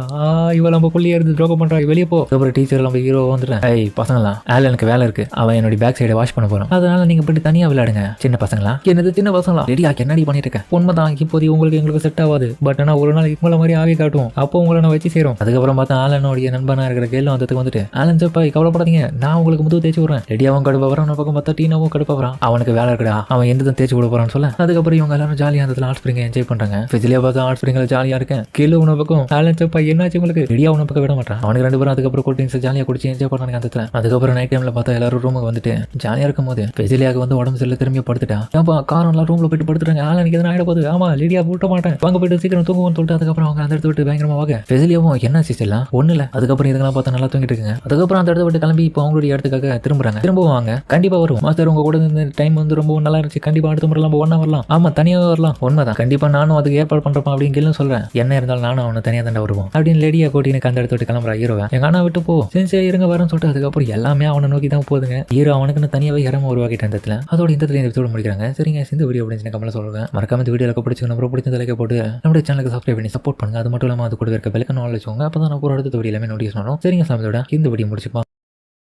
இவ நம்ம புள்ளியா இருந்து துரோகம் பண்றா, வெளியே போ. அதுக்கப்புறம் டீச்சர் நம்ம ஹீரோ வந்துட்டேன். பசங்களா, ஆலனுக்கு வேலை இருக்கு, அவன் என்னோட பேக் சைடை வாஷ் பண்ண போறான், அதனால நீங்க போயிட்டு தனியா விளையாடுங்க சின்ன பசங்களா பசங்களா என்னது சின்ன பசங்களா ரெடியா என்னடி பண்ணிட்டு இருக்கேன் உண்மைதான் இப்போதைக்கு உங்களுக்கு எங்களுக்கு செட் ஆகாது பட் ஆனா ஒரு நாள் உங்களை மாதிரி ஆவி காட்டும் அப்போ உங்களை நான் வச்சு சேரும் அதுக்கப்புறம் பார்த்தா ஆலனுடைய நண்பனா இருக்கிற கேள்வி வந்ததுக்கு வந்துட்டு ஆலன் செப்பா கவலைப்படாதீங்க நான் உங்களுக்கு முது தேய்ச்சி விடுறேன் ரெடியாவும் கடுப்பா வரான் பக்கம் பார்த்தா டீனாவும் கடுப்பா வரான் அவனுக்கு வேலை இருக்குடா அவன் எந்த தேய்ச்சி விட போறான்னு சொல்ல அதுக்கப்புறம் இவங்க எல்லாரும் ஜாலியா அந்த ஹாட் ஸ்பிரிங் என்ஜாய் பண்றாங்க ஃபிசிலியா பார்த்தா ஹாட் ஸ்பிரிங்ல ஜாலியா இருக்கேன் கீழே உன பக்கம் ஆலன் செப்பா என்னாச்சு உங்களுக்கு ரெடியா உன பக்கம் விட மாட்டான் அவனுக்கு 2 பேரும் அதுக்கப்புறம் கூல் ட்ரிங்க்ஸ் ஜாலியா குடிச்சு என்ஜாய் பண்ணாங்க அந்த இடத்துல அதுக்கப்புறம் நைட் டைம்ல பார்த்தா எல்லாரும் ரூமுக்கு வந்துட்டு ஜாலியா இருக்கும் போது ஃபிசிலியாக்கு வந்து உடம்பு சரியில்லை திரும்பி படுத்துட்டா ஏன்பா காரெல்லாம் ரூம்ல போயிட்டு படுத்துட்டாங்க ஆலனுக்கு எதனா ஆயிட போகுது ஆமா லிடியா போட்ட மாட்டேன் வாங்க போயிட்டு சீக்கிரம் தூங்குவோம்னு சொல்லிட்டு அதுக்கப்புறம் அவங்க அந்த இடத்த விட்டு பயங்கரமா வாங்க ஃபெசிலியாவும் என்ன சிஸ்டர்லாம் ஒண்ணு இல்ல அதுக்கப்புறம் இதெல்லாம் பார்த்தா நல்லா தூங்கிட்டு இருக்குங்க அதுக்கப்புறம் அந்த இடத்த விட்டு கிளம்பி இப்போ அவங்களுடைய இடத்துக்காக திரும்பவும் வாங்க கண்டிப்பா வருவோம் மாஸ்டர் உங்க கூட இந்த டைம் வந்து ரொம்ப நல்லா இருந்துச்சு கண்டிப்பா அடுத்த முறை நம்ம ஒண்ணா வரலாம் ஆமா தனியாக வரலாம் உண்மைதான் கண்டிப்பா நானும் அதுக்கு ஏற்பாடு பண்றப்பா அப்படின்னு கேள்வி சொல்றேன் என்ன இருந்தாலும் நானும் அவனை தனியாக தாண்டா வருவோம் அப்படின்னு லேடியா கோட்டினுக்கு அந்த இடத்த விட்டு கிளம்புறா ஹீரோவை எங்க அண்ணா விட்டு போ சரி இருங்க வரேன்னு சொல்லிட்டு அதுக்கப்புறம் எல்லாமே அவனை நோக்கி தான் போகுதுங்க ஹீரோ அவனுக்குன்னு தனியாவே இறம உருவாக்கிட்ட இடத்துல அதோட இந்த எபிசோட முடிக்கிறாங்க சரிங்க இந்த வீடியோ அப்படின்னு கமெண்ட்ல சொல்லுங்க மறக்காம இந்த வீடியோக்கு பிடிச்சிங்க ரொம்ப பிடிச்ச லைக் போட்டு நம்மளுடைய சேனலுக்கு சப்ஸ்கிரைப் பண்ணி சப்போர்ட் பண்ணுங்க அது மட்டும் இல்லாம அது கூட இருக்க பெல்லைக்கான வச்சுக்கோங்க அப்பதான் நான் ஒரு அடுத்த வீடியோ எல்லாமே நோட்டீஸ் பண்ணுவோம் சரிங்க சாமியோட இந்த வீடியோ முடிச்சுப்போம்